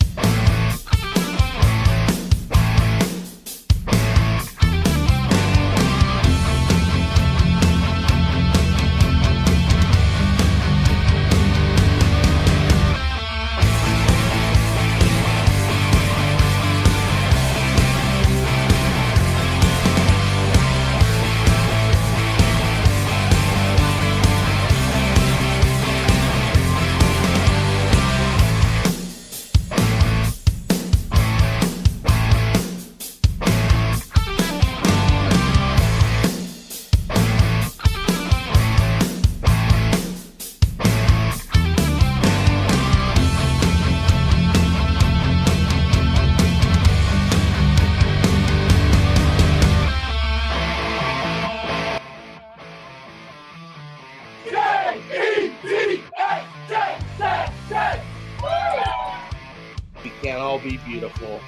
We can't all be beautiful.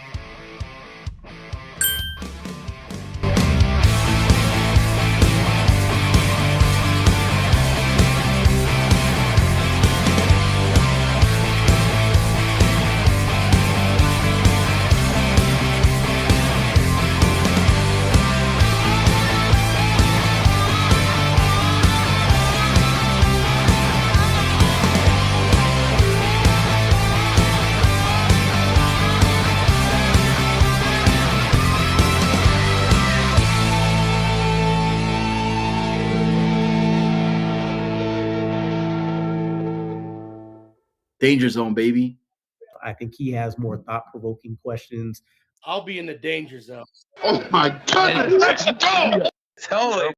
DayngerZone, baby. I think he has more thought-provoking questions. I'll be in the danger zone. Oh my goodness, let's go! Totally.